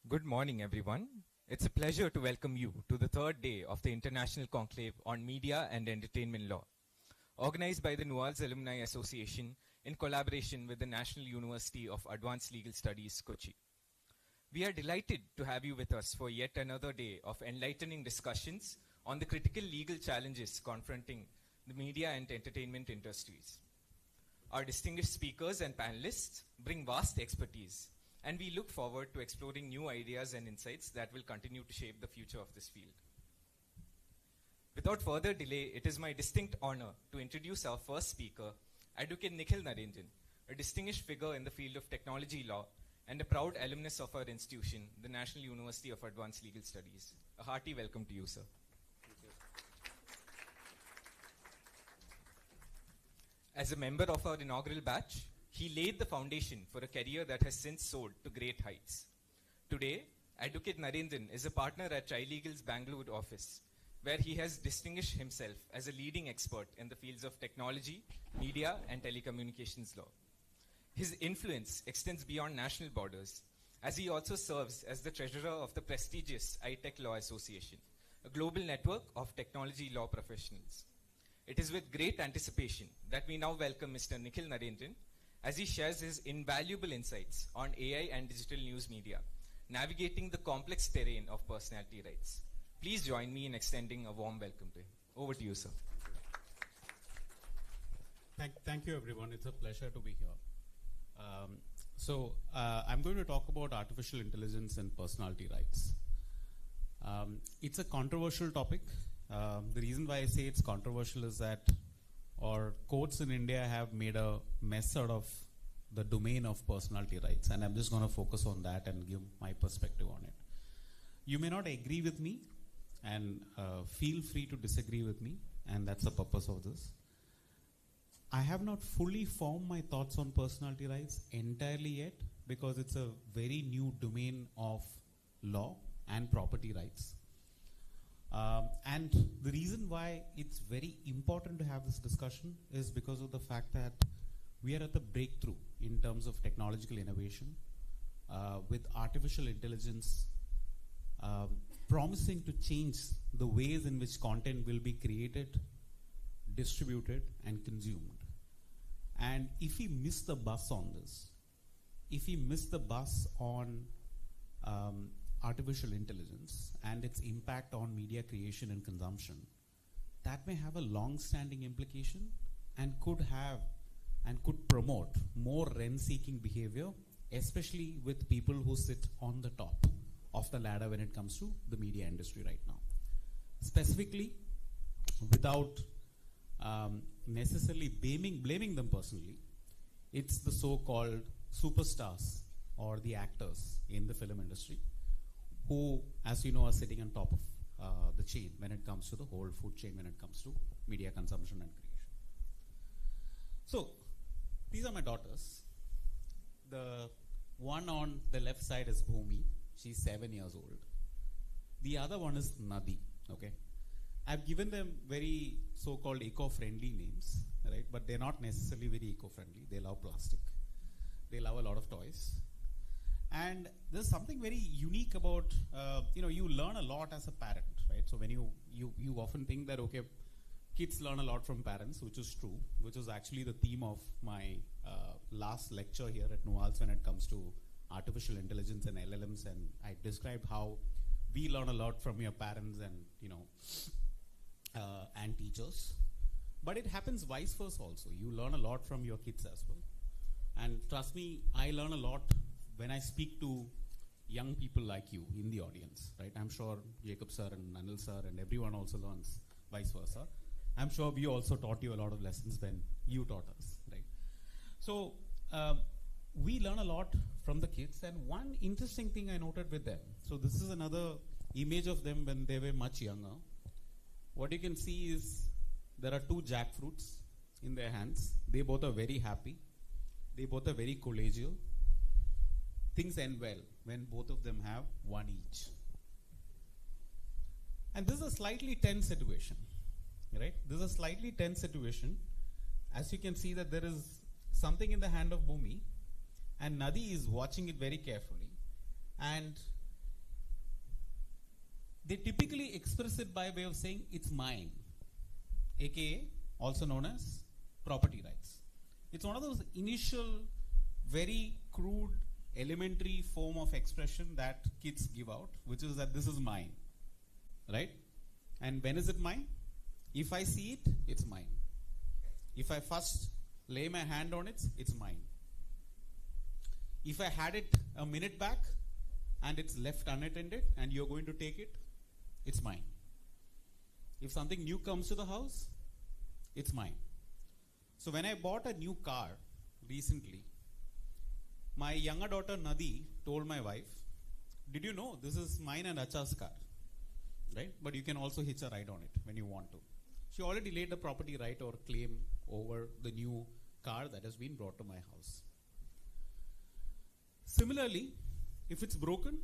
Good morning, everyone. It's a pleasure to welcome you to the third day of the International Conclave on Media and Entertainment Law, organized by the Nuals Alumni Association in collaboration with the National University of Advanced Legal Studies, Kochi. We are delighted to have you with us for yet another day of enlightening discussions on the critical legal challenges confronting the media and entertainment industries. Our distinguished speakers and panelists bring vast expertise, and we look forward to exploring new ideas and insights that will continue to shape the future of this field. Without further delay, it is my distinct honor to introduce our first speaker, Advocate Nikhil Narendran, a distinguished figure in the field of technology law and a proud alumnus of our institution, the National University of Advanced Legal Studies. A hearty welcome to you, sir. Thank you. As a member of our inaugural batch, he laid the foundation for a career that has since soared to great heights. Today, Advocate Narendran is a partner at Trilegal's Bangalore office, where he has distinguished himself as a leading expert in the fields of technology, media, and telecommunications law. His influence extends beyond national borders, as he also serves as the treasurer of the prestigious iTech Law Association, a global network of technology law professionals. It is with great anticipation that we now welcome Mr. Nikhil Narendran as he shares his invaluable insights on AI and digital news media, navigating the complex terrain of personality rights. Please join me in extending a warm welcome to him. Over to you, sir. Thank you, everyone. It's a pleasure to be here. I'm going to talk about artificial intelligence and personality rights. It's a controversial topic. The reason why I say it's controversial is that our courts in India have made a mess out of the domain of personality rights, and I'm just going to focus on that and give my perspective on it. You may not agree with me, and feel free to disagree with me, and that's the purpose of this. I have not fully formed my thoughts on personality rights entirely yet, because it's a very new domain of law and property rights. And the reason why it's very important to have this discussion is because of the fact that we are at the breakthrough in terms of technological innovation, with artificial intelligence promising to change the ways in which content will be created, distributed, and consumed. And if we miss the bus on this, if we miss the bus on artificial intelligence and its impact on media creation and consumption, that may have a long-standing implication and could promote more rent-seeking behavior, especially with people who sit on the top of the ladder when it comes to the media industry right now. Specifically, without necessarily blaming them personally, it's the so-called superstars or the actors in the film industry who, as you know, are sitting on top of the chain when it comes to the whole food chain, when it comes to media consumption and creation. So, these are my daughters. The one on the left side is Bhumi. She's 7 years old. The other one is Nadi. Okay, I've given them very so-called eco-friendly names, right? But they're not necessarily very eco-friendly. They love plastic. They love a lot of toys. And there's something very unique about, you learn a lot as a parent, right? So when you often think that, okay, kids learn a lot from parents, which is true, which is actually the theme of my last lecture here at Nuals when it comes to artificial intelligence and LLMs, and I described how we learn a lot from your parents and, and teachers. But it happens vice versa also. You learn a lot from your kids as well. And trust me, I learn a lot when I speak to young people like you in the audience, right? I'm sure Jacob sir and Anil sir and everyone also learns vice versa. I'm sure we also taught you a lot of lessons when you taught us, right? So we learn a lot from the kids, and one interesting thing I noted with them. So this is another image of them when they were much younger. What you can see is there are two jackfruits in their hands. They both are very happy. They both are very collegial. Things end well when both of them have one each. And this is a slightly tense situation, right? This is a slightly tense situation. As you can see that there is something in the hand of Bhumi, and Nadi is watching it very carefully. And they typically express it by way of saying it's mine, aka also known as property rights. It's one of those initial, very crude, elementary form of expression that kids give out, which is that this is mine, right? And when is it mine? If I see it, it's mine. If I first lay my hand on it, it's mine. If I had it a minute back and it's left unattended and you're going to take it, it's mine. If something new comes to the house, it's mine. So when I bought a new car recently, my younger daughter Nadi told my wife, did you know this is mine and Acha's car, right? But you can also hitch a ride on it when you want to. She already laid the property right or claim over the new car that has been brought to my house. Similarly, if it's broken,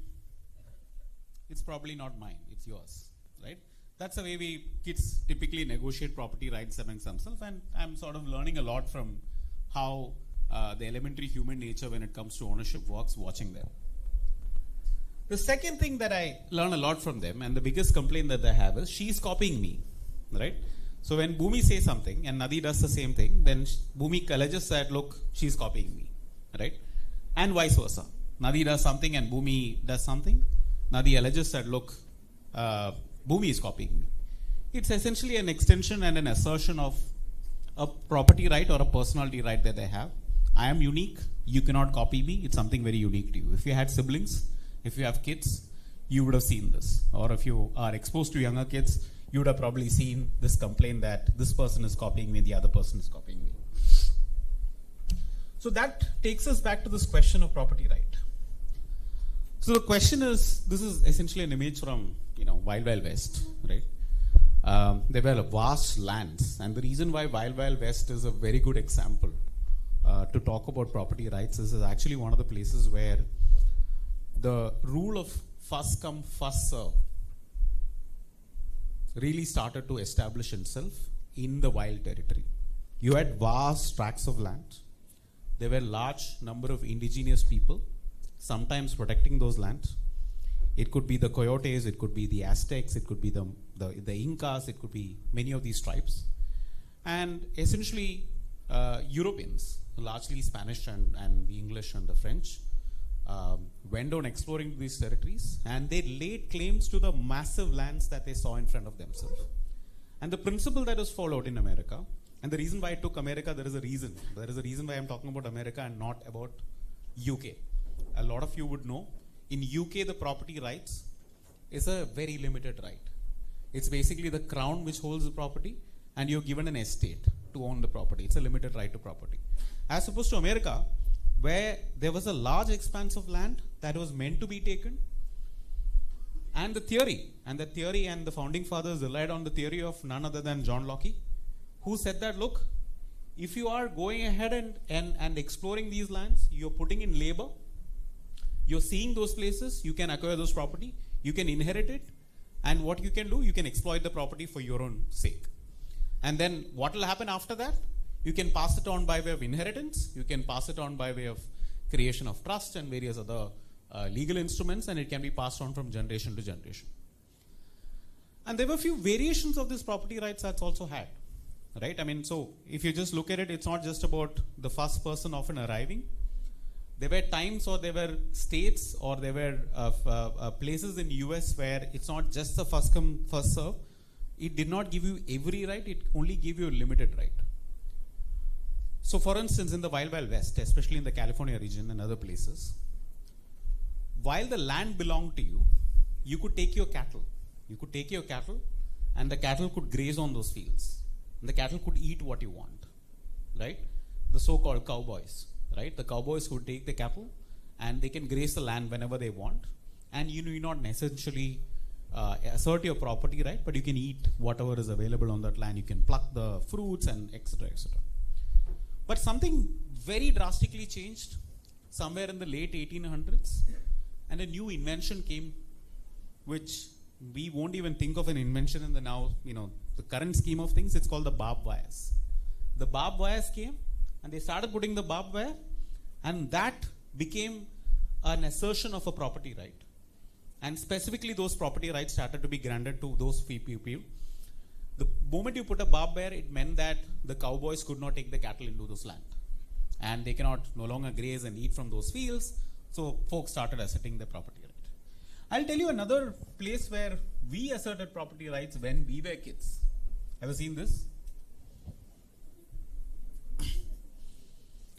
it's probably not mine, it's yours, right? That's the way kids typically negotiate property rights amongst themselves, and I'm sort of learning a lot from how the elementary human nature when it comes to ownership works, watching them. The second thing that I learn a lot from them, and the biggest complaint that they have, is she's copying me, right? So when Bhumi says something and Nadi does the same thing, then Bhumi alleges that, look, she's copying me, right? And vice versa. Nadi does something and Bhumi does something. Nadi alleges that, look, Bhumi is copying me. It's essentially an extension and an assertion of a property right or a personality right that they have. I am unique. You cannot copy me. It's something very unique to you. If you had siblings, if you have kids, you would have seen this. Or if you are exposed to younger kids, you would have probably seen this complaint that this person is copying me, the other person is copying me. So that takes us back to this question of property right. So the question is, this is essentially an image from, Wild Wild West, right? There were vast lands, and the reason why Wild Wild West is a very good example to talk about property rights is actually one of the places where the rule of first come, first serve really started to establish itself in the wild territory. You had vast tracts of land. There were large number of indigenous people, sometimes protecting those lands. It could be the Coyotes, it could be the Aztecs, it could be the Incas, it could be many of these tribes. And essentially, Europeans, largely Spanish and the English and the French, went on exploring these territories, and they laid claims to the massive lands that they saw in front of themselves. And the principle that was followed in America, and the reason why I took America, there is a reason. There is a reason why I'm talking about America and not about UK. A lot of you would know, in UK the property rights is a very limited right. It's basically the crown which holds the property, and you're given an estate to own the property. It's a limited right to property. As opposed to America, where there was a large expanse of land that was meant to be taken, and the theory and the founding fathers relied on the theory of none other than John Locke, who said that, look, if you are going ahead and exploring these lands, you're putting in labor, you're seeing those places, you can acquire those property, you can inherit it, and what you can do, you can exploit the property for your own sake. And then what will happen after that? You can pass it on by way of inheritance, you can pass it on by way of creation of trust and various other legal instruments, and it can be passed on from generation to generation. And there were a few variations of this property rights that's also had, right? I mean, so if you just look at it, it's not just about the first person often arriving. There were times, or there were states, or there were places in US where it's not just the first come, first serve. It did not give you every right, it only gave you a limited right. So for instance, in the Wild Wild West, especially in the California region and other places, while the land belonged to you, you could take your cattle. You could take your cattle, and the cattle could graze on those fields. And the cattle could eat what you want, right? The so-called cowboys, right? The cowboys who take the cattle, and they can graze the land whenever they want. And you need not necessarily assert your property right, but you can eat whatever is available on that land. You can pluck the fruits and etc., etc. But something very drastically changed somewhere in the late 1800s, and a new invention came, which we won't even think of an invention in the now, the current scheme of things. It's called the barbed wires. The barbed wires came, and they started putting the barbed wire, and that became an assertion of a property right. And specifically those property rights started to be granted to those people. The moment you put a barbed wire, it meant that the cowboys could not take the cattle into this land. And they cannot no longer graze and eat from those fields. So folks started asserting their property right. I'll tell you another place where we asserted property rights when we were kids. Ever seen this?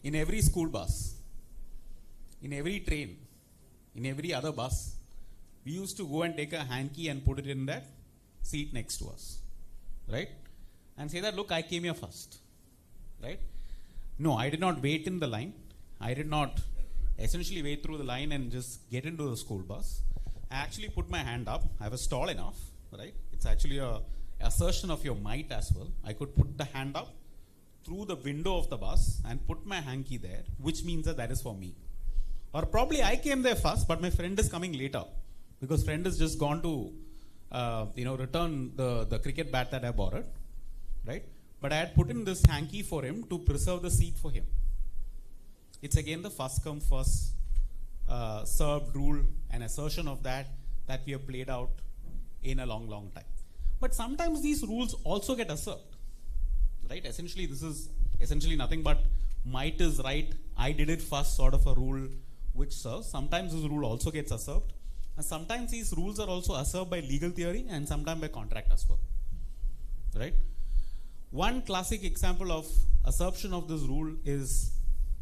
In every school bus, in every train, in every other bus, we used to go and take a hanky and put it in that seat next to us, right? And say that, look, I came here first, right? No, I did not wait in the line. I did not essentially wait through the line and just get into the school bus. I actually put my hand up. I was tall enough, right? It's actually a assertion of your might as well. I could put the hand up through the window of the bus and put my hanky there, which means that that is for me. Or probably I came there first, but my friend is coming later because friend has just gone to, return the cricket bat that I borrowed, right? But I had put in this hanky for him to preserve the seat for him. It's again the first come first served rule, an assertion of that we have played out in a long, long time. But sometimes these rules also get asserted, right? Essentially, this is essentially nothing but might is right, I did it first sort of a rule which serves. Sometimes this rule also gets asserted. And sometimes these rules are also asserted by legal theory and sometimes by contract as well, right? One classic example of assertion of this rule is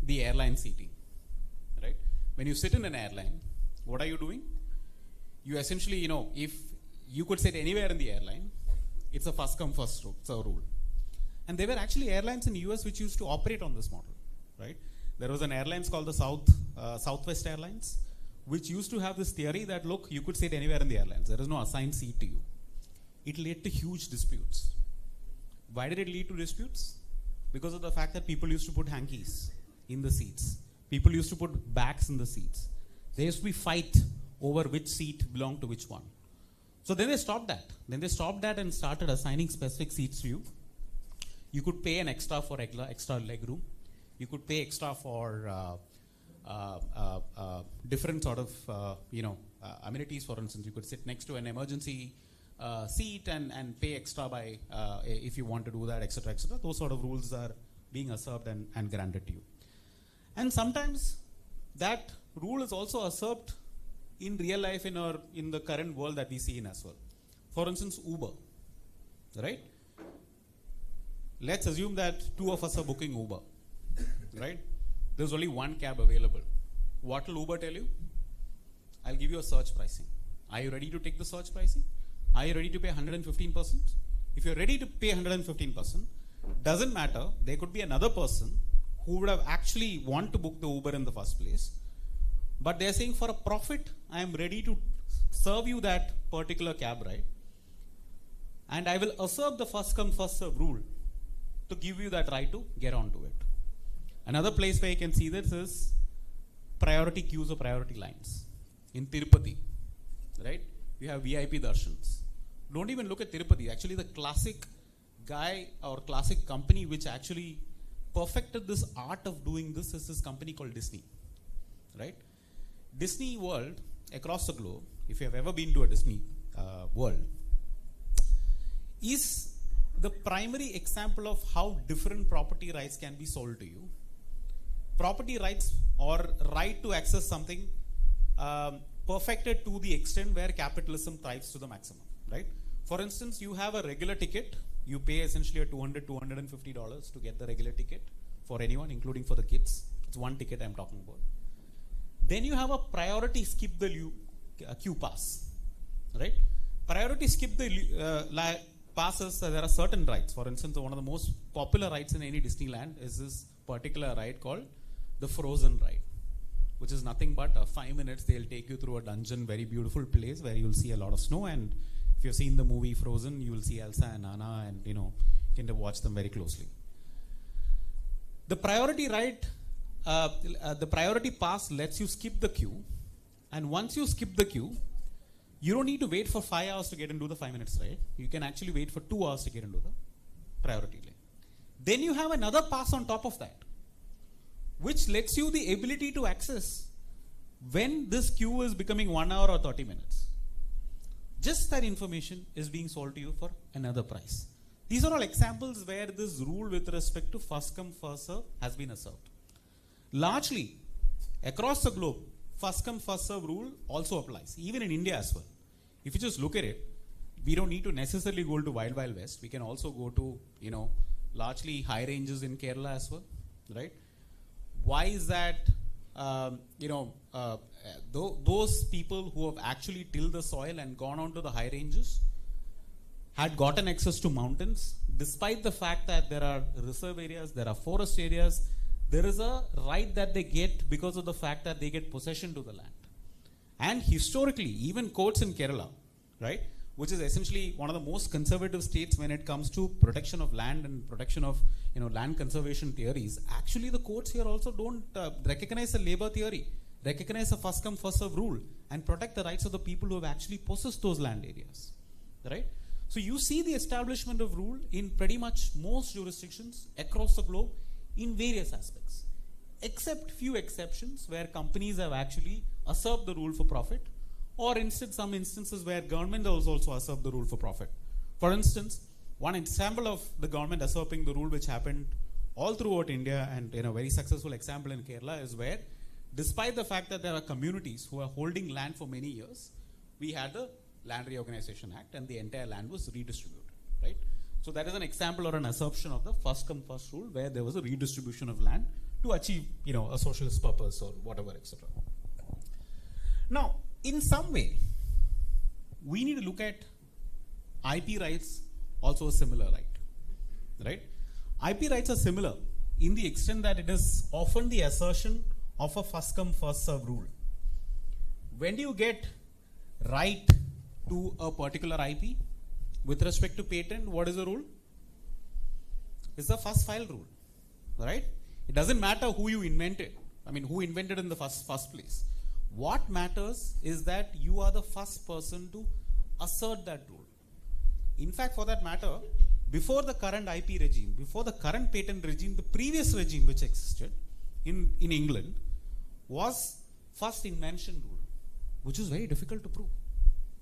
the airline seating, right? When you sit in an airline, what are you doing? You essentially, if you could sit anywhere in the airline, it's a first come first serve rule. And there were actually airlines in the US which used to operate on this model, right? There was an airline called the Southwest Airlines, which used to have this theory that, look, you could sit anywhere in the airlines. There is no assigned seat to you. It led to huge disputes. Why did it lead to disputes? Because of the fact that people used to put hankies in the seats. People used to put bags in the seats. There used to be fight over which seat belonged to which one. So then they stopped that. Then they stopped that and started assigning specific seats to you. You could pay an extra for extra leg room. You could pay extra for different sort of amenities. For instance, you could sit next to an emergency seat and pay extra by if you want to do that, etc., etc. Those sort of rules are being asserted and granted to you. And sometimes that rule is also asserted in real life in the current world that we see in as well. For instance, Uber, right? Let's assume that two of us are booking Uber, right? There's only one cab available. What will Uber tell you? I'll give you a surge pricing. Are you ready to take the surge pricing? Are you ready to pay 115%? If you're ready to pay 115%, doesn't matter. There could be another person who would have actually want to book the Uber in the first place. But they're saying for a profit, I am ready to serve you that particular cab ride. And I will assert the first come first serve rule to give you that right to get onto it. Another place where you can see this is priority queues or priority lines. In Tirupati, right? You have VIP darshans. Don't even look at Tirupati. Actually, the classic guy or classic company which actually perfected this art of doing this is this company called Disney, right? Disney World across the globe, if you have ever been to a Disney world, is the primary example of how different property rights can be sold to you. Property rights or right to access something perfected to the extent where capitalism thrives to the maximum, right? For instance, you have a regular ticket. You pay essentially a $200, $250 to get the regular ticket for anyone, including for the kids. It's one ticket I'm talking about. Then you have a priority skip the queue pass, right? Priority skip the passes, there are certain rides. For instance, one of the most popular rides in any Disneyland is this particular ride called the Frozen ride, which is nothing but 5 minutes they'll take you through a dungeon, very beautiful place where you'll see a lot of snow. And if you've seen the movie Frozen, you will see Elsa and Anna, and you can watch them very closely. The priority ride, the priority pass lets you skip the queue, and once you skip the queue, you don't need to wait for 5 hours to get into the 5 minutes ride. You can actually wait for 2 hours to get into the priority lane. Then you have another pass on top of that, which lets you the ability to access when this queue is becoming 1 hour or 30 minutes. Just that information is being sold to you for another price. These are all examples where this rule with respect to first come, first serve has been asserted. Largely, across the globe, first come, first serve rule also applies, even in India as well. If you just look at it, we don't need to necessarily go to Wild Wild West. We can also go to, largely high ranges in Kerala as well, right? Why is that? Those people who have actually tilled the soil and gone on to the high ranges had gotten access to mountains, despite the fact that there are reserve areas, there are forest areas, there is a right that they get because of the fact that they get possession to the land. And historically, even courts in Kerala, right, which is essentially one of the most conservative states when it comes to protection of land and protection of land conservation theories, actually the courts here also don't recognize the labor theory, recognize the first come first serve rule, and protect the rights of the people who have actually possessed those land areas, right? So you see the establishment of rule in pretty much most jurisdictions across the globe in various aspects, except few exceptions where companies have actually usurped the rule for profit, or instead some instances where government has also usurped the rule for profit. For instance, one example of the government usurping the rule which happened all throughout India, and a very successful example in Kerala, is where despite the fact that there are communities who are holding land for many years, we had the Land Reorganization Act and the entire land was redistributed, right? So that is an example or an assumption of the first come first rule where there was a redistribution of land to achieve a socialist purpose or whatever, etc. Now, in some way, we need to look at IP rights also a similar right? IP rights are similar in the extent that it is often the assertion of a first come first serve rule. When do you get right to a particular IP? With respect to patent, what is the rule? It's the first file rule, right? It doesn't matter who you invented. Who invented in the first place. What matters is that you are the first person to assert that rule. In fact, for that matter, before the current IP regime, before the current patent regime, the previous regime which existed in England was first invention rule, which is very difficult to prove,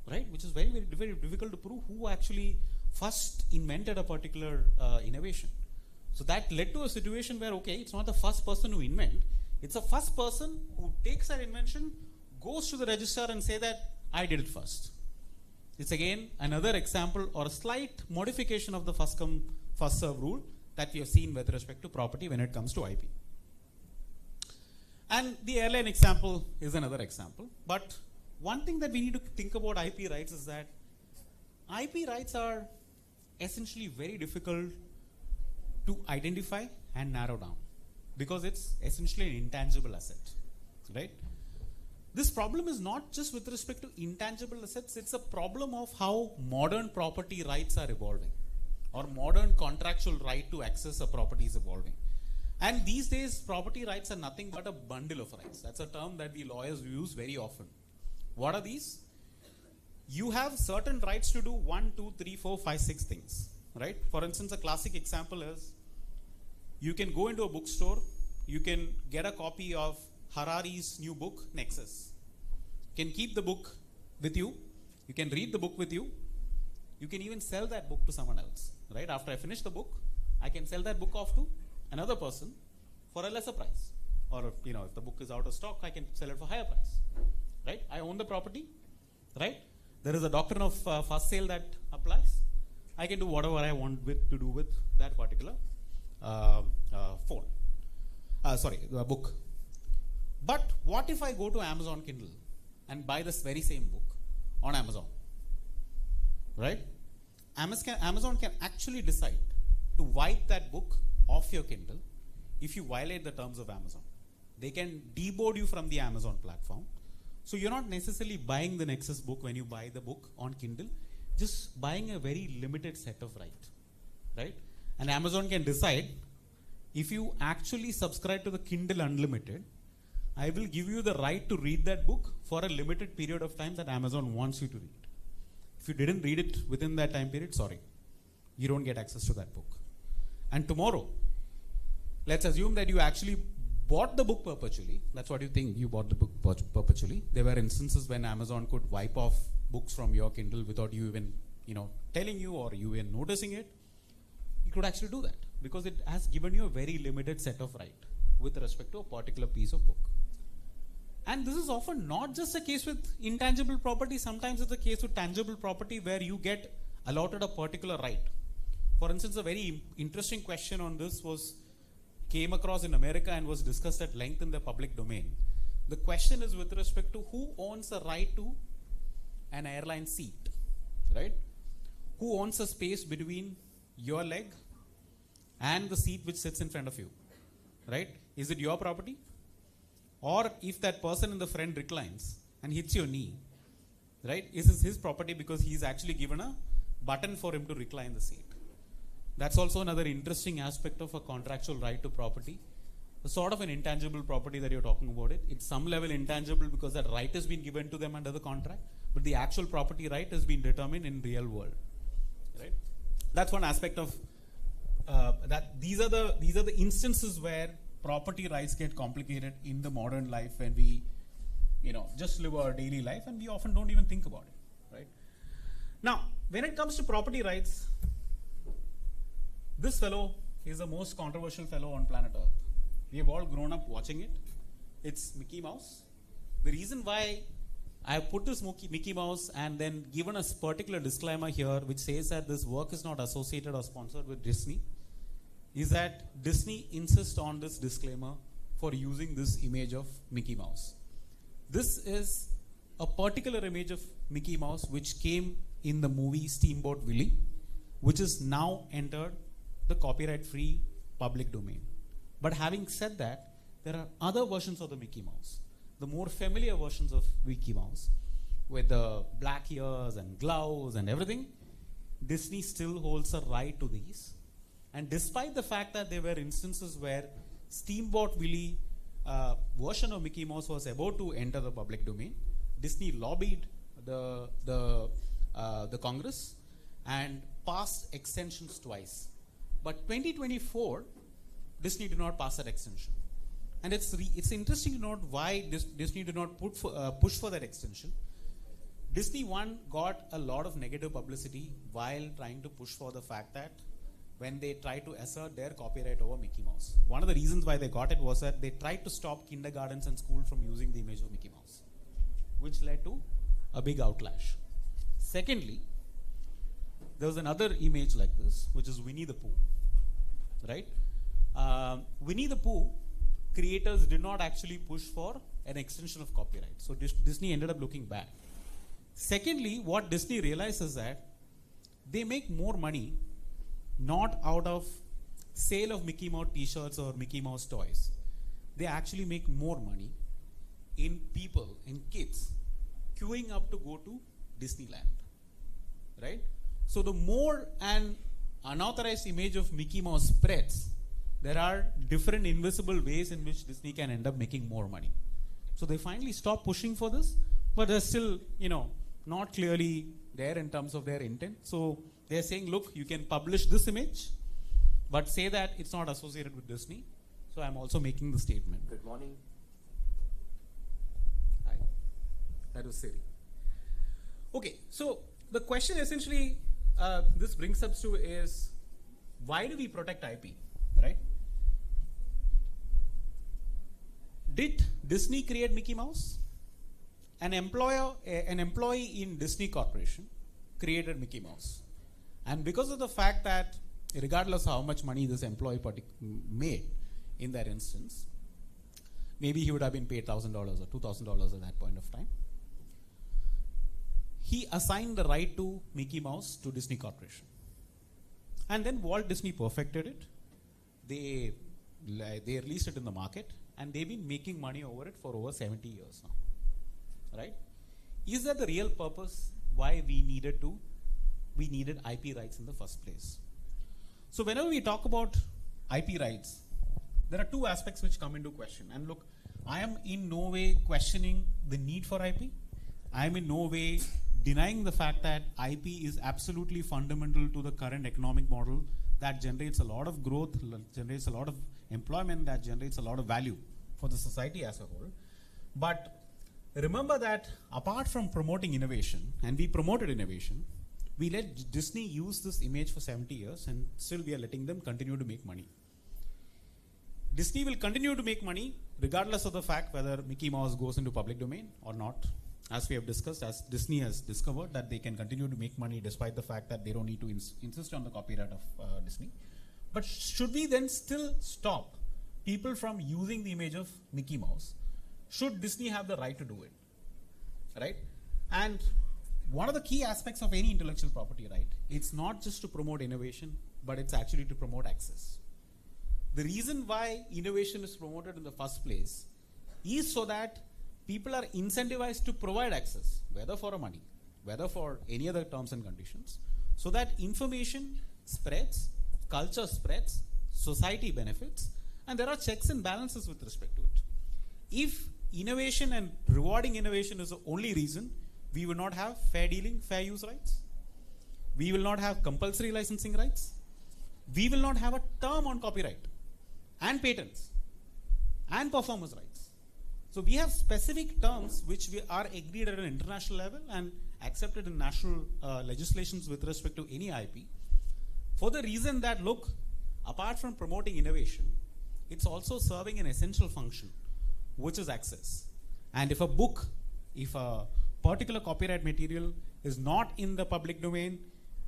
right? Which is very, very, very difficult to prove who actually first invented a particular innovation. So that led to a situation where, okay, it's not the first person who invent, it's the first person who takes that invention, goes to the registrar and say that I did it first. It's again another example or a slight modification of the first come first serve rule that we have seen with respect to property when it comes to IP. And the airline example is another example. But one thing that we need to think about IP rights is that IP rights are essentially very difficult to identify and narrow down because it's essentially an intangible asset, right? This problem is not just with respect to intangible assets, it's a problem of how modern property rights are evolving or modern contractual right to access a property is evolving. And these days, property rights are nothing but a bundle of rights. That's a term that we lawyers use very often. What are these? You have certain rights to do 1, 2, 3, 4, 5, 6 things, right? For instance, a classic example is you can go into a bookstore, you can get a copy of Harari's new book, Nexus. You can keep the book with you. You can read the book with you. You can even sell that book to someone else, right? After I finish the book, I can sell that book off to another person for a lesser price. Or if the book is out of stock, I can sell it for higher price, right? I own the property, right? There is a doctrine of fast sale that applies. I can do whatever I want to do with that particular book. But what if I go to Amazon Kindle and buy this very same book on Amazon, right? Amazon can actually decide to wipe that book off your Kindle if you violate the terms of Amazon. They can deboard you from the Amazon platform. So you're not necessarily buying the Nexus book when you buy the book on Kindle, just buying a very limited set of rights, right? And Amazon can decide, if you actually subscribe to the Kindle Unlimited, I will give you the right to read that book for a limited period of time that Amazon wants you to read. If you didn't read it within that time period, sorry, you don't get access to that book. And tomorrow, let's assume that you actually bought the book perpetually. That's what you think, you bought the book perpetually. There were instances when Amazon could wipe off books from your Kindle without you even, telling you or you even noticing it. You could actually do that because it has given you a very limited set of right with respect to a particular piece of book. And this is often not just a case with intangible property. Sometimes it's a case with tangible property where you get allotted a particular right. For instance, a very interesting question on this came across in America and was discussed at length in the public domain. The question is with respect to who owns the right to an airline seat, right? Who owns a space between your leg and the seat which sits in front of you, right? Is it your property? Or if that person in the front reclines and hits your knee, right? Is this his property because he's actually given a button for him to recline the seat? That's also another interesting aspect of a contractual right to property. The sort of an intangible property that you're talking about it. It's some level intangible because that right has been given to them under the contract, but the actual property right has been determined in real world, right? That's one aspect of that. These are the instances where property rights get complicated in the modern life when we, just live our daily life and we often don't even think about it, right? Now, when it comes to property rights, this fellow is the most controversial fellow on planet Earth. We have all grown up watching it. It's Mickey Mouse. The reason why I have put this Mickey Mouse and then given a particular disclaimer here which says that this work is not associated or sponsored with Disney is that Disney insists on this disclaimer for using this image of Mickey Mouse. This is a particular image of Mickey Mouse which came in the movie Steamboat Willie, which is now entered the copyright-free public domain. But having said that, there are other versions of the Mickey Mouse, the more familiar versions of Mickey Mouse, with the black ears and gloves and everything. Disney still holds a right to these. And despite the fact that there were instances where Steamboat Willie version of Mickey Mouse was about to enter the public domain, Disney lobbied the Congress and passed extensions twice. But 2024, Disney did not pass that extension. And it's interesting to note why Disney did not push for that extension. Disney, one, got a lot of negative publicity while trying to push for the fact that when they tried to assert their copyright over Mickey Mouse. One of the reasons why they got it was that they tried to stop kindergartens and schools from using the image of Mickey Mouse, which led to a big outlash. Secondly, there was another image like this, which is Winnie the Pooh, right? Winnie the Pooh creators did not actually push for an extension of copyright. So Disney ended up looking bad. Secondly, what Disney realized is that they make more money not out of sale of Mickey Mouse t-shirts or Mickey Mouse toys. They actually make more money in people, in kids, queuing up to go to Disneyland, right? So the more an unauthorized image of Mickey Mouse spreads, there are different invisible ways in which Disney can end up making more money. So they finally stopped pushing for this, but they're still, not clearly there in terms of their intent. So they're saying, look, you can publish this image, but say that it's not associated with Disney. So I'm also making the statement. Good morning. Hi. That was Siri. Okay, so the question essentially this brings us to is, why do we protect IP, right? Did Disney create Mickey Mouse? An employee in Disney Corporation created Mickey Mouse. And because of the fact that, regardless of how much money this employee made in that instance, maybe he would have been paid $1,000 or $2,000 at that point of time, he assigned the right to Mickey Mouse to Disney Corporation. And then Walt Disney perfected it. They released it in the market, and they've been making money over it for over 70 years now. Right? Is that the real purpose why we needed IP rights in the first place? So whenever we talk about IP rights, there are two aspects which come into question. And look, I am in no way questioning the need for IP. I am in no way denying the fact that IP is absolutely fundamental to the current economic model that generates a lot of growth, generates a lot of employment, that generates a lot of value for the society as a whole. But remember that apart from promoting innovation, and we promoted innovation, we let Disney use this image for 70 years and still we are letting them continue to make money. Disney will continue to make money regardless of the fact whether Mickey Mouse goes into public domain or not. As we have discussed, as Disney has discovered that they can continue to make money despite the fact that they don't need to insist on the copyright of Disney. But should we then still stop people from using the image of Mickey Mouse? Should Disney have the right to do it? Right? And one of the key aspects of any intellectual property right, it's not just to promote innovation, but it's actually to promote access. The reason why innovation is promoted in the first place is so that people are incentivized to provide access, whether for money, whether for any other terms and conditions, so that information spreads, culture spreads, society benefits, and there are checks and balances with respect to it. If innovation and rewarding innovation is the only reason, we will not have fair dealing, fair use rights. We will not have compulsory licensing rights. We will not have a term on copyright and patents and performance rights. So we have specific terms which we are agreed at an international level and accepted in national legislations with respect to any IP, for the reason that, look, apart from promoting innovation, it's also serving an essential function, which is access. And if a book, if a particular copyright material is not in the public domain,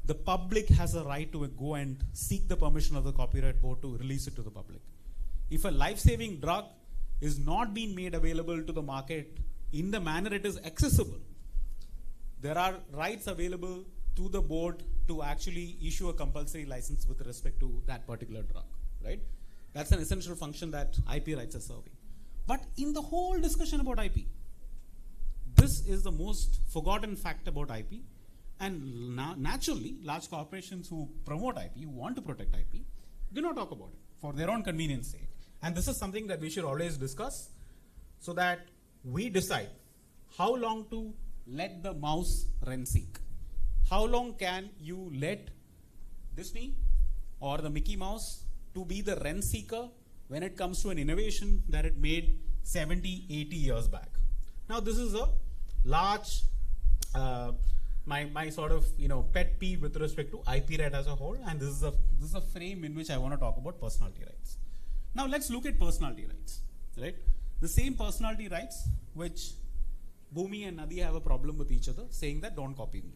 the public has a right to go and seek the permission of the copyright board to release it to the public. If a life-saving drug is not being made available to the market in the manner it is accessible, there are rights available to the board to actually issue a compulsory license with respect to that particular drug, right? That's an essential function that IP rights are serving. But in the whole discussion about IP, this is the most forgotten fact about IP. And naturally, large corporations who promote IP, who want to protect IP, do not talk about it for their own convenience sake. And this is something that we should always discuss so that we decide how long to let the mouse run seek. How long can you let Disney or the Mickey Mouse to be the rent seeker when it comes to an innovation that it made 70, 80 years back? Now this is a large, my sort of pet peeve with respect to IP right as a whole, and this is a frame in which I want to talk about personality rights. Now let's look at personality rights, right? The same personality rights which Bhumi and Nadi have a problem with each other, saying that don't copy me,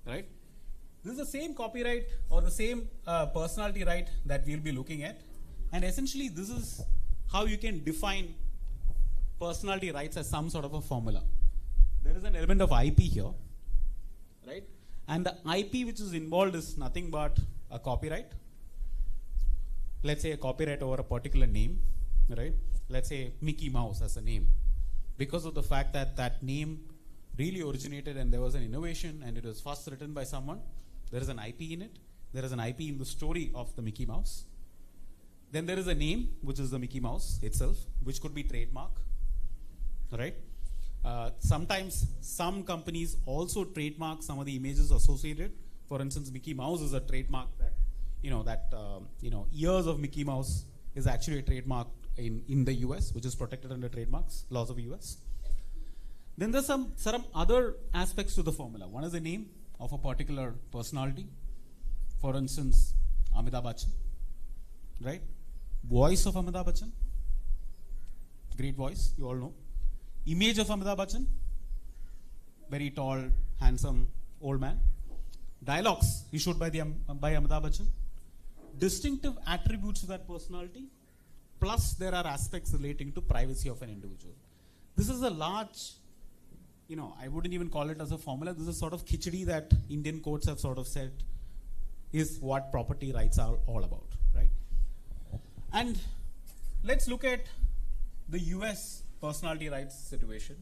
right? This is the same copyright or the same personality right that we'll be looking at, and essentially this is how you can define personality rights as some sort of a formula. There is an element of IP here, right? And the IP which is involved is nothing but a copyright. Let's say a copyright over a particular name, right? Let's say Mickey Mouse as a name. Because of the fact that that name really originated and there was an innovation and it was first written by someone, there is an IP in it. There is an IP in the story of the Mickey Mouse. Then there is a name, which is the Mickey Mouse itself, which could be trademark, right? Sometimes some companies also trademark some of the images associated. For instance, Mickey Mouse is a trademark that, years of Mickey Mouse is actually a trademark in the US, which is protected under trademarks, laws of US. Then there's some other aspects to the formula. One is the name of a particular personality. For instance, Amitabh Bachchan, right? Voice of Amitabh Bachchan, great voice, you all know. Image of Amitabh Bachchan, very tall, handsome, old man. Dialogues issued by Amitabh Bachchan. Distinctive attributes to that personality, plus there are aspects relating to privacy of an individual. This is a large, I wouldn't even call it as a formula. This is sort of khichdi that Indian courts have sort of said is what property rights are all about, right? And let's look at the US personality rights situation.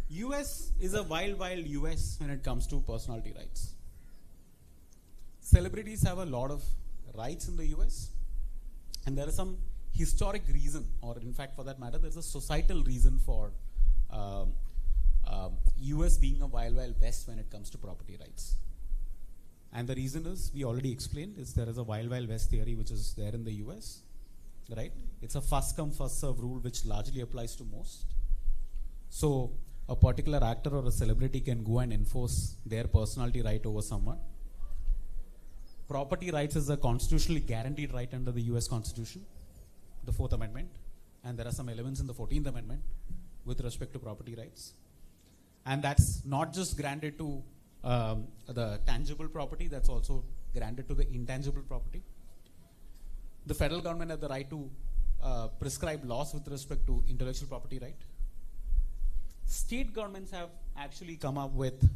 US is a wild US when it comes to personality rights. Celebrities have a lot of rights in the US, and there is some historic reason, or in fact for that matter, there's a societal reason for US being a wild west when it comes to property rights. And the reason is, we already explained, is there is a wild west theory which is there in the US. right? It's a first come, first serve rule which largely applies to most. So a particular actor or a celebrity can go and enforce their personality right over someone. Property rights is a constitutionally guaranteed right under the US Constitution, the 4th Amendment, and there are some elements in the 14th Amendment with respect to property rights. And that's not just granted to the tangible property, that's also granted to the intangible property. The federal government has the right to prescribe laws with respect to intellectual property right. State governments have actually come up with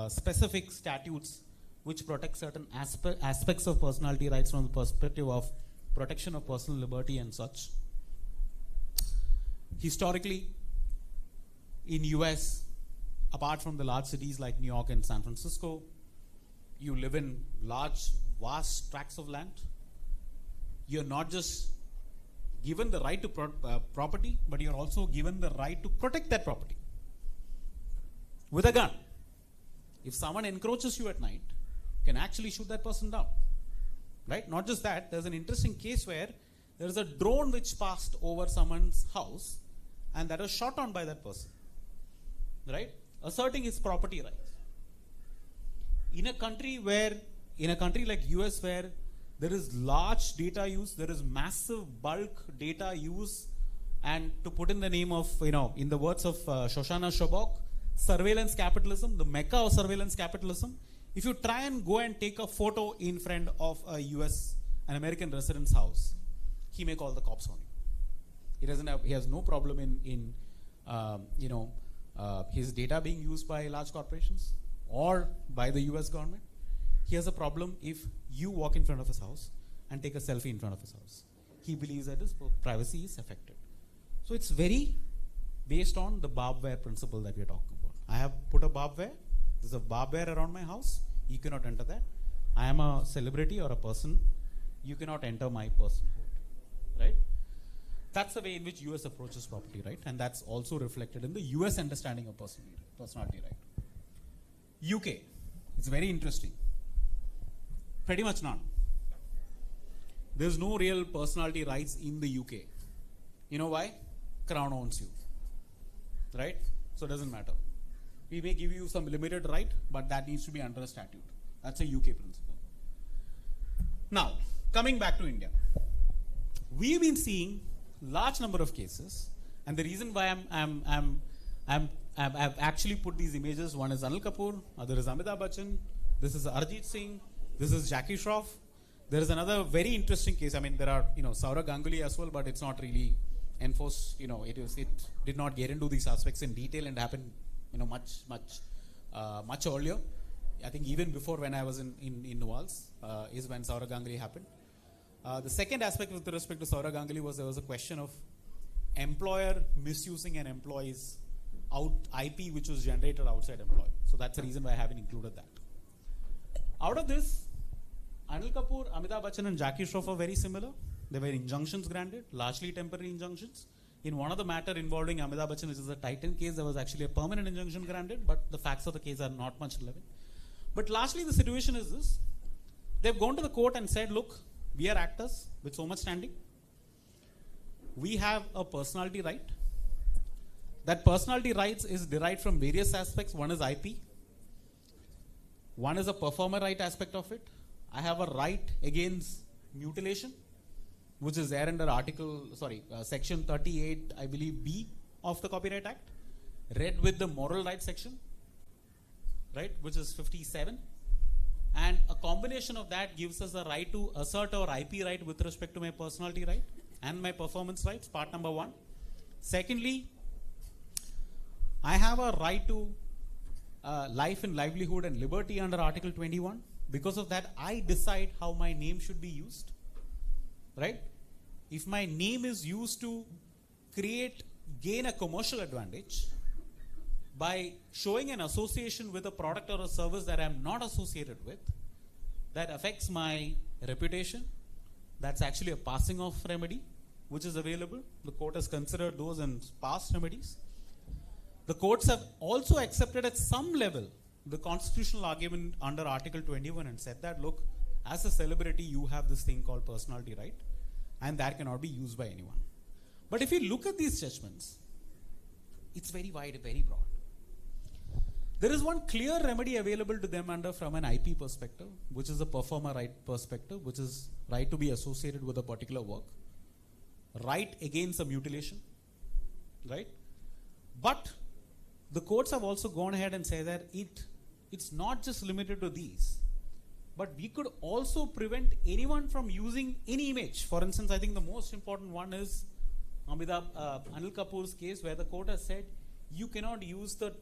specific statutes which protect certain aspects of personality rights from the perspective of protection of personal liberty and such. Historically, in US, apart from the large cities like New York and San Francisco, you live in large, vast tracts of land. You're not just given the right to property, but you're also given the right to protect that property with a gun. If someone encroaches you at night, you can actually shoot that person down, right? Not just that, there's an interesting case where there's a drone which passed over someone's house and that was shot on by that person, right? Asserting his property rights. In a country like US where there is large data use, there is massive bulk data use, and to put in the name of, in the words of Shoshana Shobok, surveillance capitalism, the mecca of surveillance capitalism. If you try and go and take a photo in front of an American resident's house, he may call the cops on you. He has no problem in his data being used by large corporations or by the US government. He has a problem if you walk in front of his house and take a selfie in front of his house. He believes that his privacy is affected. So it's very based on the barbed wire principle that we are talking about. I have put a barbed wire. There's a barbed wire around my house. You cannot enter that. I am a celebrity or a person. You cannot enter my personhood, right? That's the way in which US approaches property right, and that's also reflected in the US understanding of personality right. UK, it's very interesting. Pretty much none. There's no real personality rights in the UK. You know why? Crown owns you, right? So it doesn't matter. We may give you some limited right, but that needs to be under a statute. That's a UK principle. Now, coming back to India. We've been seeing large number of cases, and the reason why I've actually put these images, one is Anil Kapoor, other is Amitabh Bachchan, this is Arjit Singh, this is Jackie Shroff. There is another very interesting case. I mean, there are, Saurav Ganguly as well, but it's not really enforced, it did not get into these aspects in detail and happened, much earlier. I think even before when I was in Nuals is when Saurav Ganguly happened. The second aspect with respect to Saurav Ganguly was there was a question of employer misusing an employee's IP which was generated outside employee. So that's the reason why I haven't included that. Out of this, Anil Kapoor, Amitabh Bachchan and Jackie Shroff are very similar. There were injunctions granted, largely temporary injunctions. In one of the matter involving Amitabh Bachchan, which is a Titan case, there was actually a permanent injunction granted, but the facts of the case are not much relevant. But largely the situation is this. They've gone to the court and said, look, we are actors with so much standing. We have a personality right. That personality rights is derived from various aspects. One is IP. One is a performer right aspect of it. I have a right against mutilation, which is there under section 38, I believe, B of the Copyright Act, read with the moral rights section, right, which is 57. And a combination of that gives us the right to assert our IP right with respect to my personality right and my performance rights, part number one. Secondly, I have a right to life and livelihood and liberty under Article 21. Because of that, I decide how my name should be used, right? If my name is used to gain a commercial advantage by showing an association with a product or a service that I am not associated with, that affects my reputation, that's actually a passing off remedy, which is available. The court has considered those and passed remedies. The courts have also accepted at some level the constitutional argument under Article 21 and said that, look, as a celebrity, you have this thing called personality right. and that cannot be used by anyone. But if you look at these judgments, it's very wide, very broad. There is one clear remedy available to them from an IP perspective, which is a performer right perspective, which is right to be associated with a particular work, right against a mutilation, right? But the courts have also gone ahead and said that it's not just limited to these, but we could also prevent anyone from using any image. For instance, I think the most important one is Anil Kapoor's case, where the court has said you cannot use the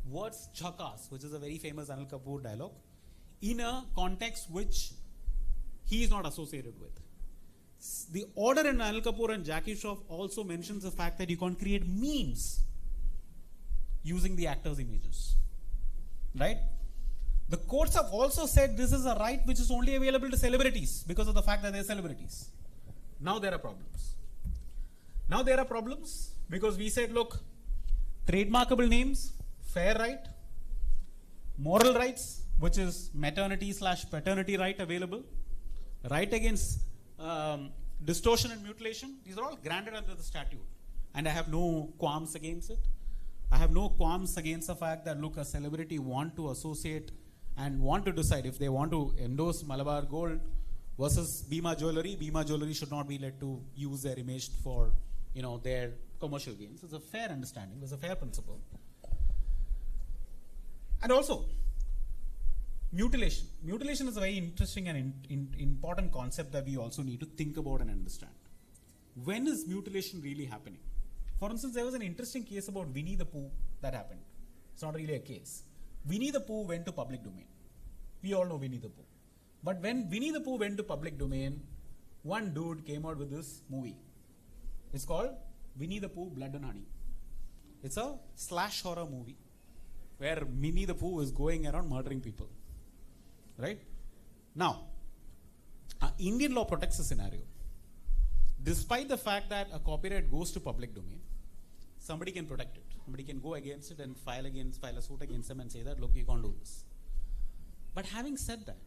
words jackass, which is a very famous Anil Kapoor dialogue, in a context which he is not associated with. The order in Anil Kapoor and Jackie Shroff also mentions the fact that you can't create memes using the actors' images, right? The courts have also said this is a right which is only available to celebrities because of the fact that they're celebrities. Now there are problems. Now there are problems because we said, look, trademarkable names, fair right, moral rights, which is maternity/paternity right available, right against distortion and mutilation, these are all granted under the statute. And I have no qualms against it. I have no qualms against the fact that, look, a celebrity want to associate and want to decide if they want to endorse Malabar Gold versus Bima Jewelry should not be let to use their image for, their commercial gains. It's a fair understanding. It's a fair principle. And also, mutilation. Mutilation is a very interesting and important concept that we also need to think about and understand. When is mutilation really happening? For instance, there was an interesting case about Winnie the Pooh that happened. It's not really a case. Winnie the Pooh went to public domain. We all know Winnie the Pooh. But when Winnie the Pooh went to public domain, one dude came out with this movie. It's called Winnie the Pooh, Blood and Honey. It's a slash horror movie where Winnie the Pooh is going around murdering people. Right? Now, Indian law protects the scenario. Despite the fact that a copyright goes to public domain, somebody can protect it. Somebody can go against it and file a suit against them and say that, look, you can't do this. But having said that,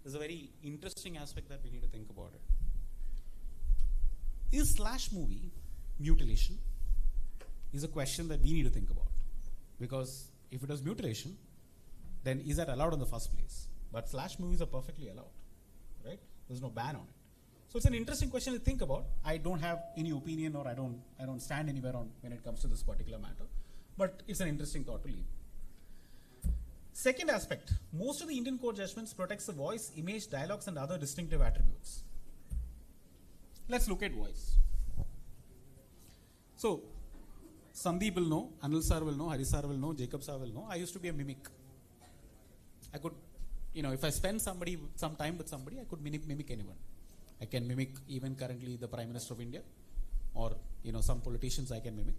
there's a very interesting aspect that we need to think about it. Is slash movie mutilation? Is a question that we need to think about. Because if it is mutilation, then is that allowed in the first place? But slash movies are perfectly allowed, right? There's no ban on it. So it's an interesting question to think about. I don't have any opinion, or I don't stand anywhere on when it comes to this particular matter. But it's an interesting thought to leave. Second aspect, most of the Indian court judgments protects the voice, image, dialogues, and other distinctive attributes. Let's look at voice. So, Sandeep will know, Anil sir will know, Hari sir will know, Jacob sir will know. I used to be a mimic. I could, if I spend some time with somebody, I could mimic anyone. I can mimic even currently the Prime Minister of India, or some politicians I can mimic.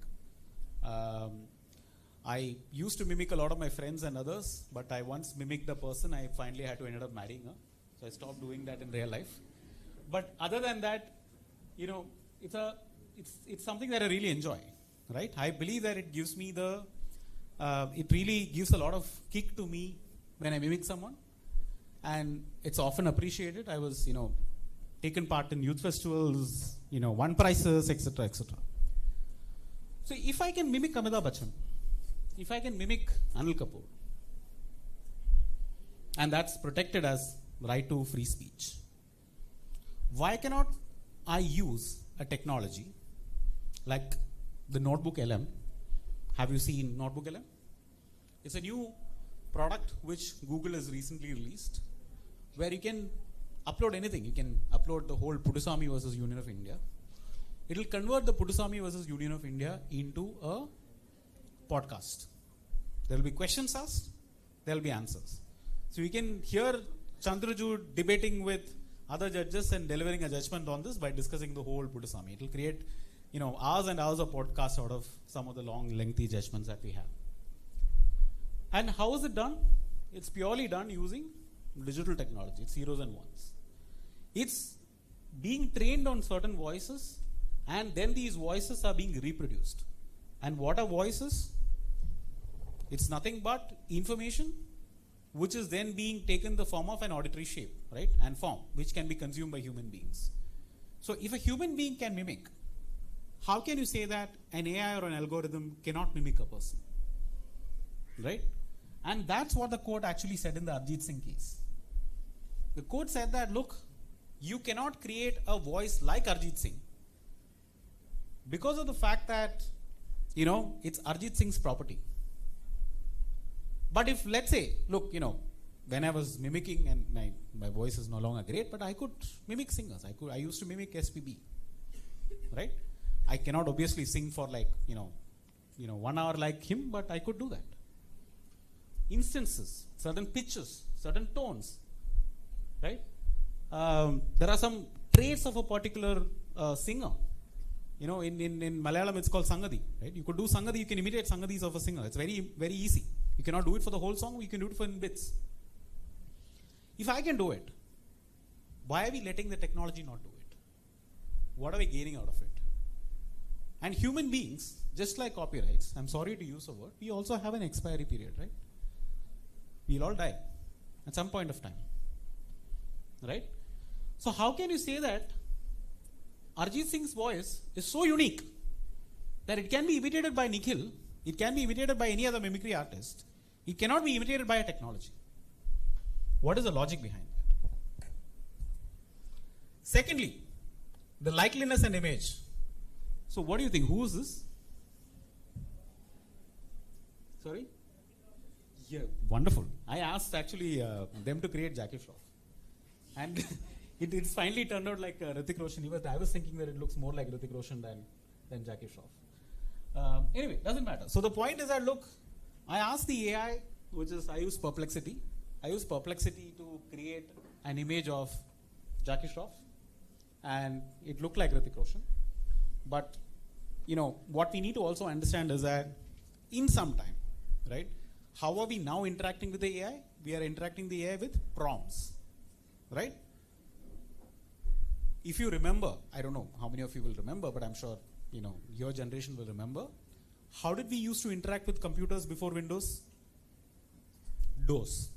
I used to mimic a lot of my friends and others, but I once mimicked a person. I finally had to end up marrying her, so I stopped doing that in real life. But other than that, it's something that I really enjoy, right? I believe that it gives me it really gives a lot of kick to me when I mimic someone, and it's often appreciated. I was, taken part in youth festivals, won prizes, etc., etc. So if I can mimic Amitabh Bachchan, if I can mimic Anil Kapoor, and that's protected as right to free speech, why cannot I use a technology like the Notebook LM? Have you seen Notebook LM? It's a new product which Google has recently released, where you can upload anything. You can upload the whole Puttaswamy versus Union of India. It will convert the Puttaswamy versus Union of India into a podcast. There will be questions asked, there will be answers. So you can hear Chandraju debating with other judges and delivering a judgment on this by discussing the whole Puttaswamy. It will create, hours and hours of podcasts out of some of the long, lengthy judgments that we have. And how is it done? It's purely done using digital technology. It's zeros and ones. It's being trained on certain voices, and then these voices are being reproduced. And what are voices? It's nothing but information which is then being taken the form of an auditory shape, right? And form, which can be consumed by human beings. So if a human being can mimic, how can you say that an AI or an algorithm cannot mimic a person? Right? And that's what the court actually said in the Arjit Singh case. The court said that, look, you cannot create a voice like Arjit Singh because of the fact that, it's Arjit Singh's property. But if, let's say, look, when I was mimicking, and my voice is no longer great, but I could mimic singers. I used to mimic SPB, right? I cannot obviously sing for 1 hour like him, but I could do that. Instances, certain pitches, certain tones, right? There are some traits of a particular singer. In Malayalam it's called Sangadi, right? You could do Sangadi, you can imitate Sangadis of a singer. It's very, very easy. You cannot do it for the whole song, you can do it for in bits. If I can do it, why are we letting the technology not do it? What are we gaining out of it? And human beings, just like copyrights, I'm sorry to use a word, we also have an expiry period, right? We'll all die at some point of time, right? So how can you say that Arjit Singh's voice is so unique that it can be imitated by Nikhil, it can be imitated by any other mimicry artist, it cannot be imitated by a technology? What is the logic behind that? Secondly, the likeliness and image. So what do you think? Who is this? Sorry? Yeah, wonderful. I asked actually them to create Jackie Shroff. And it finally turned out like Hrithik Roshan. I was thinking that it looks more like Hrithik Roshan than Jackie Shroff. Anyway, doesn't matter. So the point is that, look, I asked the AI, I use Perplexity. I used Perplexity to create an image of Jackie Shroff, and it looked like Hrithik Roshan. But, what we need to also understand is that in some time, right, how are we now interacting with the AI? We are interacting with the AI with prompts, right? If you remember, I don't know how many of you will remember, but I'm sure, your generation will remember. How did we used to interact with computers before Windows? DOS.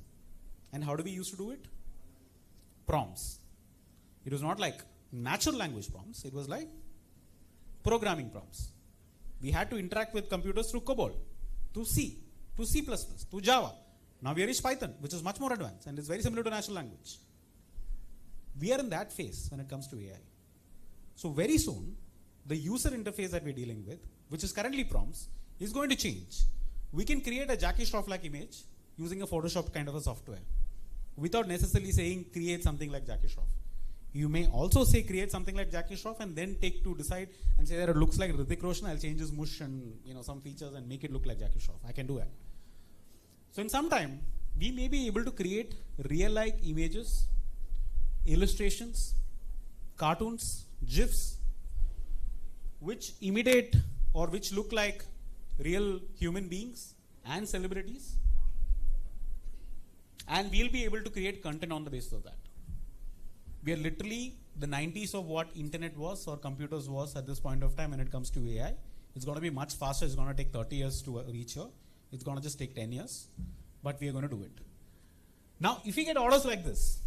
And how do we used to do it? Prompts. It was not like natural language prompts. It was like programming prompts. We had to interact with computers through COBOL, to C, to C++, to Java. Now we are in Python, which is much more advanced and is very similar to natural language. We are in that phase when it comes to AI. So very soon, the user interface that we're dealing with, which is currently prompts, is going to change. We can create a Jackie Shroff-like image using a Photoshop kind of a software without necessarily saying create something like Jackie Shroff. You may also say create something like Jackie Shroff and then take to decide and say that it looks like Hrithik Roshan, I'll change his mush and some features and make it look like Jackie Shroff. I can do that. So in some time, we may be able to create real-like images, illustrations, cartoons, GIFs, which imitate or which look like real human beings and celebrities. And we'll be able to create content on the basis of that. We are literally the 90s of what internet was or computers was at this point of time when it comes to AI. It's going to be much faster. It's going to take 30 years to reach here. It's going to just take 10 years. But we are going to do it. Now, if we get orders like this,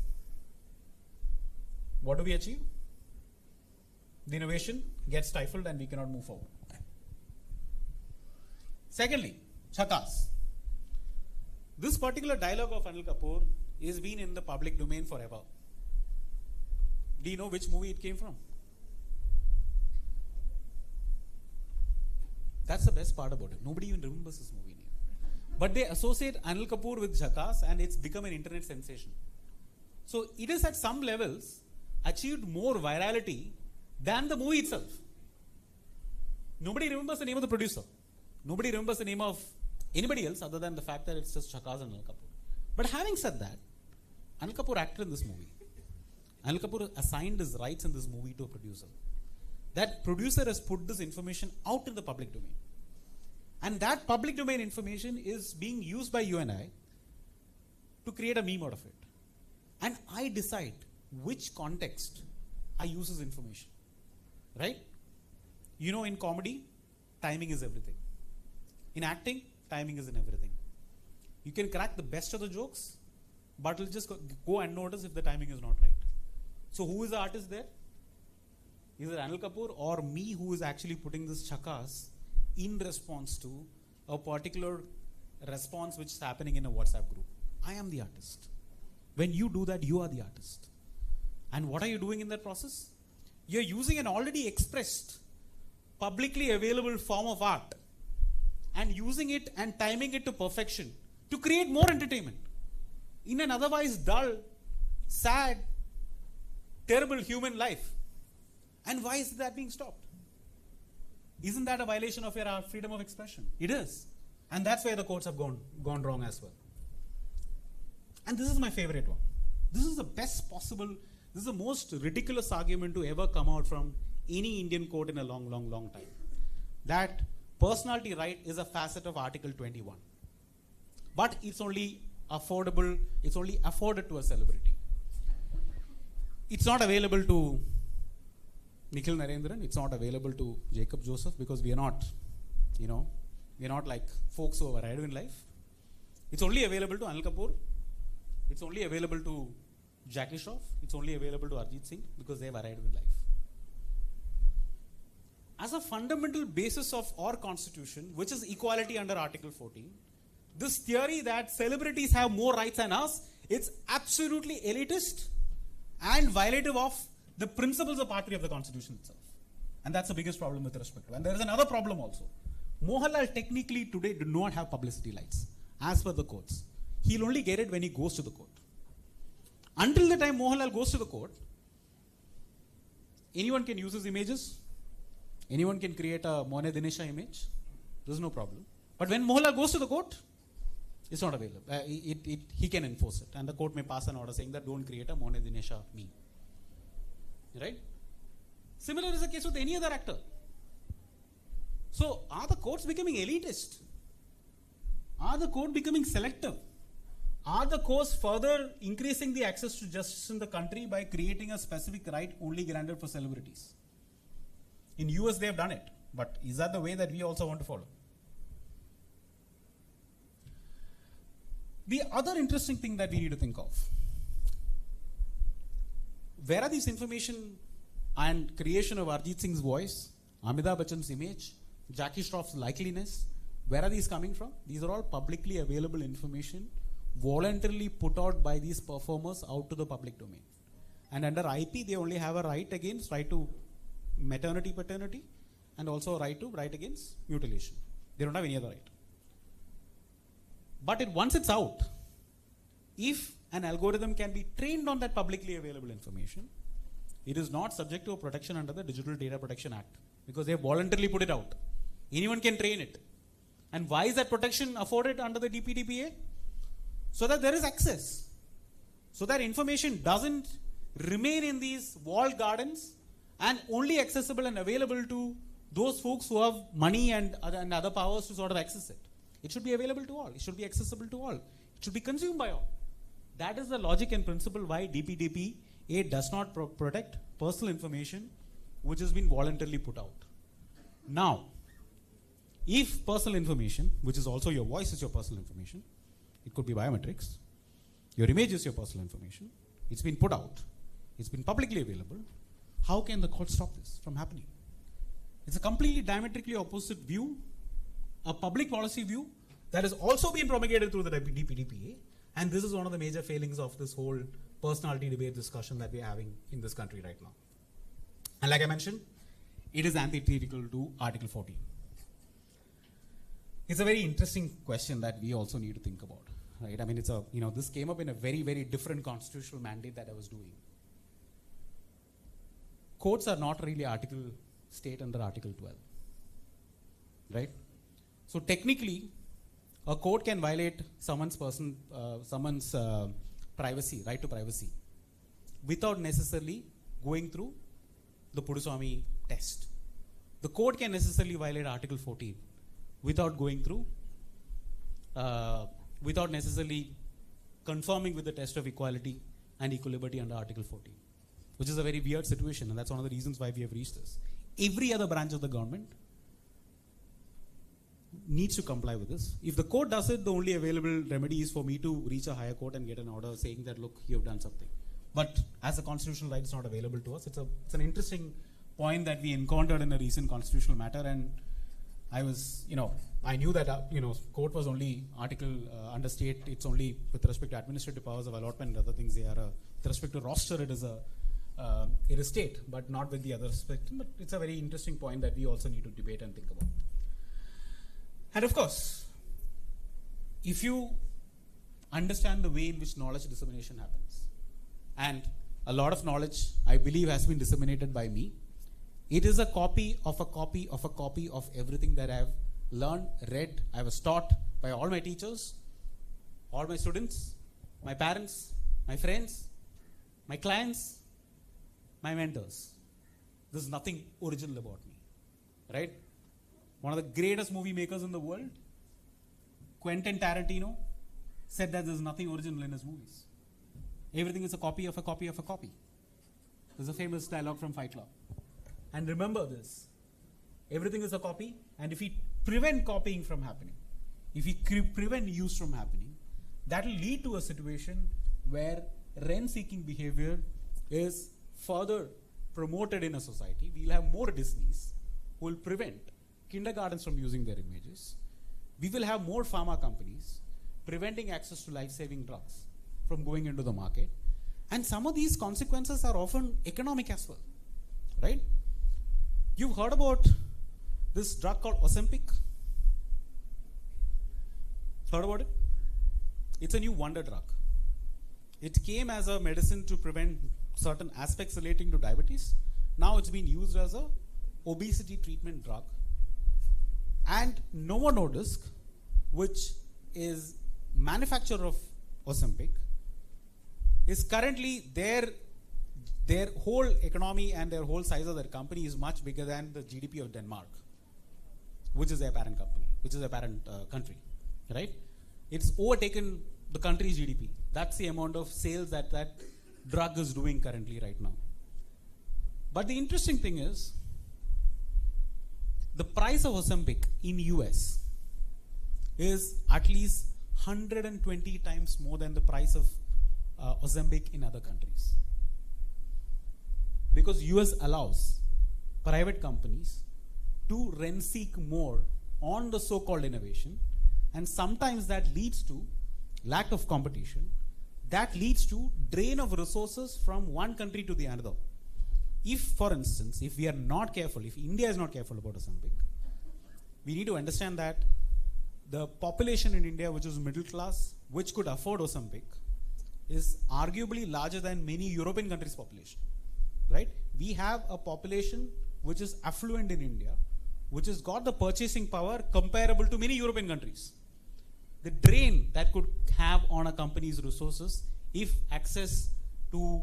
what do we achieve? The innovation gets stifled and we cannot move forward. Secondly, Chakas. This particular dialogue of Anil Kapoor is been in the public domain forever. Do you know which movie it came from? That's the best part about it. Nobody even remembers this movie name. But they associate Anil Kapoor with Jackass and it's become an internet sensation. So it is at some levels achieved more virality than the movie itself. Nobody remembers the name of the producer. Nobody remembers the name of anybody else other than the fact that it's just Jackass and Anil Kapoor. But having said that, Anil Kapoor acted in this movie. Anil Kapoor assigned his rights in this movie to a producer. That producer has put this information out in the public domain. And that public domain information is being used by you and I to create a meme out of it. And I decide which context I use this information. Right? In comedy, timing is everything. In acting, timing is in everything. You can crack the best of the jokes, but it'll just go unnoticed if the timing is not right. So who is the artist there? Is it Anil Kapoor or me who is actually putting this chakas in response to a particular response which is happening in a WhatsApp group? I am the artist. When you do that, you are the artist. And what are you doing in that process? You're using an already expressed, publicly available form of art and using it and timing it to perfection to create more entertainment in an otherwise dull, sad, terrible human life. And why is that being stopped? Isn't that a violation of your freedom of expression? It is. And that's where the courts have gone wrong as well. And this is my favorite one. This is the best possible, this is the most ridiculous argument to ever come out from any Indian court in a long, long, long time. That personality right is a facet of Article 21. But it's only affordable, it's only afforded to a celebrity. It's not available to Nikhil Narendran, it's not available to Jacob Joseph because we are not, we're not like folks who have arrived in life. It's only available to Anil Kapoor. It's only available to Jackie Shroff. It's only available to Arjit Singh because they have arrived in life. As a fundamental basis of our constitution, which is equality under Article 14, this theory that celebrities have more rights than us, it's absolutely elitist and violative of the principles of Part 3 of the Constitution itself. And that's the biggest problem with respect to. And there is another problem also. Mohanlal technically today do not have publicity rights as per the courts. He'll only get it when he goes to the court. Until the time Mohanlal goes to the court, anyone can use his images. Anyone can create a Monet Dinesha image. There's no problem. But when Mohanlal goes to the court, it's not available. He can enforce it. And the court may pass an order saying that don't create a Monet Dinesha me. Right? Similar is the case with any other actor. So are the courts becoming elitist? Are the courts becoming selective? Are the courts further increasing the access to justice in the country by creating a specific right only granted for celebrities? In US they have done it. But is that the way that we also want to follow? The other interesting thing that we need to think of, where are these information and creation of Arjit Singh's voice, Amitabh Bachchan's image, Jackie Shroff's likeliness, where are these coming from? These are all publicly available information voluntarily put out by these performers out to the public domain. And under IP, they only have a right to maternity, paternity, and also a right against mutilation. They don't have any other right. But once it's out, if an algorithm can be trained on that publicly available information, it is not subject to a protection under the Digital Data Protection Act because they have voluntarily put it out. Anyone can train it. And why is that protection afforded under the DPDPA? So that there is access. So that information doesn't remain in these walled gardens and only accessible and available to those folks who have money and other powers to sort of access it. It should be available to all. It should be accessible to all. It should be consumed by all. That is the logic and principle why DPDPA does not protect personal information which has been voluntarily put out. Now, if personal information, which is also your voice is your personal information, it could be biometrics, your image is your personal information, it's been put out, it's been publicly available, how can the court stop this from happening? It's a completely diametrically opposite view, a public policy view that has also been propagated through the DPDPA, and this is one of the major failings of this whole personality debate discussion that we're having in this country right now. And like I mentioned, it is antithetical to Article 14. It's a very interesting question that we also need to think about, right? I mean, it's this came up in a very, very different constitutional mandate that I was doing. Courts are not really state under Article 12, right? So technically, a court can violate someone's privacy, right to privacy, without necessarily going through the Puduswamy test. The court can necessarily violate Article 14 without going through, without necessarily conforming with the test of equality and equilibrium under Article 14, which is a very weird situation, and that's one of the reasons why we have reached this. Every other branch of the government needs to comply with this. If the court does it, the only available remedy is for me to reach a higher court and get an order saying that, look, you have done something. But as a constitutional right, it's not available to us. It's an interesting point that we encountered in a recent constitutional matter, and I was, I knew that, court was only article under state, it's only with respect to administrative powers of allotment and other things. They are, with respect to roster, it is state, but not with the other aspect. But it's a very interesting point that we also need to debate and think about. And of course, if you understand the way in which knowledge dissemination happens, and a lot of knowledge, I believe, has been disseminated by me, it is a copy of a copy of a copy of everything that I have learned, read, I was taught by all my teachers, all my students, my parents, my friends, my clients, my mentors. There's nothing original about me, right? One of the greatest movie makers in the world, Quentin Tarantino, said that there's nothing original in his movies. Everything is a copy of a copy of a copy. There's a famous dialogue from Fight Club. And remember this, everything is a copy, and if we prevent copying from happening, if we prevent use from happening, that will lead to a situation where rent-seeking behavior is further promoted in a society. We'll have more Disneys who will prevent kindergartens from using their images. We will have more pharma companies preventing access to life-saving drugs from going into the market. And some of these consequences are often economic as well, right? You've heard about this drug called Ozempic? Heard about it? It's a new wonder drug. It came as a medicine to prevent certain aspects relating to diabetes. Now it's been used as a obesity treatment drug. And Novo Nordisk, which is manufacturer of Ozempic, is currently their whole economy and their whole size of their company is much bigger than the GDP of Denmark, which is their parent company, which is their parent country, right? It's overtaken the country's GDP. That's the amount of sales that drug is doing currently right now. But the interesting thing is, the price of Ozempic in US is at least 120 times more than the price of Ozempic in other countries. Because US allows private companies to rent seek more on the so-called innovation, and sometimes that leads to lack of competition, that leads to drain of resources from one country to the other. If, for instance, if we are not careful, if India is not careful about Ozempic, we need to understand that the population in India, which is middle class, which could afford Ozempic, is arguably larger than many European countries' population, right? We have a population which is affluent in India, which has got the purchasing power comparable to many European countries. The drain that could have on a company's resources, if access to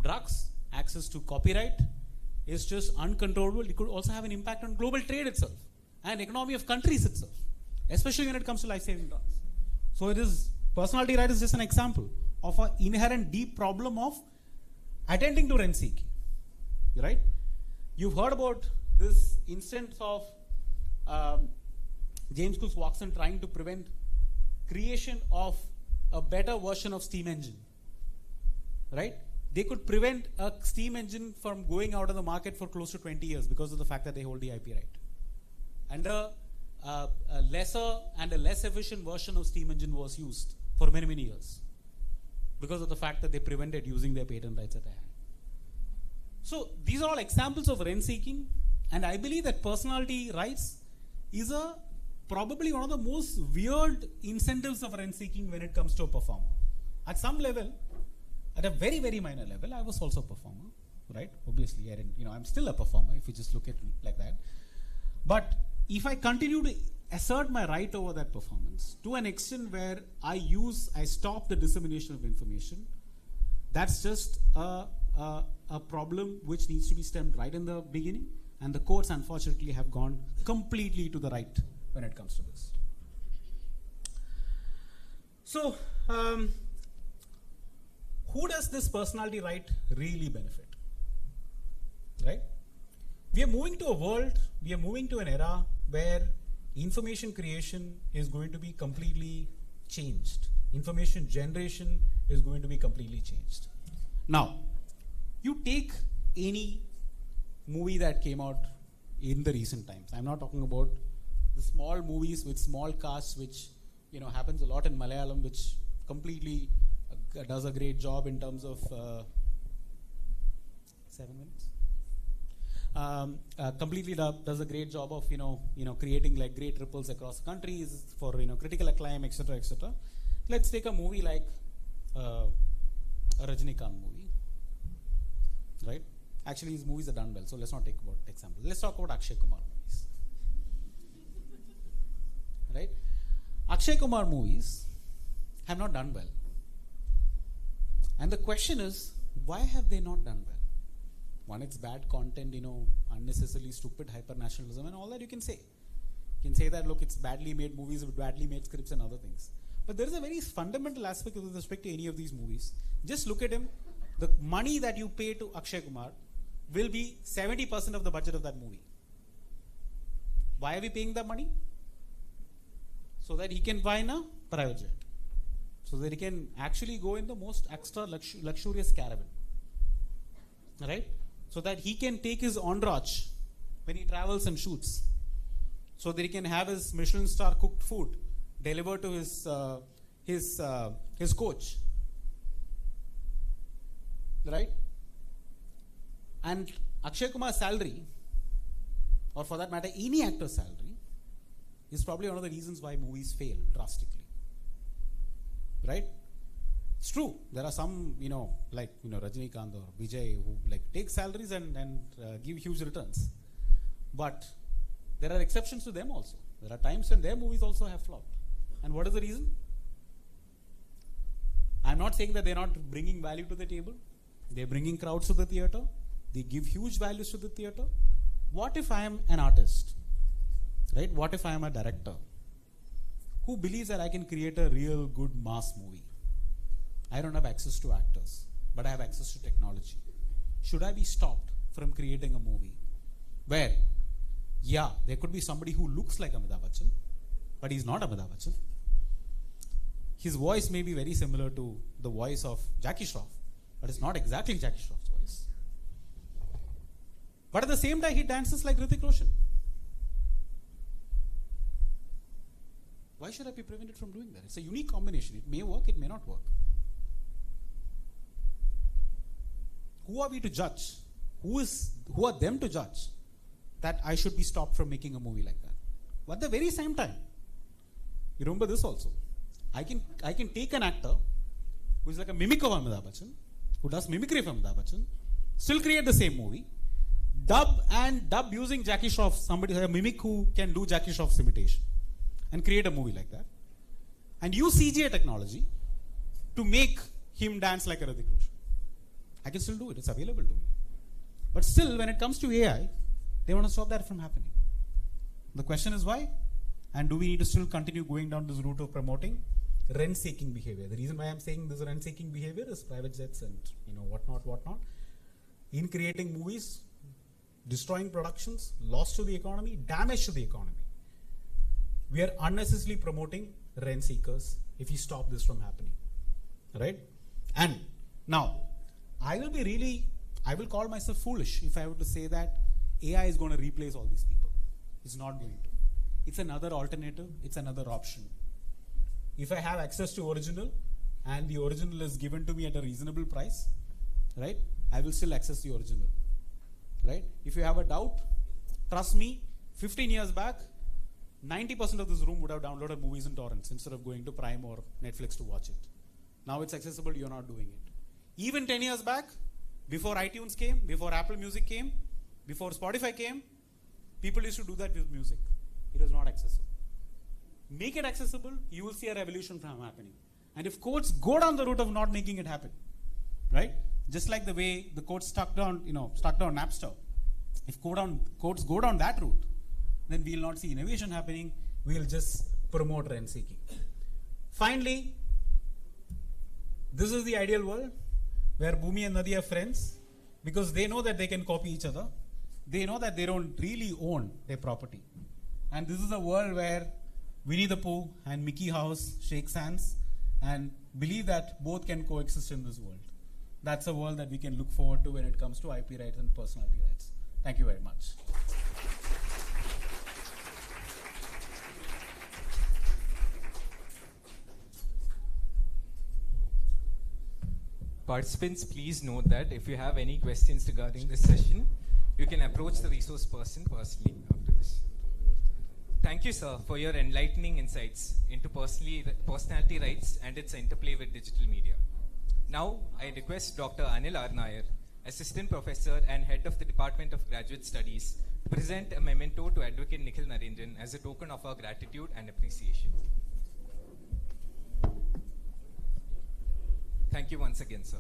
drugs, access to copyright is just uncontrollable, it could also have an impact on global trade itself and economy of countries itself, especially when it comes to life-saving drugs. So it is, personality right is just an example of an inherent deep problem of attending to rent seeking, right? You've heard about this instance of James Cook Watson trying to prevent creation of a better version of steam engine, right? They could prevent a steam engine from going out of the market for close to 20 years because of the fact that they hold the IP right. And a lesser and a less efficient version of steam engine was used for many, many years because of the fact that they prevented using their patent rights at hand. So these are all examples of rent seeking, and I believe that personality rights is probably one of the most weird incentives of rent seeking when it comes to a performer. At some level, at a very, very minor level, I was also a performer, right? Obviously, I didn't, I'm still a performer if you just look at me like that. But if I continue to assert my right over that performance to an extent where I stop the dissemination of information, that's just a problem which needs to be stemmed right in the beginning, and the courts unfortunately have gone completely to the right when it comes to this. So, who does this personality right really benefit, right? We are moving to a world, we are moving to an era where information creation is going to be completely changed. Information generation is going to be completely changed. Now, you take any movie that came out in the recent times. I'm not talking about the small movies with small casts, which happens a lot in Malayalam, which completely does a great job in terms of 7 minutes. Completely does a great job of creating like great ripples across countries for critical acclaim, etc., etc. Let's take a movie like a Rajinikanth movie, right? Actually, his movies are done well, so let's not take about examples. Let's talk about Akshay Kumar movies, right? Akshay Kumar movies have not done well, and the question is, why have they not done well? One, it's bad content, unnecessarily stupid hyper-nationalism and all that you can say. You can say that, look, it's badly made movies with badly made scripts and other things. But there is a very fundamental aspect with respect to any of these movies. Just look at him. The money that you pay to Akshay Kumar will be 70% of the budget of that movie. Why are we paying that money? So that he can buy a private jet. So that he can actually go in the most extra luxurious caravan. Right? So that he can take his entourage when he travels and shoots. So that he can have his Michelin star cooked food delivered to his coach. Right? And Akshay Kumar's salary, or for that matter, any actor's salary, is probably one of the reasons why movies fail drastically. Right? It's true. There are some, like Rajinikanth or Vijay who take salaries and give huge returns. But there are exceptions to them also. There are times when their movies also have flopped. And what is the reason? I'm not saying that they're not bringing value to the table. They're bringing crowds to the theater. They give huge values to the theater. What if I am an artist? Right? What if I am a director who believes that I can create a real good mass movie? I don't have access to actors, but I have access to technology. Should I be stopped from creating a movie where, there could be somebody who looks like Amitabh Bachchan, but he's not Amitabh Bachchan. His voice may be very similar to the voice of Jackie Shroff, but it's not exactly Jackie Shroff's voice. But at the same time, he dances like Hrithik Roshan. Why should I be prevented from doing that? It's a unique combination. It may work, it may not work. Who are we to judge? Who are them to judge that I should be stopped from making a movie like that? But at the very same time, you remember this also. I can take an actor who is like a mimic of Amitabh Bachchan, who does mimicry of Amitabh Bachchan, still create the same movie, dub using Jackie Shroff, somebody, a mimic who can do Jackie Shroff's imitation, and create a movie like that, and use CGI technology to make him dance like a Hrithik Roshan. I can still do it. It's available to me. But still, when it comes to AI, they want to stop that from happening. The question is why? And do we need to still continue going down this route of promoting rent-seeking behavior? The reason why I'm saying this rent-seeking behavior is private jets and whatnot. In creating movies, destroying productions, loss to the economy, damage to the economy. We are unnecessarily promoting rent-seekers if we stop this from happening. Right? And now, I will call myself foolish if I were to say that AI is going to replace all these people. It's not going to. It's another alternative. It's another option. If I have access to original and the original is given to me at a reasonable price, right, I will still access the original. Right? If you have a doubt, trust me, 15 years back, 90% of this room would have downloaded movies in torrents instead of going to Prime or Netflix to watch it. Now it's accessible, you're not doing it. Even 10 years back, before iTunes came, before Apple Music came, before Spotify came, people used to do that with music. It was not accessible. Make it accessible, you will see a revolution from happening. And if courts go down the route of not making it happen, right? Just like the way the courts stuck down Napster. If courts go down that route, then we will not see innovation happening. We will just promote rent seeking. Finally, this is the ideal world where Bhumi and Nadi are friends because they know that they can copy each other. They know that they don't really own their property. And this is a world where Winnie the Pooh and Mickey Mouse shake hands and believe that both can coexist in this world. That's a world that we can look forward to when it comes to IP rights and personality rights. Thank you very much. Participants, please note that if you have any questions regarding this session, you can approach the resource person personally after this. Thank you, sir, for your enlightening insights into personality rights and its interplay with digital media. Now, I request Dr. Anil R. Nair, Assistant Professor and Head of the Department of Graduate Studies, to present a memento to Advocate Nikhil Narendran as a token of our gratitude and appreciation. Thank you once again, sir.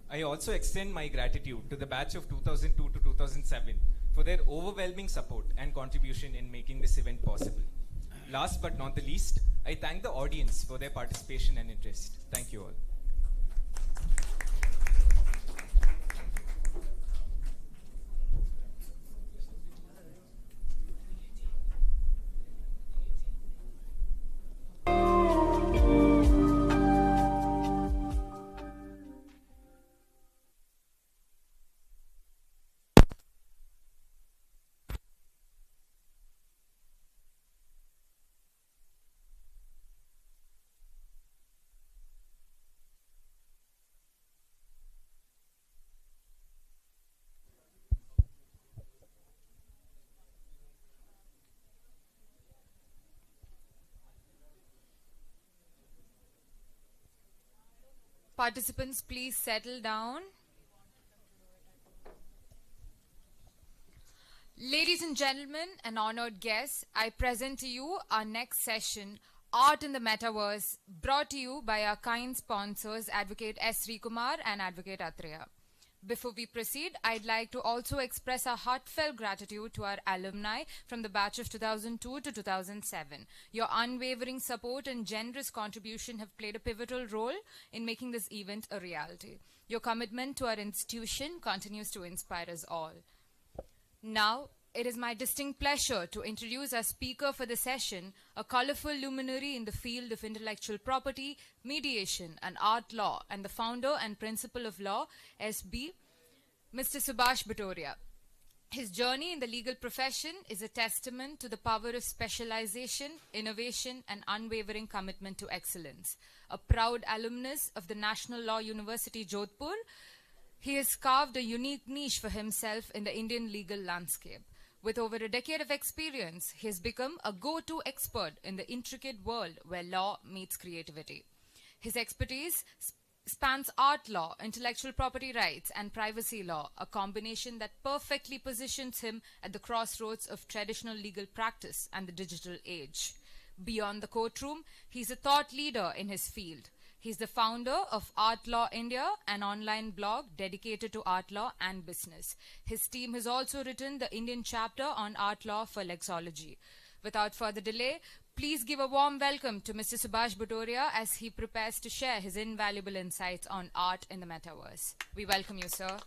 I also extend my gratitude to the batch of 2002 to 2007 for their overwhelming support and contribution in making this event possible. Last but not the least, I thank the audience for their participation and interest. Thank you all. Participants, please settle down. Ladies and gentlemen and honored guests, I present to you our next session, Art in the Metaverse, brought to you by our kind sponsors, Advocate S. Srikumar and Advocate Atreya. Before we proceed, I'd like to also express our heartfelt gratitude to our alumni from the batch of 2002 to 2007. Your unwavering support and generous contribution have played a pivotal role in making this event a reality. Your commitment to our institution continues to inspire us all. Now, it is my distinct pleasure to introduce our speaker for the session, a colorful luminary in the field of intellectual property, mediation, and art law, and the founder and principal of law, SB, Mr. Subhash Bhatoria. His journey in the legal profession is a testament to the power of specialization, innovation, and unwavering commitment to excellence. A proud alumnus of the National Law University, Jodhpur, he has carved a unique niche for himself in the Indian legal landscape. With over a decade of experience, he has become a go-to expert in the intricate world where law meets creativity. His expertise spans art law, intellectual property rights, and privacy law, a combination that perfectly positions him at the crossroads of traditional legal practice and the digital age. Beyond the courtroom, he's a thought leader in his field. He's the founder of Art Law India, an online blog dedicated to art law and business. His team has also written the Indian chapter on art law for Lexology. Without further delay, please give a warm welcome to Mr. Subhash Bhatoria as he prepares to share his invaluable insights on art in the metaverse. We welcome you, sir.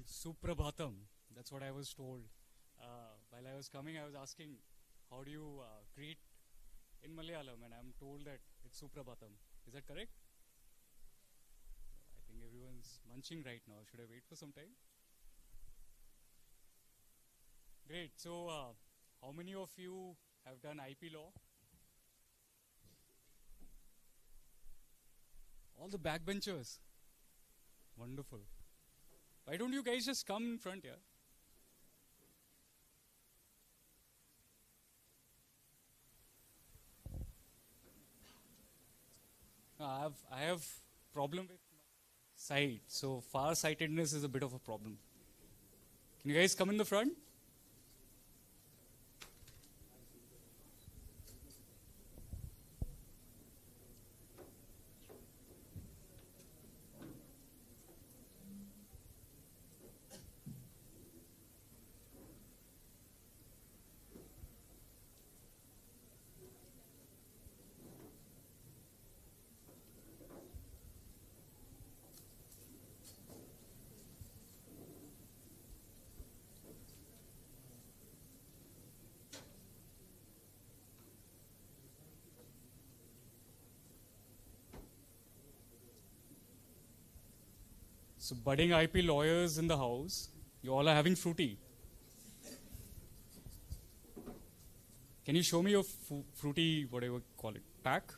Suprabhatam, that's what I was told. While I was coming, I was asking, how do you greet in Malayalam? And I'm told that it's Suprabhatam. Is that correct? I think everyone's munching right now. Should I wait for some time? Great. So, how many of you have done IP law? All the backbenchers. Wonderful. Why don't you guys just come in front here? I have problem with sight, so far-sightedness is a bit of a problem. Can you guys come in the front? So budding IP lawyers in the house, you all are having fruity. Can you show me your fruity, whatever you call it, pack?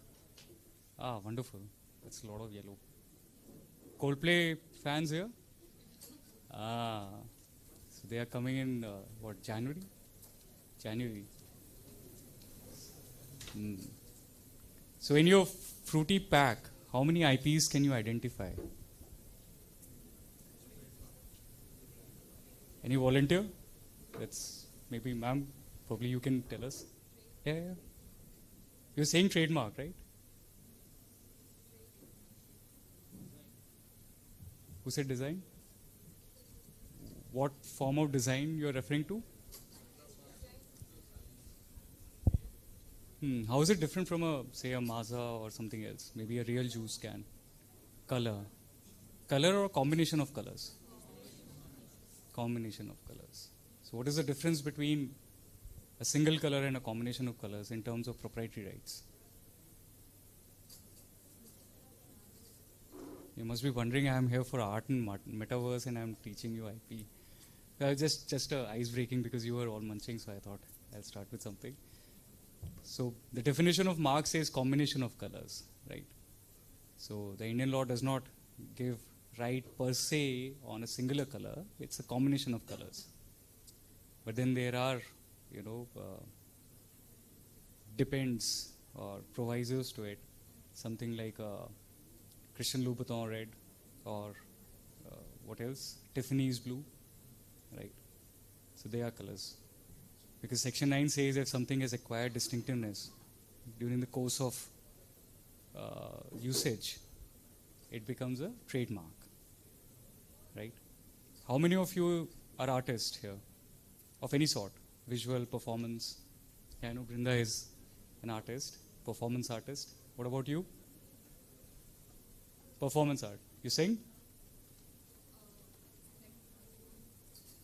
Ah, wonderful. That's a lot of yellow. Coldplay fans here? Ah, so they are coming in, what, January? January. So in your fruity pack, how many IPs can you identify? Any volunteer? That's maybe, ma'am, probably you can tell us. Yeah. You're saying trademark, right? Who said design? What form of design you're referring to? How is it different from say a Mazda or something else? Maybe a real juice can. Color. Color or a combination of colors? Combination of colors. So what is the difference between a single color and a combination of colors in terms of proprietary rights? You must be wondering, I am here for art and metaverse and I am teaching you IP. Just ice breaking because you were all munching, so I thought I'll start with something. So the definition of mark says combination of colors, right? So the Indian law does not give right per se on a singular color, it's a combination of colors. But then there are, depends or provisos to it, something like Christian Louboutin red or what else? Tiffany's blue, right? So they are colors. Because section 9 says if something has acquired distinctiveness during the course of usage, it becomes a trademark. Right? How many of you are artists here? Of any sort? Visual, performance? Yeah, I know Brinda is an artist, performance artist. What about you? Performance art. You sing?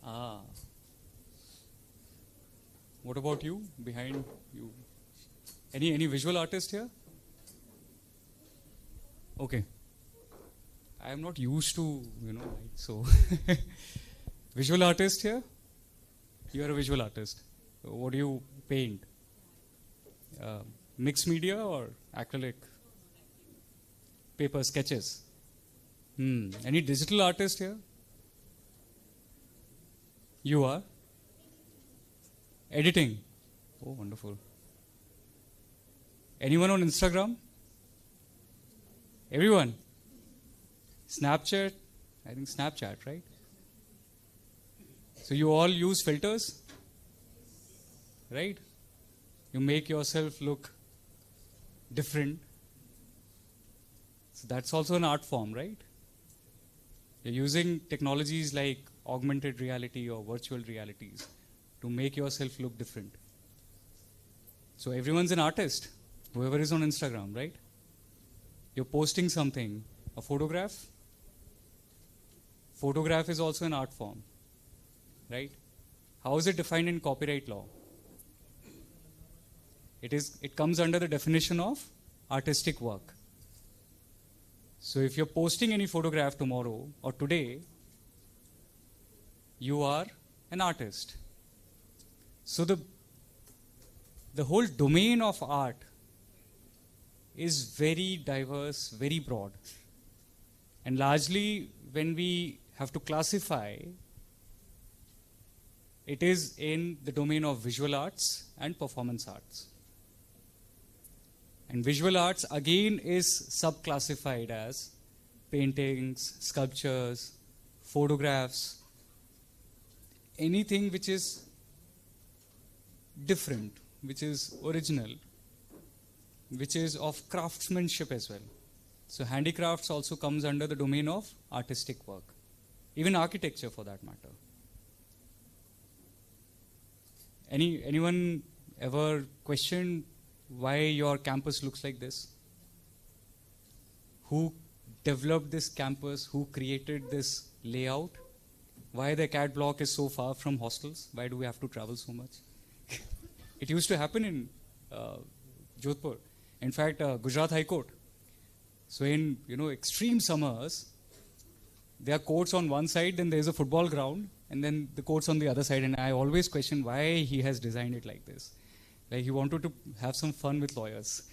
Ah. What about you? Behind you? Any visual artist here? Okay. I am not used to, so. Visual artist here? You are a visual artist. What do you paint? Mixed media or acrylic? Paper sketches? Any digital artist here? You are? Editing? Oh, wonderful. Anyone on Instagram? Everyone? Snapchat? I think Snapchat, right? So you all use filters? Right? You make yourself look different. So that's also an art form, right? You're using technologies like augmented reality or virtual realities to make yourself look different. So everyone's an artist, whoever is on Instagram, right? You're posting something, a photograph. Photograph is also an art form, right? How is it defined in copyright law? It comes under the definition of artistic work. So if you're posting any photograph tomorrow or today, you are an artist. So the whole domain of art is very diverse, very broad. And largely, when we have to classify, it is in the domain of visual arts and performance arts. And visual arts again is subclassified as paintings, sculptures, photographs, anything which is different, which is original, which is of craftsmanship as well. So handicrafts also comes under the domain of artistic work, even architecture for that matter. Anyone ever questioned why your campus looks like this? Who developed this campus? Who created this layout? Why the CAD block is so far from hostels? Why do we have to travel so much? It used to happen in Jodhpur. In fact, Gujarat High Court. So in extreme summers, there are courts on one side, then there is a football ground, and then the courts on the other side. And I always question why he has designed it like this. Like he wanted to have some fun with lawyers.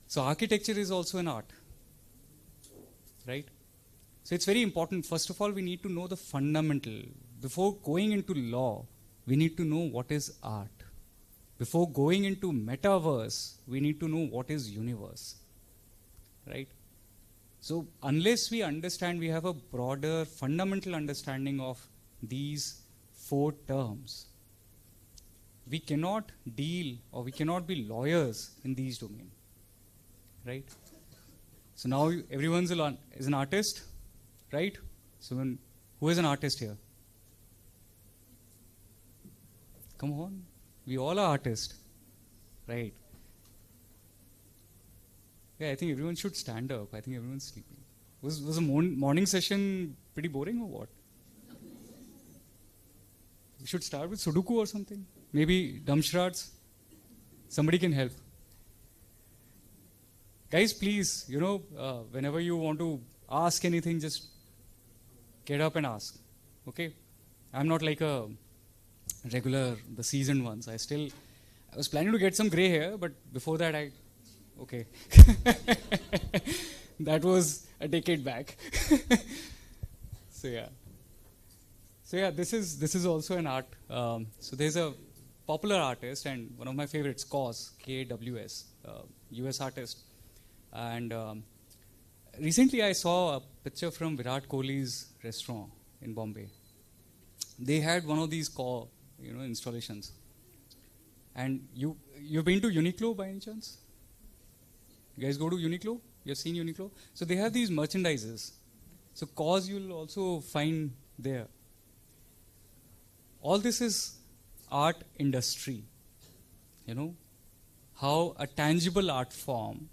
So architecture is also an art, right? So it's very important. First of all, we need to know the fundamental. Before going into law, we need to know what is art. Before going into metaverse, we need to know what is universe, right? So unless we understand, we have a broader fundamental understanding of these four terms, we cannot deal or we cannot be lawyers in these domains, right? So now everyone is an artist, right? So who is an artist here? Come on, we all are artists, right? Yeah, I think everyone should stand up. I think everyone's sleeping. Was the morning session pretty boring or what? We should start with Sudoku or something. Maybe Damshrats. Somebody can help. Guys, please, whenever you want to ask anything, just get up and ask. Okay? I'm not like a regular, the seasoned ones. I was planning to get some grey hair, but before that okay. That was a decade back. So yeah, this is also an art. So there's a popular artist and one of my favorites, KAWS, K-A-W-S, US artist. And recently I saw a picture from Virat Kohli's restaurant in Bombay. They had one of these installations. And you've been to Uniqlo by any chance? You guys go to Uniqlo? You've seen Uniqlo? So they have these merchandises. So KAWS you'll also find there. All this is art industry. How a tangible art form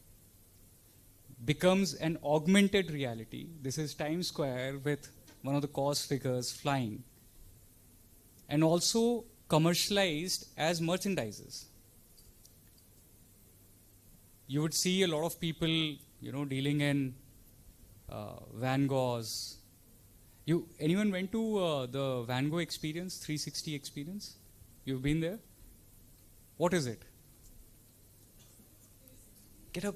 becomes an augmented reality. This is Times Square with one of the KAWS figures flying. And also commercialized as merchandises. You would see a lot of people, dealing in Van Goghs. Anyone went to the Van Gogh experience, 360 experience? You've been there? What is it? Get up.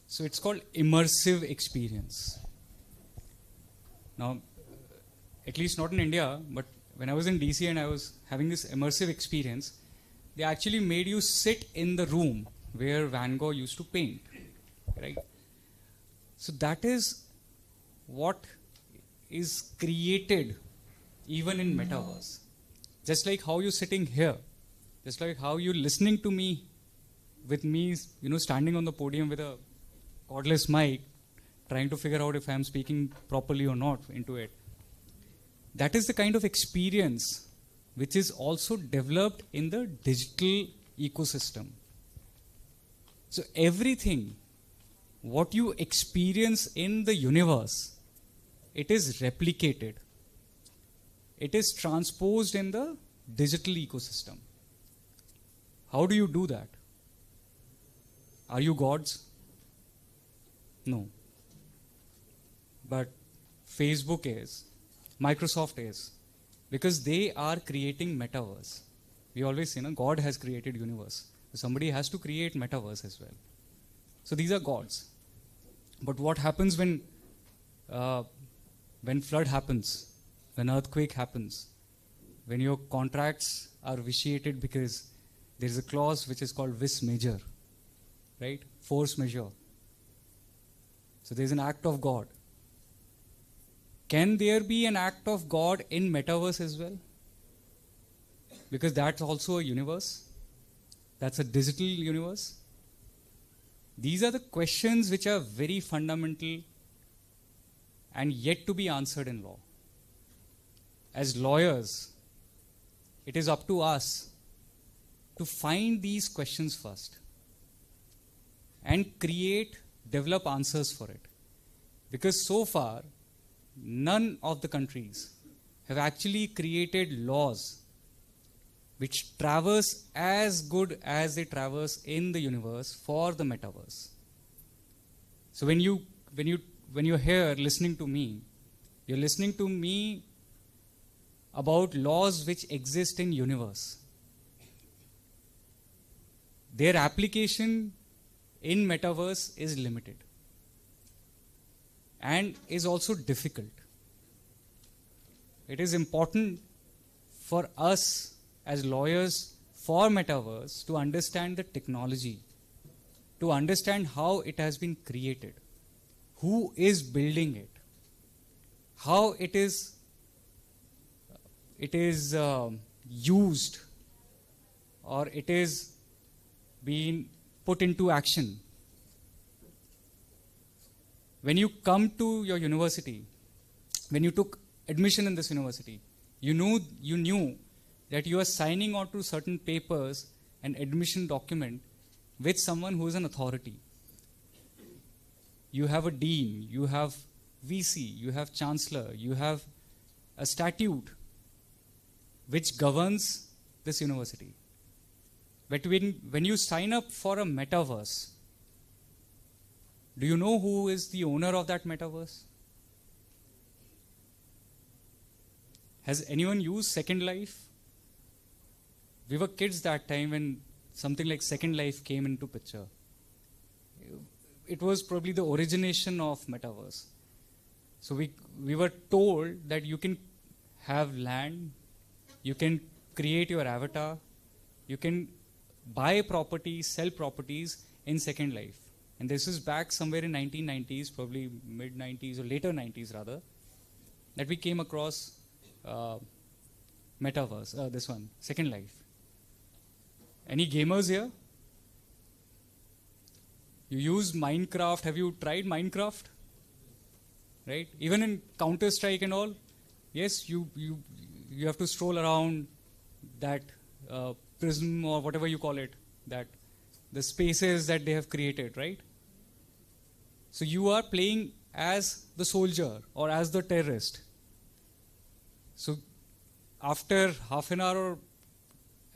So it's called immersive experience. Now, at least not in India, but when I was in DC and I was having this immersive experience, they actually made you sit in the room where Van Gogh used to paint, right? So that is what is created even in metaverse. Just like how you're sitting here, just like how you're listening to me, with me, standing on the podium with a cordless mic, trying to figure out if I'm speaking properly or not into it. That is the kind of experience which is also developed in the digital ecosystem. So everything, what you experience in the universe, it is replicated. It is transposed in the digital ecosystem. How do you do that? Are you gods? No. But Facebook is, Microsoft is, because they are creating metaverse. We always say, God has created universe. So somebody has to create metaverse as well. So these are gods. But what happens when flood happens, when earthquake happens, when your contracts are vitiated because there is a clause which is called vis major, right? Force majeure. So there is an act of God. Can there be an act of God in metaverse as well? Because that's also a universe. That's a digital universe. These are the questions which are very fundamental and yet to be answered in law. As lawyers, it is up to us to find these questions first and develop answers for it. Because so far, none of the countries have actually created laws which traverse as good as they traverse in the universe for the metaverse. So when you're here listening to me, you're listening to me about laws which exist in universe. Their application in metaverse is limited and is also difficult. It is important for us as lawyers for metaverse to understand the technology, to understand how it has been created, who is building it, how it is used, or it is being put into action. When you come to your university, when you took admission in this university, you knew that you are signing on to certain papers, an admission document with someone who is an authority. You have a dean, you have VC, you have chancellor, you have a statute which governs this university. But when you sign up for a metaverse, do you know who is the owner of that metaverse? Has anyone used Second Life? We were kids that time when something like Second Life came into picture. It was probably the origination of metaverse. So we were told that you can have land, you can create your avatar, you can buy properties, sell properties in Second Life. And this is back somewhere in 1990s, probably mid-90s or later 90s rather, that we came across metaverse, this one, Second Life. Any gamers here? You use Minecraft. Have you tried Minecraft? Right? Even in Counter-Strike and all, yes, you have to stroll around that prism or whatever you call it, that the spaces that they have created, right? So you are playing as the soldier or as the terrorist. So after half an hour or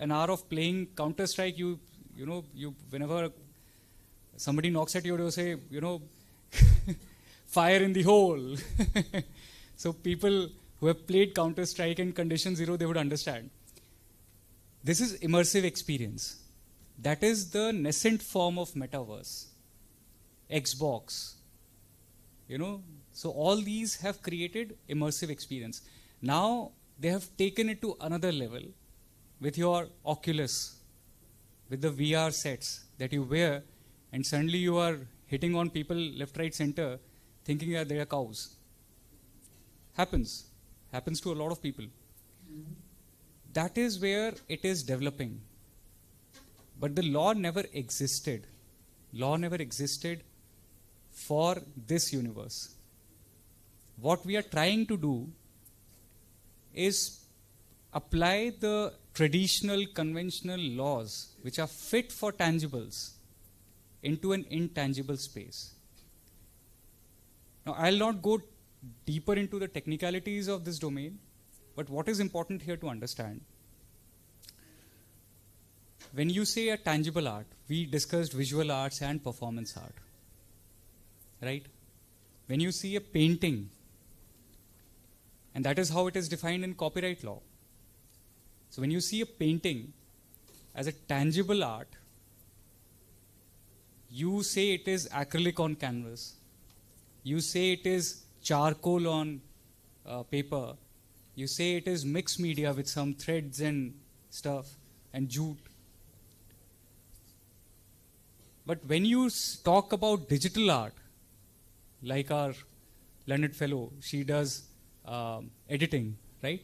an hour of playing Counter-Strike, you whenever somebody knocks at your door, say, fire in the hole. So people who have played Counter-Strike and Condition Zero, they would understand. This is immersive experience. That is the nascent form of metaverse. Xbox. So all these have created immersive experience. Now they have taken it to another level with your Oculus, with the VR sets that you wear, and suddenly you are hitting on people left, right, center, thinking that they are cows. Happens to a lot of people. That is where it is developing. But the law never existed. Law never existed for this universe. What we are trying to do is apply the traditional, conventional laws which are fit for tangibles into an intangible space. Now, I'll not go deeper into the technicalities of this domain, but what is important here to understand, when you say a tangible art, we discussed visual arts and performance art, right? When you see a painting, And that is how it is defined in copyright law. So when you see a painting as a tangible art, you say it is acrylic on canvas. You say it is charcoal on paper. You say it is mixed media with some threads and stuff and jute. But when you talk about digital art, like our learned fellow, she does editing, right?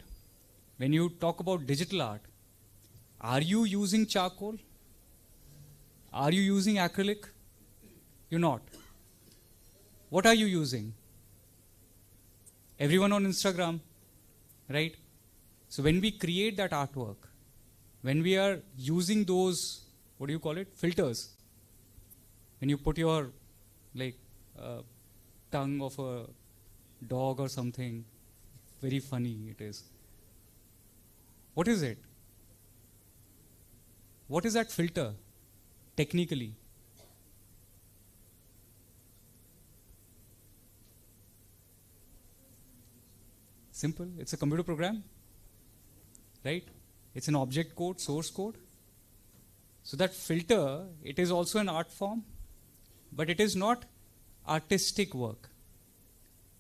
When you talk about digital art, are you using charcoal? Are you using acrylic? You're not. What are you using? Everyone on Instagram, right? So when we create that artwork, when we are using those, what do you call it? Filters. When you put your tongue of a dog or something, very funny it is. What is it? What is that filter, technically? Simple. It's a computer program, right? It's an object code, source code. So that filter, it is also an art form, but it is not artistic work.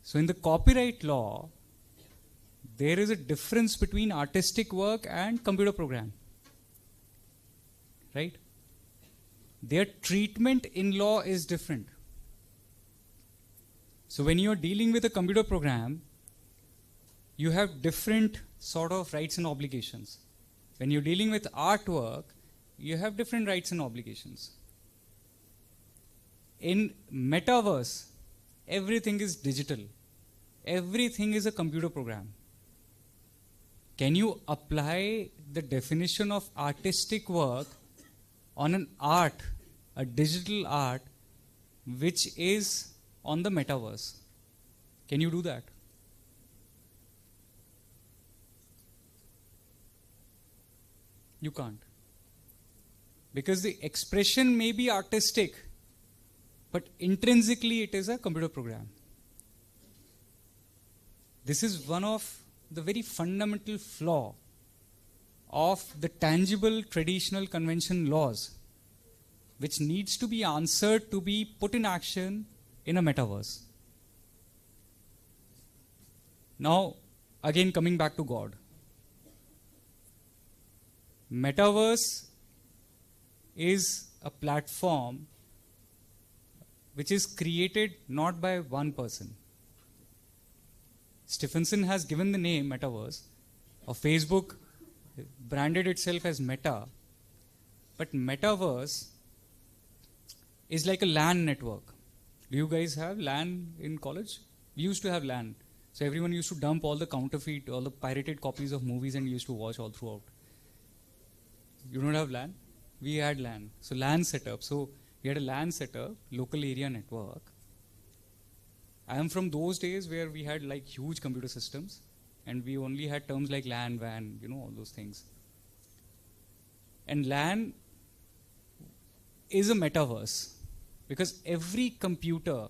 So in the copyright law, there is a difference between artistic work and computer program, right? Their treatment in law is different. So when you are dealing with a computer program, you have different sort of rights and obligations. When you're dealing with artwork, you have different rights and obligations. In metaverse, everything is digital. Everything is a computer program. Can you apply the definition of artistic work on an art, a digital art, which is on the metaverse? Can you do that? You can't. Because the expression may be artistic, but intrinsically it is a computer program. This is one of the very fundamental flaw of the tangible traditional convention laws, which needs to be answered to be put in action in a metaverse. Now, again coming back to God. Metaverse is a platform which is created not by one person. Stephenson has given the name Metaverse, or Facebook branded itself as Meta. But Metaverse is like a LAN network. Do you guys have LAN in college? We used to have LAN. So everyone used to dump all the counterfeit, all the pirated copies of movies and used to watch all throughout. You don't have LAN? We had LAN. So LAN setup. So we had a LAN setup, local area network. I am from those days where we had like huge computer systems and we only had terms like LAN, WAN, all those things. And LAN is a metaverse because every computer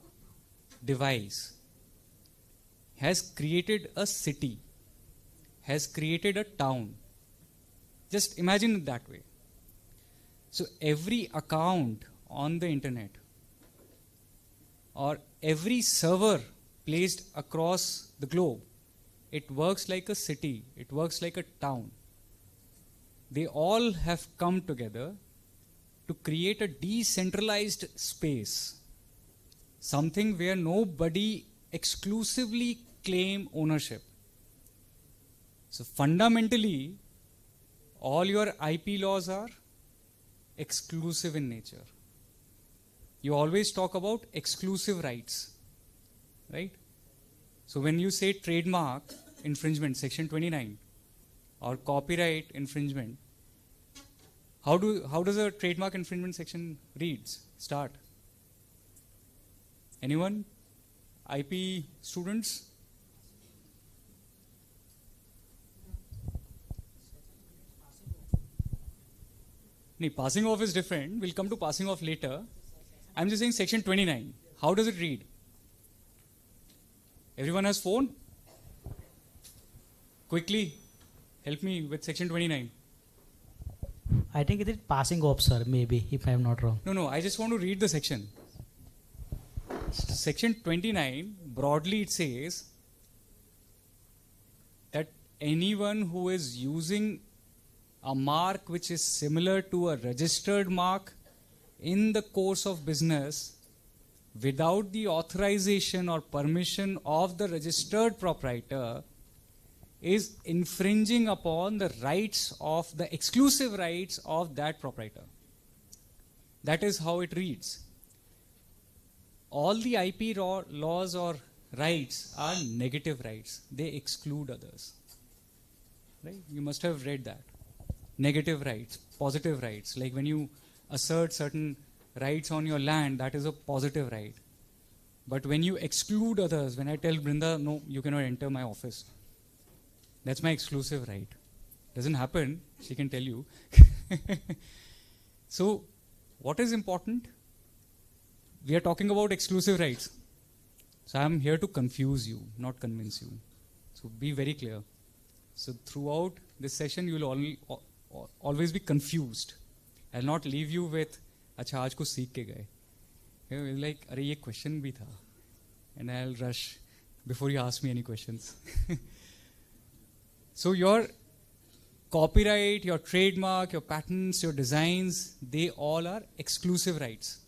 device has created a city, has created a town. Just imagine it that way. So every account on the internet or every server placed across the globe, it works like a city, it works like a town. They all have come together to create a decentralized space, something where nobody exclusively claim ownership. So fundamentally, all your IP laws are exclusive in nature. You always talk about exclusive rights, right? So when you say trademark infringement, section 29, or copyright infringement, how does a trademark infringement section start? Anyone? IP students? No, passing off is different. We'll come to passing off later. I'm just saying section 29. How does it read? Everyone has phone? quickly, help me with section 29. I think it is passing off, sir, maybe, if I am not wrong. No, I just want to read the section. Section 29, broadly it says that anyone who is using a mark which is similar to a registered mark in the course of business without the authorization or permission of the registered proprietor is infringing upon the rights of the exclusive rights of that proprietor. That is how it reads. All the IP laws or rights are negative rights. They exclude others. Right? You must have read that. Negative rights, positive rights. Like when you assert certain rights on your land, that is a positive right. But when you exclude others, when I tell Brinda, no, you cannot enter my office, that's my exclusive right. Doesn't happen, she can tell you. So, what is important? We are talking about exclusive rights. So, I am here to confuse you, not convince you. So, be very clear. So, throughout this session, you will always be confused. I will not leave you with, अच्छा आज को सीख के गए. You'll be like, अरे ये question भी था. And I'll rush before you ask me any questions. So your copyright, your trademark, your patents, your designs, they all are exclusive rights.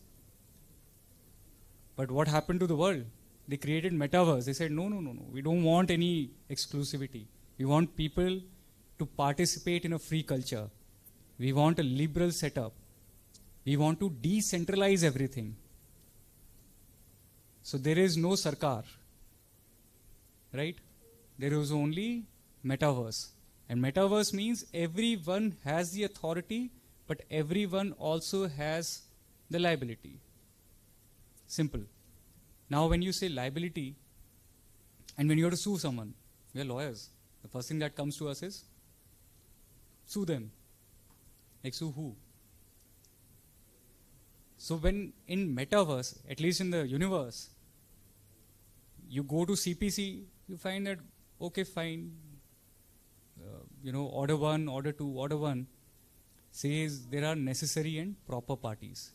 But what happened to the world? They created metaverse. They said, no. We don't want any exclusivity. We want people to participate in a free culture. We want a liberal setup. We want to decentralize everything. So there is no sarkar, right? There is only metaverse. And metaverse means everyone has the authority, but everyone also has the liability. Simple. Now when you say liability, and when you have to sue someone, we are lawyers. The first thing that comes to us is, sue them. Like sue who? So when in metaverse, at least in the universe, you go to CPC, you find that, okay, fine, order 1, order 2, order 1 says there are necessary and proper parties.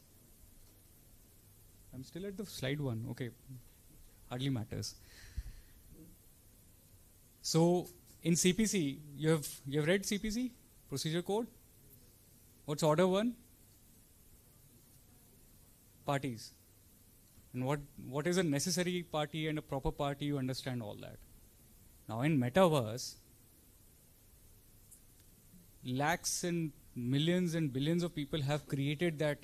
I'm still at the slide 1, okay, hardly matters. So in CPC, you have read CPC, procedure code? What's order 1? Parties. And what is a necessary party and a proper party, you understand all that. Now in metaverse, lakhs and millions and billions of people have created that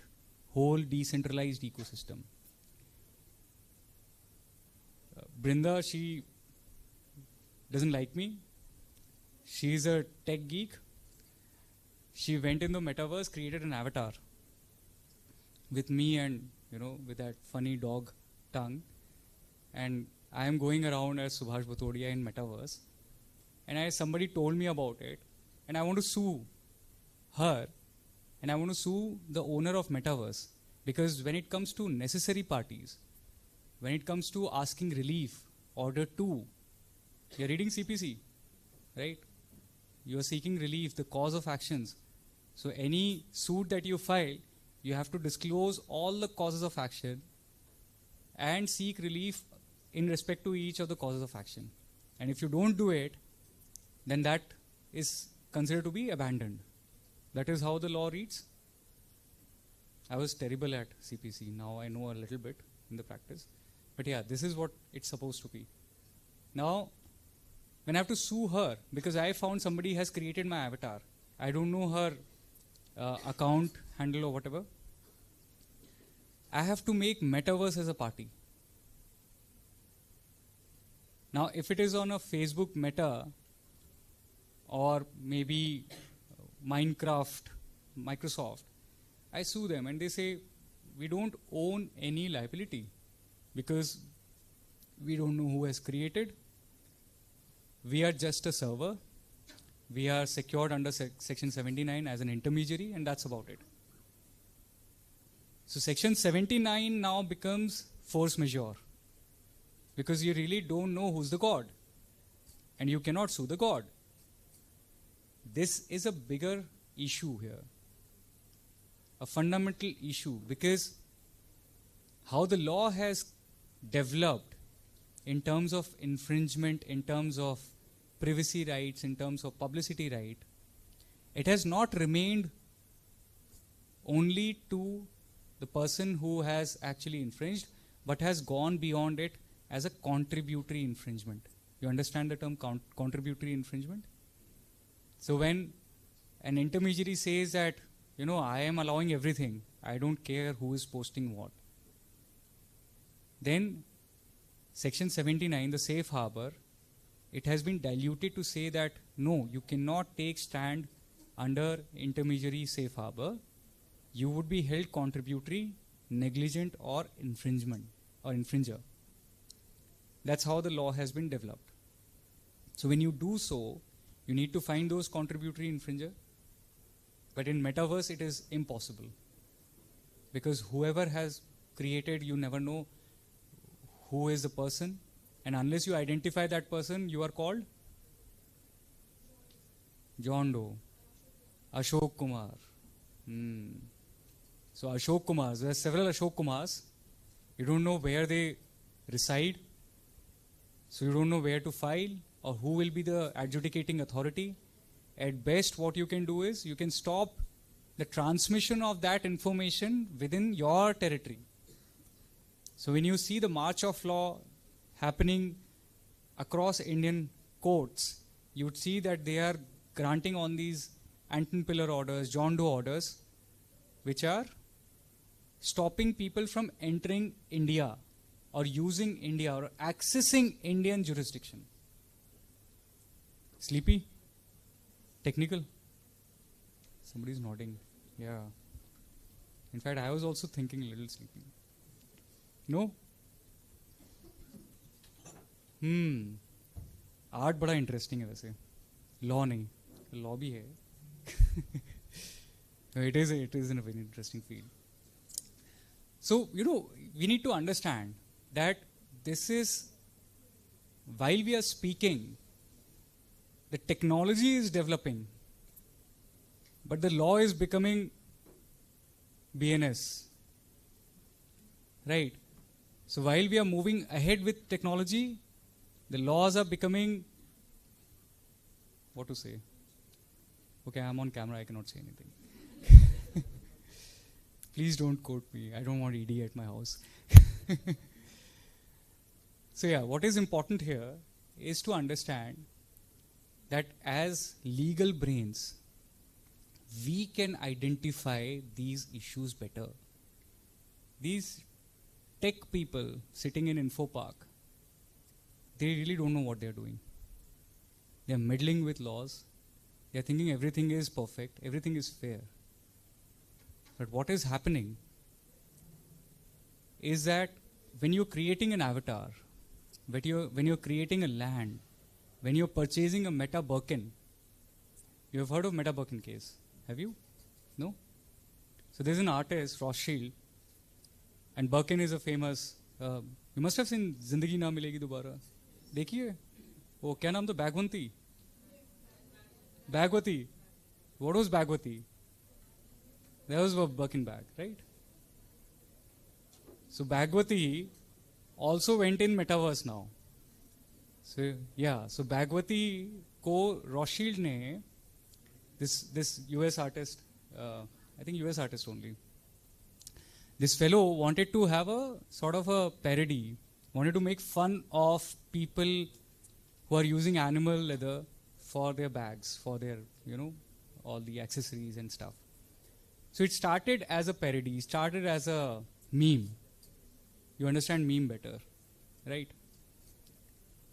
whole decentralized ecosystem. Brinda, she doesn't like me. She's a tech geek. She went in the metaverse, created an avatar with me and, with that funny dog tongue. And I am going around as Subhash Batodia in metaverse. And somebody told me about it. And I want to sue her. And I want to sue the owner of metaverse. Because when it comes to necessary parties, when it comes to asking relief, order 2, you're reading CPC, right? You are seeking relief, the cause of actions. So any suit that you file, you have to disclose all the causes of action and seek relief in respect to each of the causes of action. And if you don't do it, then that is considered to be abandoned. That is how the law reads. I was terrible at CPC. Now I know a little bit in the practice. But yeah, this is what it's supposed to be. Now, when I have to sue her, because I found somebody has created my avatar, I don't know her account handle or whatever, I have to make metaverse as a party. Now, if it is on a Facebook Meta or maybe Minecraft, Microsoft, I sue them and they say, we don't own any liability because we don't know who has created. We are just a server. We are secured under Section 79 as an intermediary, and that's about it. So Section 79 now becomes force majeure because you really don't know who's the god. And you cannot sue the god. this is a bigger issue here, a fundamental issue, because how the law has developed in terms of infringement, in terms of privacy rights, in terms of publicity right, it has not remained only to the person who has actually infringed, but has gone beyond it as a contributory infringement. You understand the term contributory infringement? So when an intermediary says that, I am allowing everything, I don't care who is posting what, then Section 79, the safe harbor, it has been diluted to say that no, you cannot take stand under intermediary safe harbor. You would be held contributory, negligent, or infringement or infringer. That's how the law has been developed. So when you do so, you need to find those contributory infringer. But in metaverse, it is impossible, because whoever has created, you never know who is the person, and unless you identify that person, you are called John Doe, Ashok Kumar. So Ashok Kumars, there are several Ashok Kumars. You don't know where they reside, so you don't know where to file or who will be the adjudicating authority. At best, what you can do is you can stop the transmission of that information within your territory. So when you see the march of law happening across Indian courts, you would see that they are granting on these Anton Pillar orders, John Doe orders, which are stopping people from entering India or using India or accessing Indian jurisdiction. Sleepy? Technical? Somebody's nodding. Yeah. In fact, I was also thinking a little sleepy. No? Art बड़ा interesting है वैसे, law नहीं, law भी है. It is in a very interesting field. So, we need to understand that this is, while we are speaking, the technology is developing, but the law is becoming BNS. Right? So while we are moving ahead with technology, the laws are becoming, what to say? Okay, I'm on camera, I cannot say anything. Please don't quote me, I don't want ED at my house. So yeah, what is important here is to understand that as legal brains, we can identify these issues better. These tech people sitting in Info Park, they really don't know what they're doing. They're meddling with laws. They're thinking everything is perfect, everything is fair. But what is happening is that when you're creating an avatar, when you're creating a land, when you're purchasing a Meta Birkin, you have heard of Meta Birkin case, have you? No? So there's an artist, Rothschild, and Birkin is a famous, you must have seen Zindagi Na Milegi Dobara. देखिए वो क्या नाम था, Bagwati? Bagwati. What was Bagwati? That was a Birkin bag, right? So Bagwati also went in metaverse now. So yeah, so Bagwati ko Rothschild ne, this US artist, I think US artist only. This fellow wanted to have a sort of a parody, wanted to make fun of people who are using animal leather for their bags, for their, all the accessories and stuff. So it started as a parody, started as a meme. You understand meme better, right?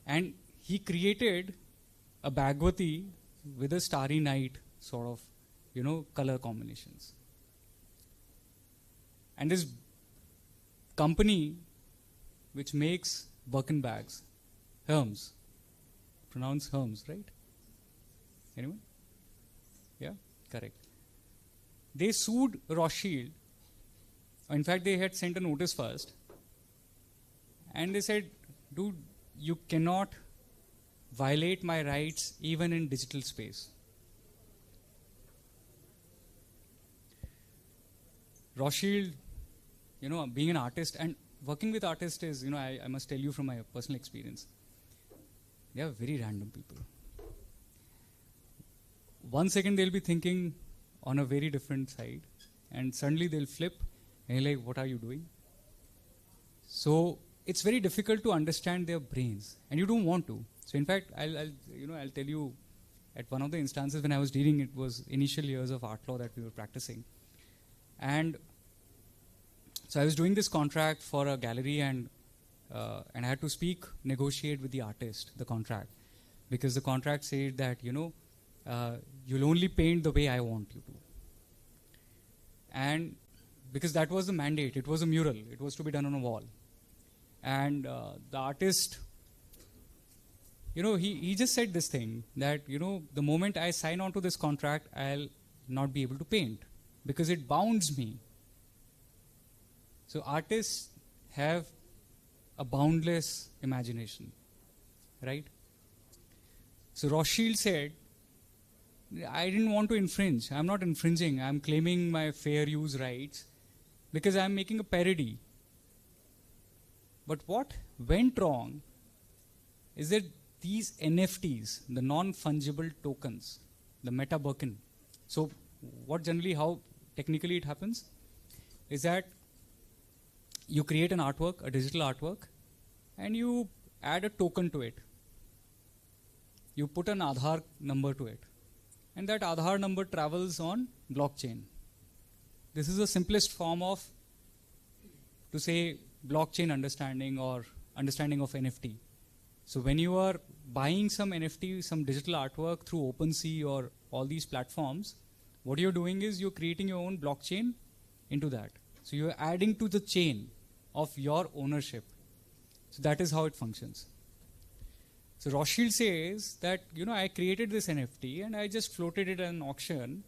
And he created a Bhagwati with a starry night sort of, color combinations. And this company which makes Birkin bags, Hermes, pronounced Hermes, right? Anyone? Yeah, correct. They sued Rothschild. In fact, they had sent a notice first. And they said, dude, you cannot violate my rights even in digital space. Rothschild, being an artist and working with artists is, I must tell you from my personal experience, they are very random people. 1 second they'll be thinking on a very different side, and suddenly they'll flip, and you're like, what are you doing? So it's very difficult to understand their brains, and you don't want to. So in fact, I'll tell you, at one of the instances when I was dealing, it was initial years of art law that we were practicing, and so I was doing this contract for a gallery, and I had to negotiate with the artist the contract, because the contract said that you'll only paint the way I want you to, and because that was the mandate, it was a mural, it was to be done on a wall, and the artist, he just said this thing that the moment I sign on to this contract, I'll not be able to paint because it bounds me. So artists have a boundless imagination, right? So Rothschild said, I didn't want to infringe. I'm not infringing. I'm claiming my fair use rights because I'm making a parody. But what went wrong is that these NFTs, the non-fungible tokens, the meta Birkin. So how technically it happens is that you create an artwork, a digital artwork, and you add a token to it. You put an Aadhaar number to it, and that Aadhaar number travels on blockchain. This is the simplest form of, to say, blockchain understanding or understanding of NFT. So when you are buying some NFT, some digital artwork through OpenSea or all these platforms, what you're doing is you're creating your own blockchain into that. So you're adding to the chain of your ownership. So that is how it functions. So Rothschild says that, I created this NFT and I just floated it at an auction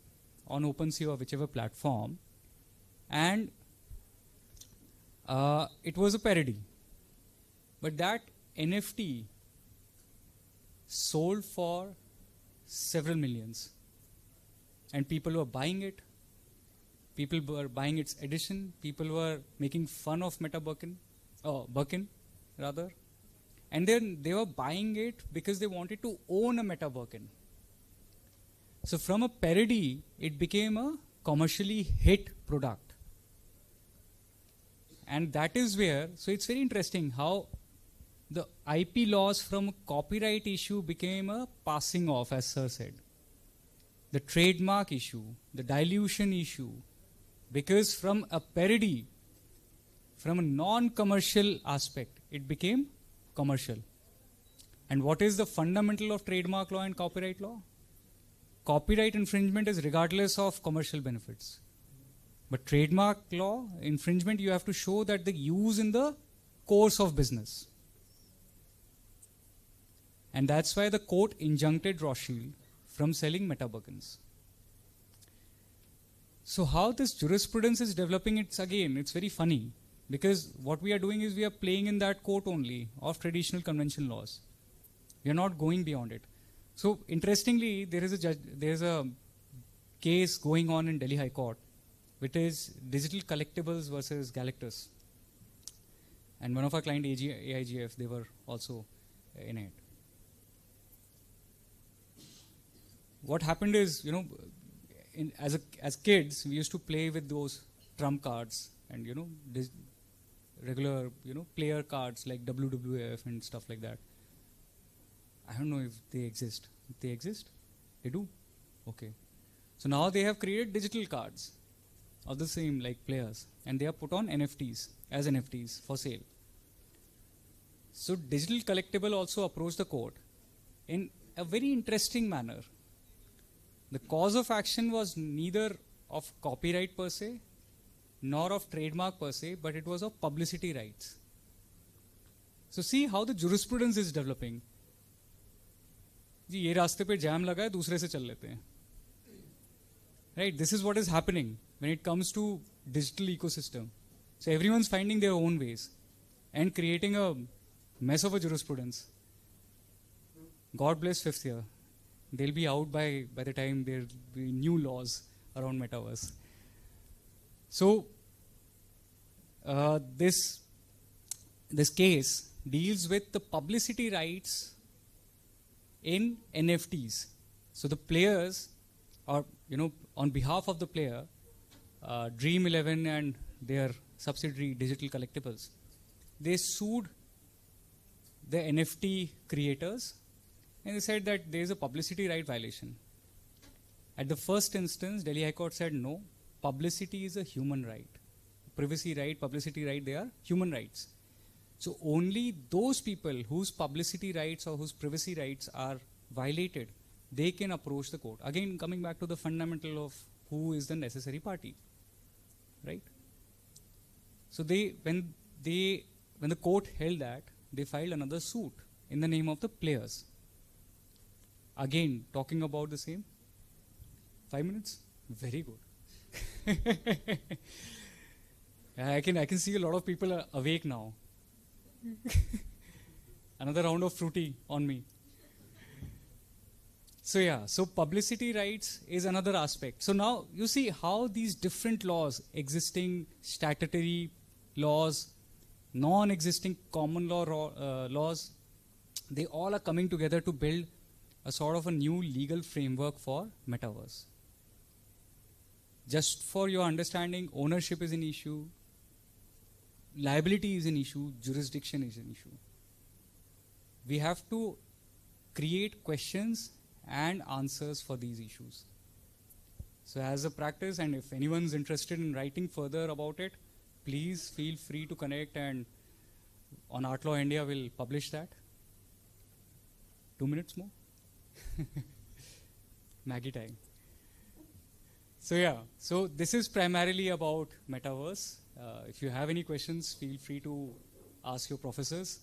on OpenSea or whichever platform, and it was a parody. But that NFT sold for several millions, and people were buying it. People were buying its edition. People were making fun of Meta Birkin, rather. And then they were buying it because they wanted to own a Meta Birkin. So from a parody, it became a commercially hit product. And that is where, so it's very interesting how the IP laws from a copyright issue became a passing off, as Sir said. The trademark issue, the dilution issue, because from a parody, from a non-commercial aspect, it became commercial. And what is the fundamental of trademark law and copyright law? Copyright infringement is regardless of commercial benefits. But trademark law, infringement, you have to show that the use in the course of business. And that's why the court injuncted Rothschild from selling Meta Birkins. So how this jurisprudence is developing, it's very funny, because what we are doing is we are playing in that court only of traditional convention laws. We are not going beyond it. So interestingly, there is a case going on in Delhi High Court, which is digital collectibles versus Galactus. And one of our client, AIGF, they were also in it. What happened is, as kids, we used to play with those trump cards and, regular, player cards like WWF and stuff like that. I don't know if they exist. If they exist, they do. Okay. So now they have created digital cards of the same like players, and they are put on NFTs as NFTs for sale. So digital collectible also approached the court in a very interesting manner. The cause of action was neither of copyright per se, nor of trademark per se, but it was of publicity rights. So see how the jurisprudence is developing. जी ये रास्ते पे jam लगा है, दूसरे से चल लेते हैं. Right? This is what is happening when it comes to digital ecosystem. So everyone's finding their own ways and creating a mess of a jurisprudence. God bless fifth year. They'll be out by the time there'll be new laws around metaverse. So this case deals with the publicity rights in NFTs. So the players, or on behalf of the player, Dream 11 and their subsidiary Digital Collectibles, they sued the NFT creators, and they said that there is a publicity right violation. At the first instance, Delhi High Court said no, publicity is a human right. Privacy right, publicity right, they are human rights. So only those people whose publicity rights or whose privacy rights are violated, they can approach the court. Again, coming back to the fundamental of who is the necessary party, right? So when the court held that, they filed another suit in the name of the players. Again, talking about the same. 5 minutes? Very good. I can see a lot of people are awake now. Another round of fruity on me. So publicity rights is another aspect. So now you see how these different laws, existing statutory laws, non-existing common law laws, they all are coming together to build a sort of a new legal framework for metaverse. Just for your understanding, ownership is an issue, liability is an issue, jurisdiction is an issue. We have to create questions and answers for these issues. So as a practice, and if anyone's interested in writing further about it, please feel free to connect, and on Art Law India will publish that. 2 minutes more? Maggie time. So this is primarily about metaverse. If you have any questions, feel free to ask your professors.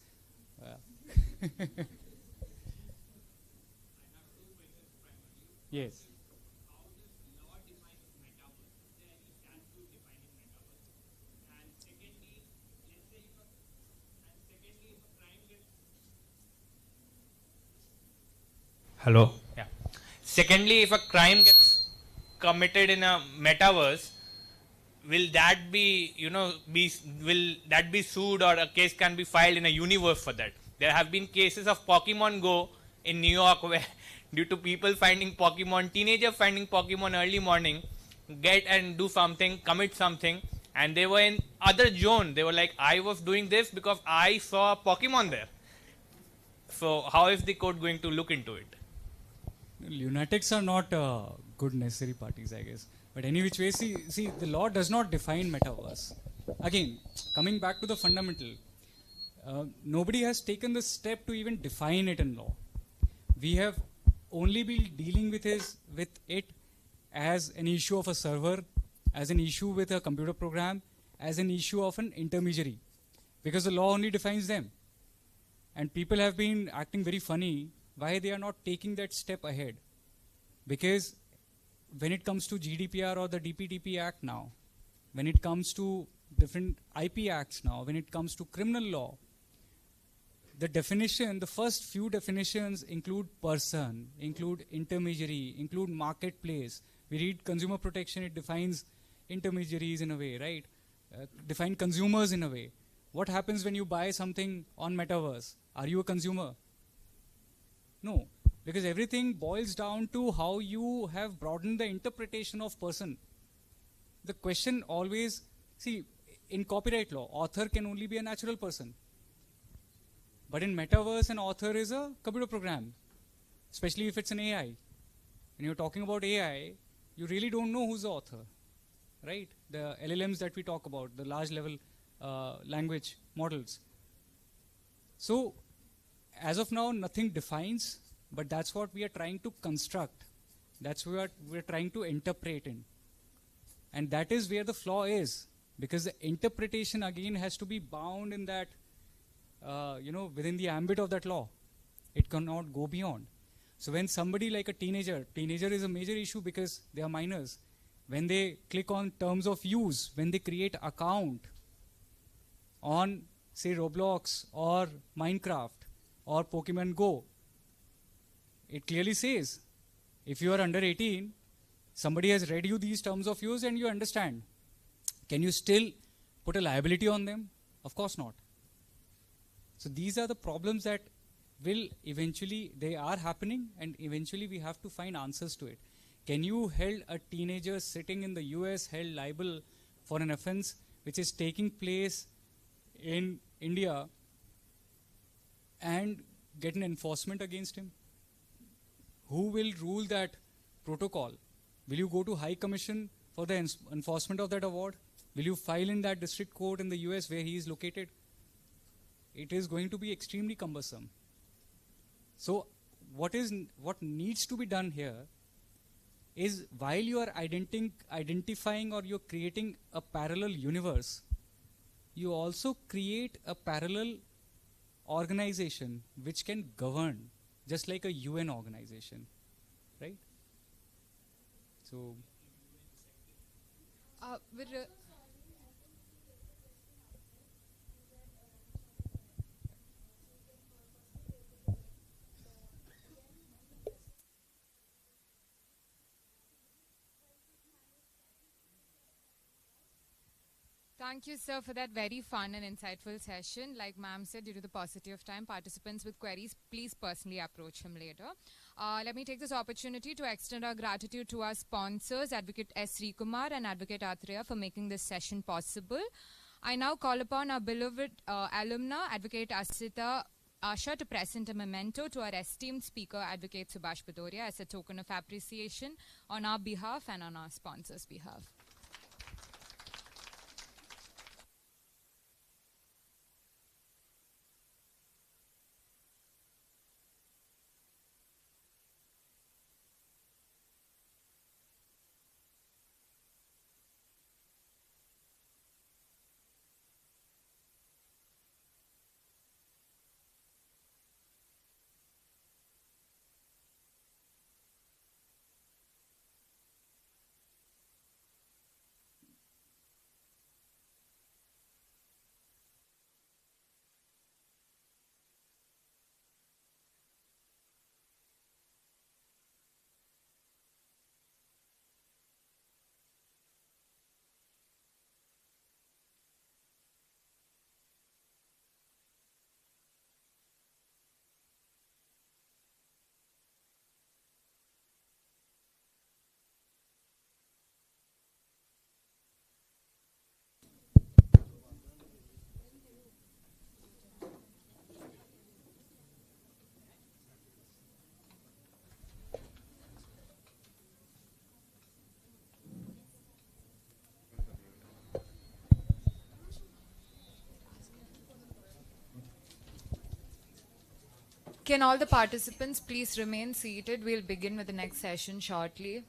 Yes. How does law define metaverse? Is there any statute defining metaverse? And secondly, let's say if a crime gets... Hello? Yeah. Secondly, if a crime gets committed in a metaverse, will that be, will that be sued, or a case can be filed in a universe for that? There have been cases of Pokemon Go in New York where due to people finding Pokemon, teenager finding Pokemon early morning, get and do something, commit something, and they were in other zone. They were like, I was doing this because I saw a Pokemon there. So how is the court going to look into it? Lunatics are not good necessary parties, I guess. But any which way, see, the law does not define metaverse. Again, coming back to the fundamental, nobody has taken the step to even define it in law. We have only been dealing with it as an issue of a server, as an issue with a computer program, as an issue of an intermediary, because the law only defines them. And people have been acting very funny why they are not taking that step ahead. Because when it comes to GDPR or the DPDP Act now, when it comes to different IP acts now, when it comes to criminal law, the definition, the first few definitions include person, include intermediary, include marketplace. We read consumer protection, it defines intermediaries in a way, right? Define consumers in a way. What happens when you buy something on metaverse? Are you a consumer? No, because everything boils down to how you have broadened the interpretation of person. The question always, see, in copyright law, author can only be a natural person. But in metaverse, an author is a computer program, especially if it's an AI. When you're talking about AI, you really don't know who's the author, right? The LLMs that we talk about, the large level language models. So, as of now, nothing defines, but that's what we are trying to construct. That's what we're trying to interpret in. And that is where the flaw is, because the interpretation again has to be bound in that, within the ambit of that law. It cannot go beyond. So when somebody like a teenager is a major issue because they are minors. When they click on terms of use, when they create account on, say, Roblox or Minecraft or Pokemon Go, it clearly says, if you are under 18, somebody has read you these terms of use and you understand. Can you still put a liability on them? Of course not. So these are the problems that will eventually, they are happening, and eventually we have to find answers to it. Can you hold a teenager sitting in the US held liable for an offense which is taking place in India and get an enforcement against him? Who will rule that protocol? Will you go to High Commission for the enforcement of that award? Will you file in that district court in the US where he is located? It is going to be extremely cumbersome. So what needs to be done here is, while you are identifying or you're creating a parallel universe, you also create a parallel organization which can govern, just like a UN organization, right? So Thank you, sir, for that very fun and insightful session. Like ma'am said, due to the paucity of time, participants with queries, please personally approach him later. Let me take this opportunity to extend our gratitude to our sponsors, Advocate S. Srikumar and Advocate Atreya, for making this session possible. I now call upon our beloved alumna, Advocate Asha, to present a memento to our esteemed speaker, Advocate Subhash Bhadoria, as a token of appreciation on our behalf and on our sponsors' behalf. Can all the participants please remain seated? We'll begin with the next session shortly.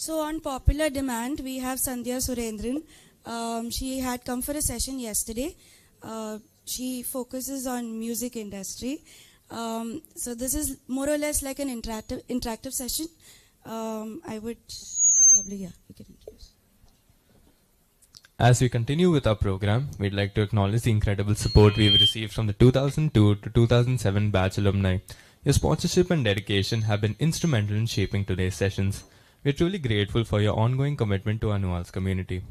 So on popular demand, we have Sandhya Surendran. She had come for a session yesterday. She focuses on music industry. So this is more or less like an interactive session. I would probably, you can introduce. As we continue with our program, we'd like to acknowledge the incredible support we've received from the 2002 to 2007 batch alumni. Your sponsorship and dedication have been instrumental in shaping today's sessions. We're truly grateful for your ongoing commitment to our Nuals community.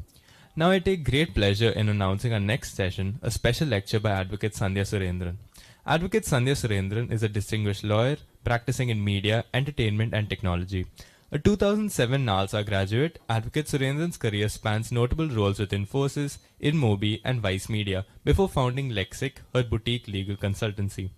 Now I take great pleasure in announcing our next session, a special lecture by Advocate Sandhya Surendran. Advocate Sandhya Surendran is a distinguished lawyer practicing in media, entertainment and technology. A 2007 NALSA graduate, Advocate Surendran's career spans notable roles with Infosys, InMobi and Vice Media before founding Lexic, her boutique legal consultancy.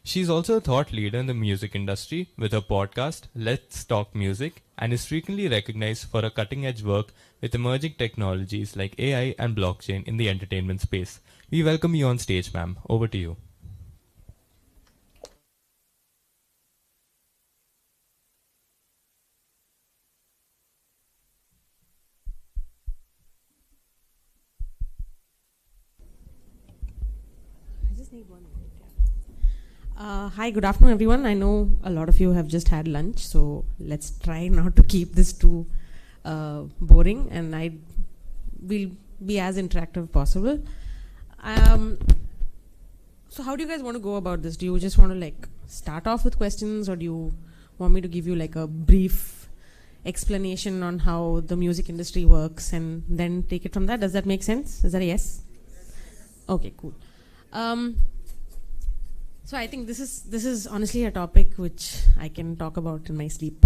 She is also a thought leader in the music industry with her podcast, Let's Talk Music, and is frequently recognized for her cutting-edge work with emerging technologies like AI and blockchain in the entertainment space. We welcome you on stage, ma'am. Over to you. Hi, good afternoon, everyone. I know a lot of you have just had lunch, so let's try not to keep this too boring, and I will be as interactive as possible. So how do you guys want to go about this? Do you just want to like start off with questions, or do you want me to give you like a brief explanation on how the music industry works and then take it from that? Does that make sense? Is that a yes? Okay, cool. So I think this is honestly a topic which I can talk about in my sleep,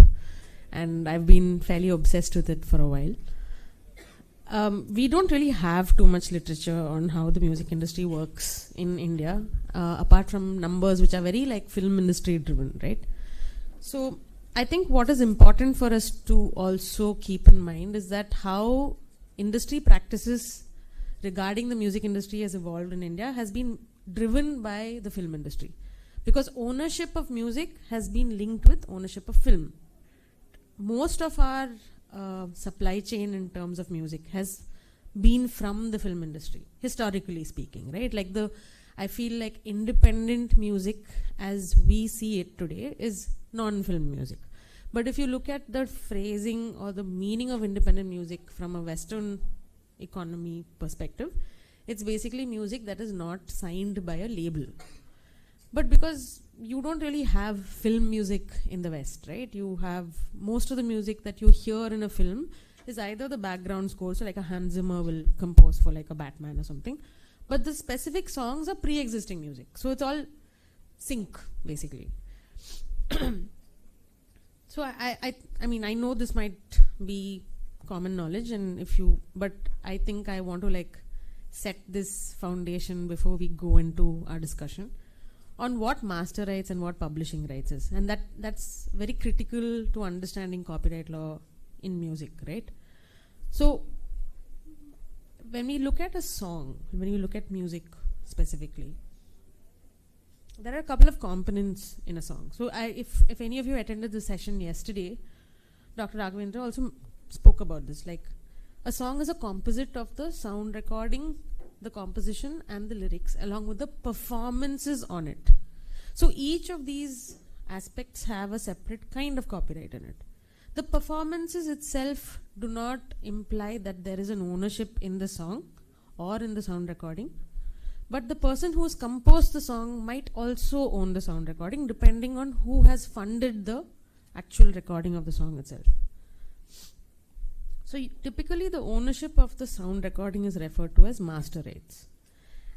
and I've been fairly obsessed with it for a while. We don't really have too much literature on how the music industry works in India, apart from numbers which are very like film industry driven, right? So I think what is important for us to also keep in mind is that how industry practices regarding the music industry has evolved in India has been driven by the film industry, because ownership of music has been linked with ownership of film. Most of our supply chain in terms of music has been from the film industry, historically speaking, right? Like I feel like independent music as we see it today is non-film music. But if you look at the phrasing or the meaning of independent music from a Western economy perspective, it's basically music that is not signed by a label. But because you don't really have film music in the West, right? You have most of the music that you hear in a film is either the background score, so like a Hans Zimmer will compose for like a Batman or something, but the specific songs are pre-existing music. So it's all sync, basically. So I mean, I know this might be common knowledge, and but I think I want to like set this foundation before we go into our discussion on what master rights and what publishing rights is. And that's very critical to understanding copyright law in music, right? So when we look at a song, when we look at music specifically, there are a couple of components in a song. So if any of you attended the session yesterday, Dr. Raghavendra also spoke about this. Like, a song is a composite of the sound recording, the composition and the lyrics along with the performances on it. So each of these aspects have a separate kind of copyright in it. The performances itself do not imply that there is an ownership in the song or in the sound recording, but the person who has composed the song might also own the sound recording depending on who has funded the actual recording of the song itself. So typically the ownership of the sound recording is referred to as master rights,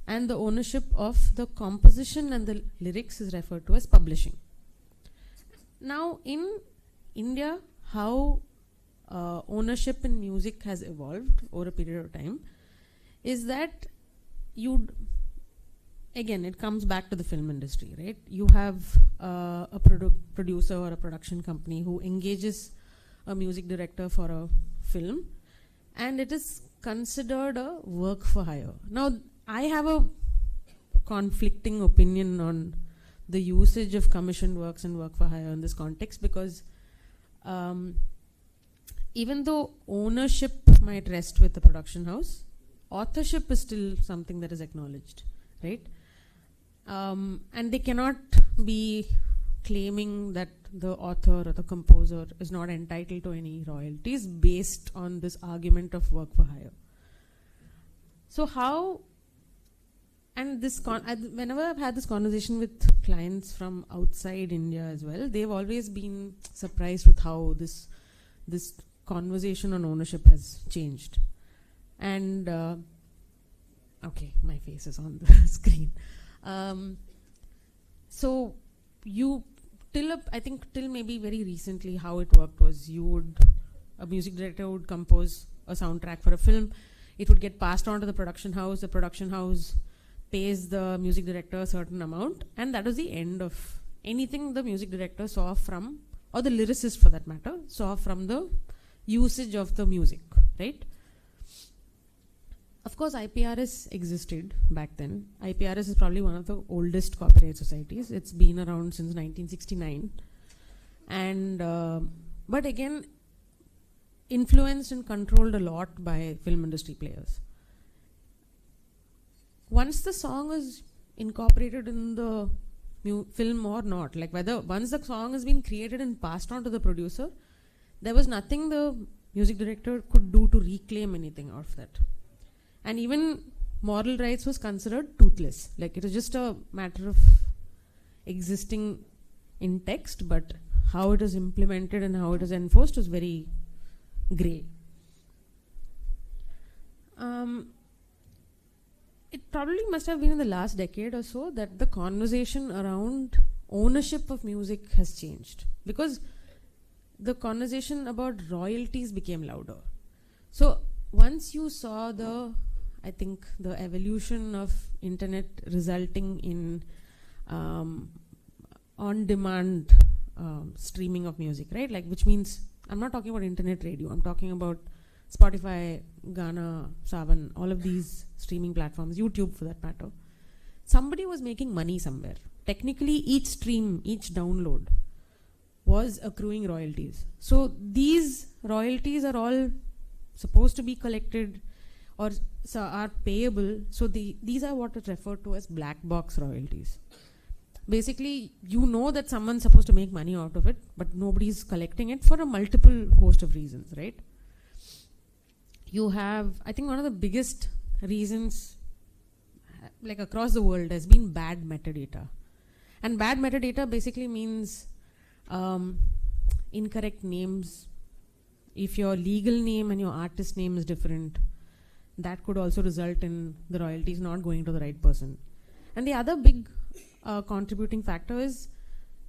and the ownership of the composition and the lyrics is referred to as publishing. Now in India, how ownership in music has evolved over a period of time is that again, it comes back to the film industry, right? You have a producer or a production company who engages a music director for a film, and it is considered a work for hire. Now, I have a conflicting opinion on the usage of commissioned works and work for hire in this context, because even though ownership might rest with the production house, authorship is still something that is acknowledged, right? And they cannot be claiming that the author or the composer is not entitled to any royalties based on this argument of work for hire. So how, and this whenever I've had this conversation with clients from outside India as well, they've always been surprised with how this conversation on ownership has changed. And okay, my face is on the screen. So you I think till maybe very recently how it worked was a music director would compose a soundtrack for a film. It would get passed on to the production house. The production house pays the music director a certain amount, and that was the end of anything the music director saw from, or the lyricist for that matter, saw from the usage of the music, right? Of course, IPRS existed back then. IPRS is probably one of the oldest copyright societies. It's been around since 1969. And, but again, influenced and controlled a lot by film industry players. Once the song is incorporated in the film or not, like once the song has been created and passed on to the producer, there was nothing the music director could do to reclaim anything out of that. And even moral rights was considered toothless. Like it was just a matter of existing in text, but how it is implemented and how it is enforced was very grey. It probably must have been in the last decade or so that the conversation around ownership of music has changed, because the conversation about royalties became louder. So once you saw I think the evolution of internet resulting in on-demand streaming of music, right? Like, which means I'm not talking about internet radio. I'm talking about Spotify, Gaana, Savan, all of these streaming platforms, YouTube for that matter. Somebody was making money somewhere. Technically, each stream, each download was accruing royalties. So these royalties are all supposed to be collected or are payable. So these are what is referred to as black box royalties. Basically, you know that someone's supposed to make money out of it, but nobody's collecting it for a multiple host of reasons, right? You have, I think one of the biggest reasons, like across the world, has been bad metadata. And bad metadata basically means incorrect names. If your legal name and your artist name is different, that could also result in the royalties not going to the right person. And the other big contributing factor is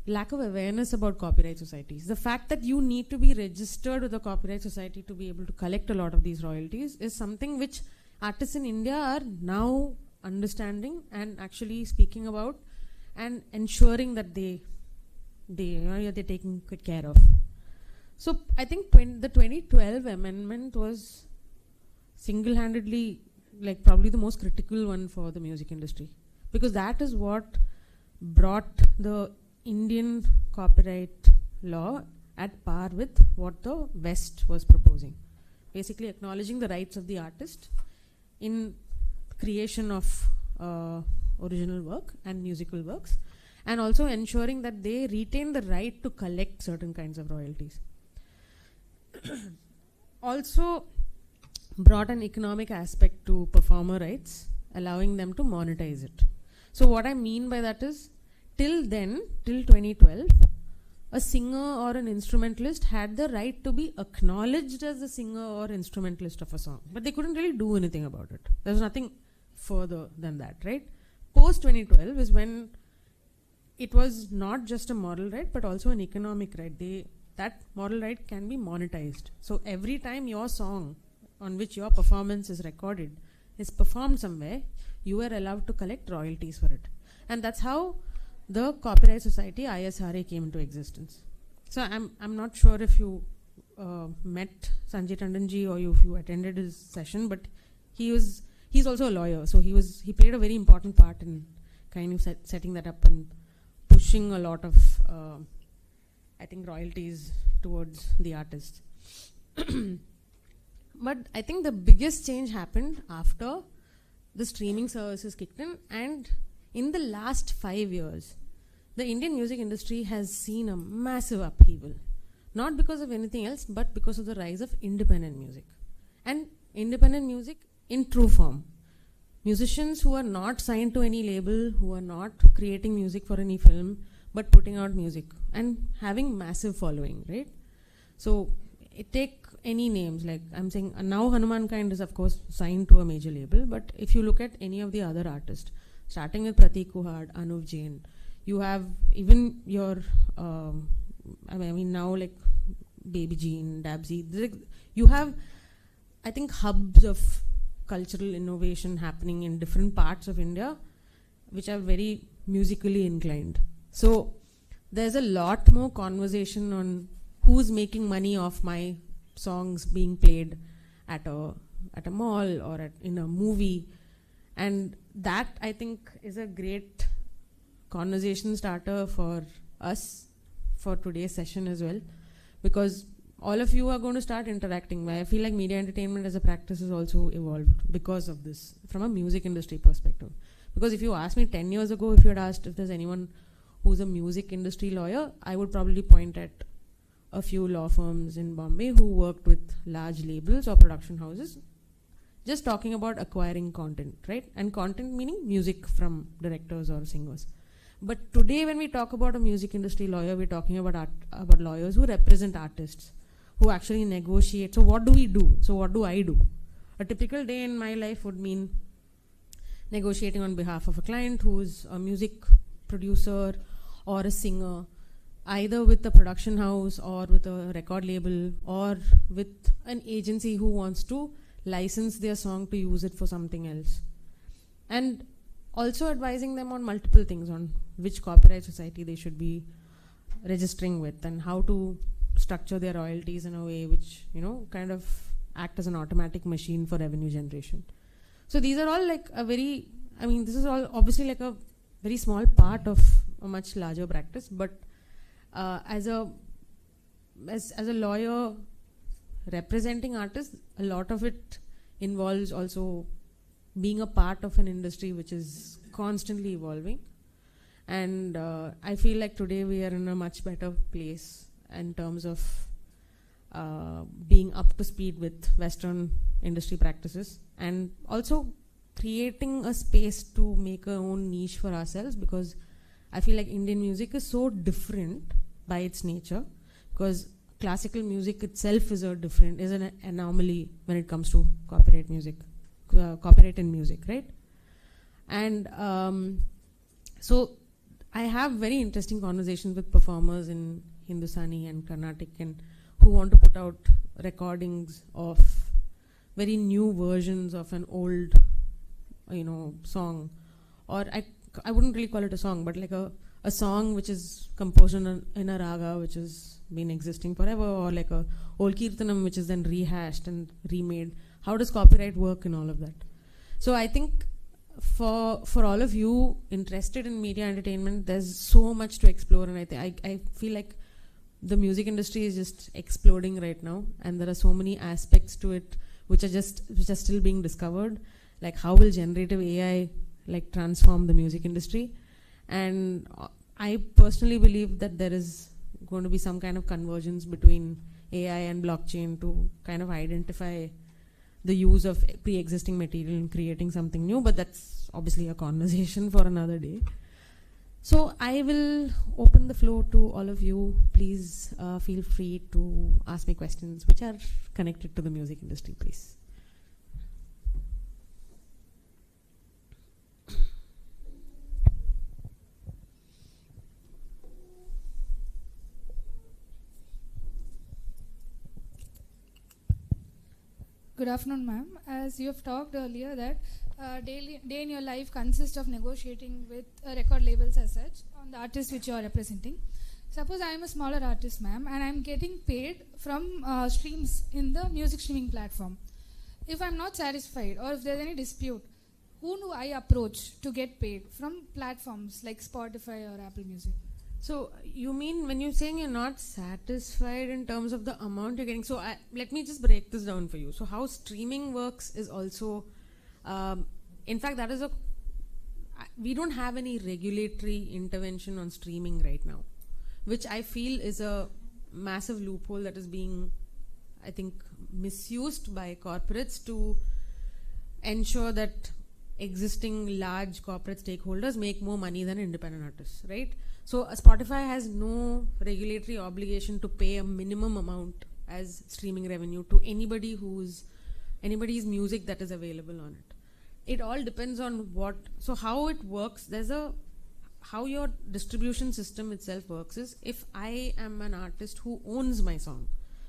lack of awareness about copyright societies. The fact that you need to be registered with the copyright society to be able to collect a lot of these royalties is something which artists in India are now understanding and actually speaking about and ensuring that they're taken good care of. So I think the 2012 amendment was single-handedly like probably the most critical one for the music industry, because that is what brought the Indian copyright law at par with what the West was proposing. Basically acknowledging the rights of the artist in creation of original work and musical works, and also ensuring that they retain the right to collect certain kinds of royalties. Also brought an economic aspect to performer rights, allowing them to monetize it. So what I mean by that is, till then, till 2012, a singer or an instrumentalist had the right to be acknowledged as a singer or instrumentalist of a song, but they couldn't really do anything about it. There was nothing further than that, right? Post 2012 is when it was not just a moral right, but also an economic right. That moral right can be monetized. So every time your song on which your performance is recorded is performed somewhere, you are allowed to collect royalties for it. And that's how the Copyright Society, ISRA, came into existence. So I'm not sure if you met Sanjay Tandonji or if you attended his session, but he's also a lawyer, so he played a very important part in kind of setting that up and pushing a lot of I think royalties towards the artists. But I think the biggest change happened after the streaming services kicked in, and in the last 5 years, the Indian music industry has seen a massive upheaval. Not because of anything else, but because of the rise of independent music. And independent music in true form. Musicians who are not signed to any label, who are not creating music for any film, but putting out music and having massive following, right? So take any names, like I'm saying now Hanuman Kind is of course signed to a major label, but if you look at any of the other artists, starting with Prateek Kuhad, Anuv Jain, you have even your I mean now like Baby Jean, Dabsy, you have I think hubs of cultural innovation happening in different parts of India which are very musically inclined. So there's a lot more conversation on who's making money off my songs being played at a mall or in a movie, and that I think is a great conversation starter for us for today's session as well, because all of you are going to start interacting. I feel like media entertainment as a practice has also evolved because of this from a music industry perspective. Because if you asked me 10 years ago, if you had asked if there's anyone who's a music industry lawyer, I would probably point at a few law firms in Bombay who worked with large labels or production houses, just talking about acquiring content, right? And content meaning music from directors or singers. But today when we talk about a music industry lawyer, we're talking about lawyers who represent artists, who actually negotiate. So what do we do? So what do I do? A typical day in my life would mean negotiating on behalf of a client who's a music producer or a singer, either with a production house or with a record label or with an agency who wants to license their song to use it for something else. And also advising them on multiple things, on which copyright society they should be registering with and how to structure their royalties in a way which, you know, kind of act as an automatic machine for revenue generation. So these are all like a very, I mean, this is all obviously like a very small part of a much larger practice, but as a lawyer representing artists, a lot of it involves also being a part of an industry which is constantly evolving. And I feel like today we are in a much better place in terms of being up to speed with Western industry practices, and also creating a space to make our own niche for ourselves, because I feel like Indian music is so different by its nature, because classical music itself is an anomaly when it comes to copyright music, copyright in music, right? And so I have very interesting conversations with performers in Hindustani and Carnatic, and who want to put out recordings of very new versions of an old, you know, song, or I wouldn't really call it a song, but like a song which is composed in a raga which has been existing forever, or like a old kirtanam which is then rehashed and remade. How does copyright work in all of that? So I think for all of you interested in media entertainment, there's so much to explore, and I feel like the music industry is just exploding right now, and there are so many aspects to it which are still being discovered. Like, how will generative AI like transform the music industry? And I personally believe that there is going to be some kind of convergence between AI and blockchain to kind of identify the use of pre-existing material and creating something new, but that's obviously a conversation for another day. So I will open the floor to all of you. Please feel free to ask me questions which are connected to the music industry, please. Good afternoon, ma'am. As you have talked earlier that day in your life consists of negotiating with record labels as such on the artists which you are representing. Suppose I am a smaller artist, ma'am, and I am getting paid from streams in the music streaming platform. If I am not satisfied, or if there is any dispute, who do I approach to get paid from platforms like Spotify or Apple Music? So you mean when you're saying you're not satisfied in terms of the amount you're getting? So let me just break this down for you. So how streaming works is also, in fact, that is we don't have any regulatory intervention on streaming right now, which I feel is a massive loophole that is being, I think, misused by corporates to ensure that existing large corporate stakeholders make more money than independent artists, right? So Spotify has no regulatory obligation to pay a minimum amount as streaming revenue to anybody's music that is available on it. It all depends on so how it works, how your distribution system itself works is, if I am an artist who owns my song,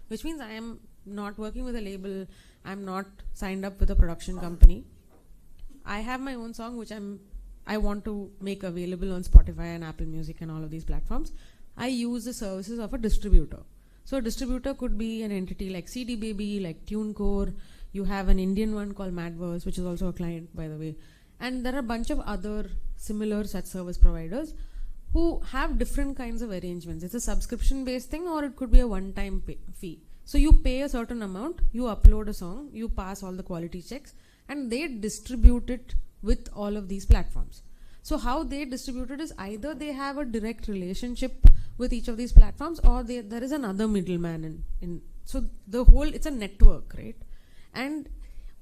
which means I am not working with a label, I'm not signed up with a production company, I have my own song which I want to make available on Spotify and Apple Music and all of these platforms. I use the services of a distributor. So a distributor could be an entity like CD Baby, like TuneCore. You have an Indian one called Madverse, which is also a client, by the way. And there are a bunch of other similar such service providers who have different kinds of arrangements. It's a subscription-based thing, or it could be a one-time fee. So you pay a certain amount, you upload a song, you pass all the quality checks, and they distribute it with all of these platforms. So how they distribute it is either they have a direct relationship with each of these platforms, or there is another middleman so the whole, it's a network, right? And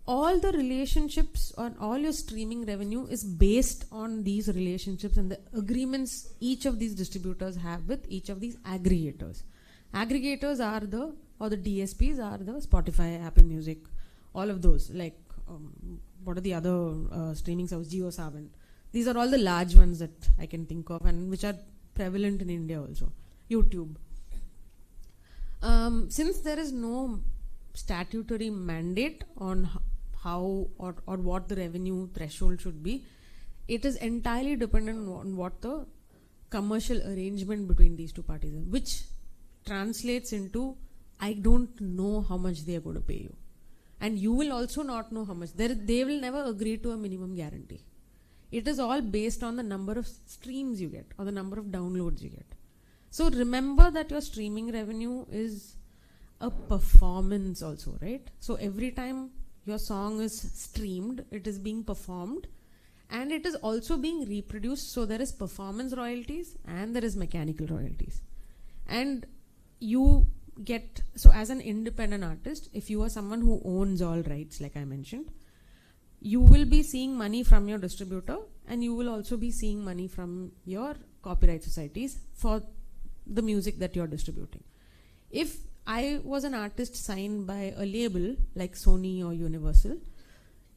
all the relationships on all your streaming revenue is based on these relationships and the agreements each of these distributors have with each of these aggregators. Aggregators are the DSPs are the Spotify, Apple Music, all of those, like what are the other streaming services, JioSaavn. These are all the large ones that I can think of and which are prevalent in India also. YouTube. Since there is no statutory mandate on how or what the revenue threshold should be, it is entirely dependent on what the commercial arrangement between these two parties is, which translates into, I don't know how much they are going to pay you. And you will also not know how much. They will never agree to a minimum guarantee. It is all based on the number of streams you get or the number of downloads you get. So remember that your streaming revenue is a performance also, right? So every time your song is streamed, it is being performed and it is also being reproduced. So there is performance royalties and there is mechanical royalties. And you get, so as an independent artist, if you are someone who owns all rights, like I mentioned, you will be seeing money from your distributor and you will also be seeing money from your copyright societies for the music that you're distributing. If I was an artist signed by a label like Sony or Universal,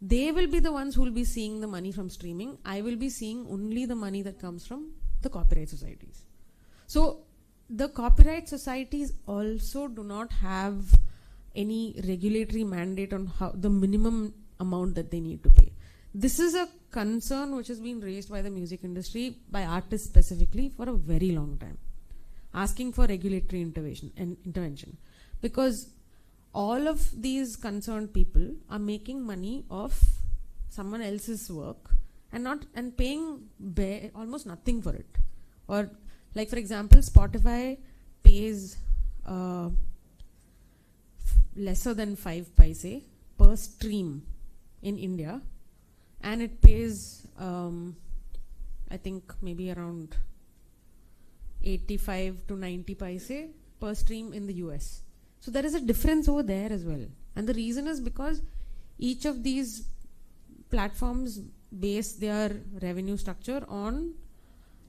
they will be the ones who will be seeing the money from streaming. I will be seeing only the money that comes from the copyright societies. So the copyright societies also do not have any regulatory mandate on how the minimum amount that they need to pay. This is a concern which has been raised by the music industry, by artists specifically, for a very long time, asking for regulatory intervention, because all of these concerned people are making money off someone else's work and paying almost nothing for it. Or like, for example, Spotify pays lesser than 5 paise per stream in India, and it pays I think maybe around 85 to 90 paise per stream in the US. So there is a difference over there as well. And the reason is because each of these platforms base their revenue structure on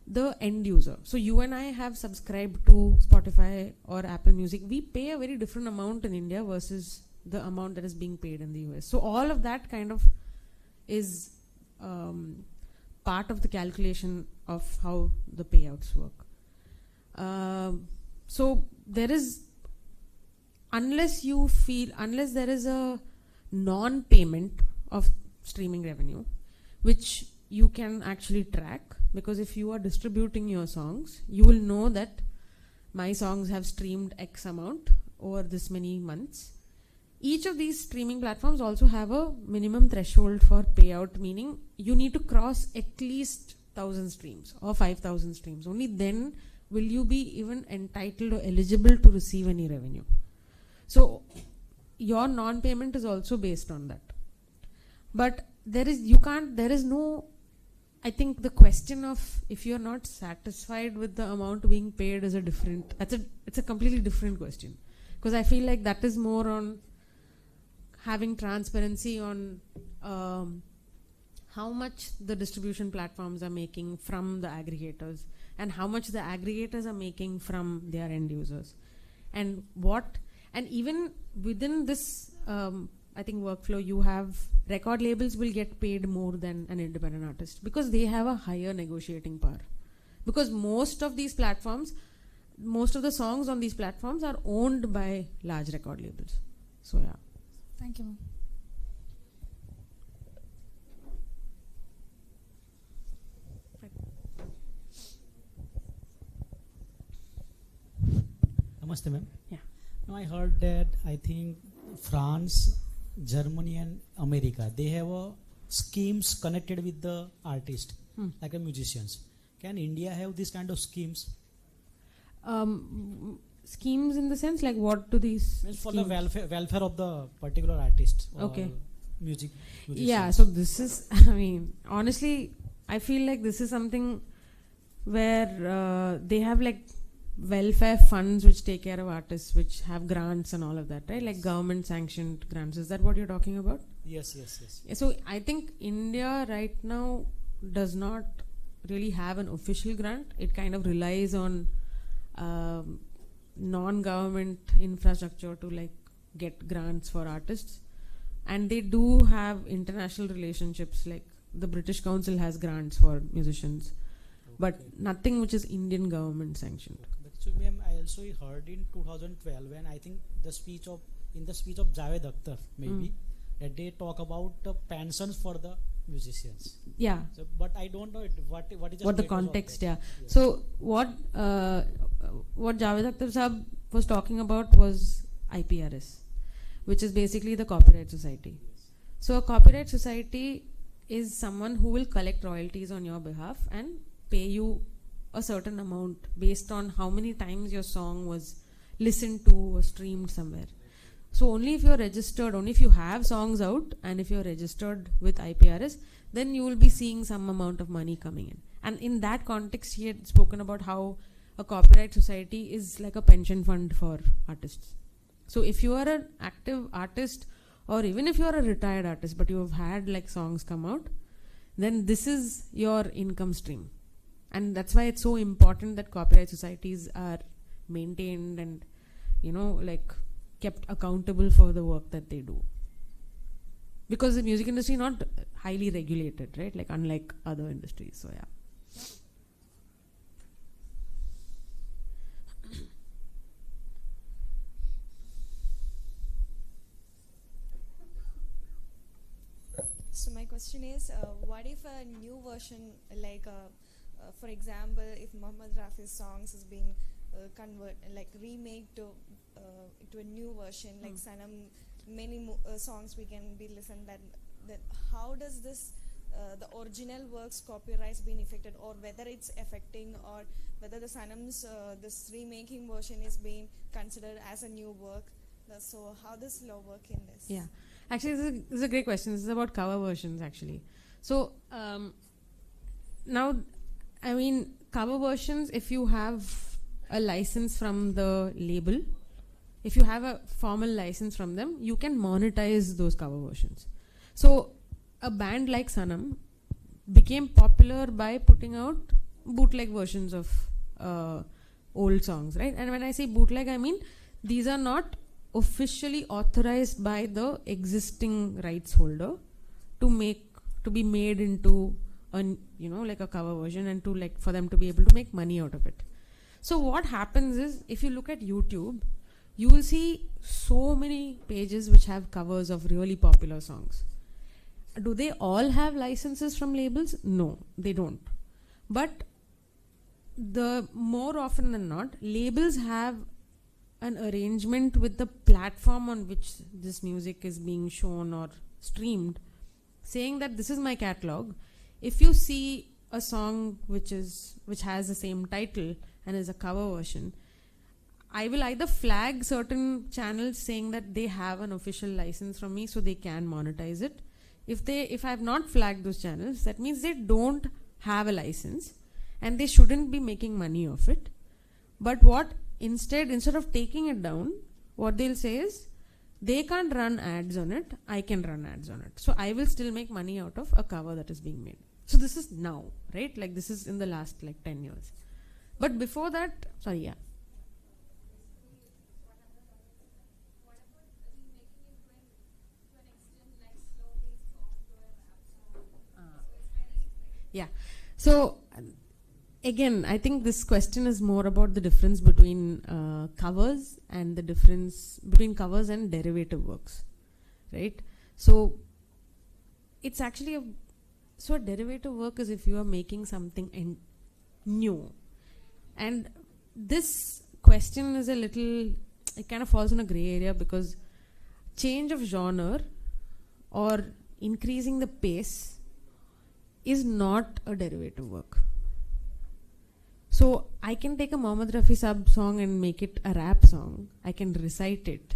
the end user. So you and I have subscribed to Spotify or Apple Music. We pay a very different amount in India versus the amount that is being paid in the US. So all of that kind of is part of the calculation of how the payouts work. So there is, unless there is a non-payment of streaming revenue, which you can actually track, because if you are distributing your songs, you will know that my songs have streamed X amount over this many months. Each of these streaming platforms also have a minimum threshold for payout, meaning you need to cross at least 1,000 streams or 5,000 streams. Only then will you be even entitled or eligible to receive any revenue? So your non-payment is also based on that. But there is no, I think the question of if you're not satisfied with the amount being paid is it's a completely different question. Because I feel like that is more on having transparency on how much the distribution platforms are making from the aggregators and how much the aggregators are making from their end users. And even within this, I think workflow, you have record labels will get paid more than an independent artist because they have a higher negotiating power. Because most of these platforms, most of the songs on these platforms are owned by large record labels. So yeah. Thank you, ma'am. Namaste, ma'am. Yeah. Now I heard that I think France, Germany and America, they have schemes connected with the artist, like musicians. Can India have this kind of schemes? Schemes in the sense, like what do these for the welfare of the particular artist or musician? Yeah, so this is, I mean, honestly, I feel like this is something where they have like welfare funds which take care of artists, which have grants and all of that, right? Like government sanctioned grants. Is that what you're talking about? Yes. Yeah, so I think India right now does not really have an official grant. It kind of relies on non-government infrastructure to like get grants for artists. And they do have international relationships, like the British Council has grants for musicians, but nothing which is Indian government sanctioned. So, ma'am, I also heard in 2012 when I think in the speech of Javed Akhtar, maybe, that they talk about the pensions for the musicians. Yeah. So, but I don't know what is the context. Yeah. Yes. So what Javed Akhtar Sahab was talking about was IPRS, which is basically the copyright society. Yes. So a copyright society is someone who will collect royalties on your behalf and pay you a certain amount based on how many times your song was listened to or streamed somewhere. So only if you're registered, only if you have songs out and if you're registered with IPRS, then you will be seeing some amount of money coming in. And in that context, he had spoken about how a copyright society is like a pension fund for artists. So if you are an active artist, or even if you are a retired artist but you have had like songs come out, then this is your income stream. And that's why it's so important that copyright societies are maintained and, you know, like kept accountable for the work that they do. Because the music industry is not highly regulated, right? Like unlike other industries. So yeah. So my question is, what if a new version, like for example, if Muhammad Rafi's songs has been remade to a new version, like Sanam, many songs we can be listened. That how does this the original works copyrights being affected, or whether it's affecting, or whether the Sanam's this remaking version is being considered as a new work? So how does law work in this? Yeah, actually this is a great question. This is about cover versions actually. So now, I mean, cover versions, if you have a license from the label, if you have a formal license from them, you can monetize those cover versions. So a band like Sanam became popular by putting out bootleg versions of old songs, right? And when I say bootleg, I mean these are not officially authorized by the existing rights holder to be made into like a cover version, and to like for them to be able to make money out of it. So what happens is, if you look at YouTube, you will see so many pages which have covers of really popular songs. Do they all have licenses from labels? No, they don't. But the more often than not, labels have an arrangement with the platform on which this music is being shown or streamed, saying that this is my catalog. If you see a song which has the same title and is a cover version, I will either flag certain channels saying that they have an official license from me so they can monetize it. If I have not flagged those channels, that means they don't have a license and they shouldn't be making money off it. But what instead of taking it down, what they'll say is, they can't run ads on it, I can run ads on it. So I will still make money out of a cover that is being made. So this is now, right? Like this is in the last like 10 years. But before that, sorry, yeah. Yeah. So again, I think this question is more about the difference between covers and the difference between covers and derivative works, right? So it's actually a derivative work is if you are making something new, and this question is a little, it kind of falls in a gray area because change of genre or increasing the pace is not a derivative work. So I can take a Mohammad Rafi Saab song and make it a rap song. I can recite it.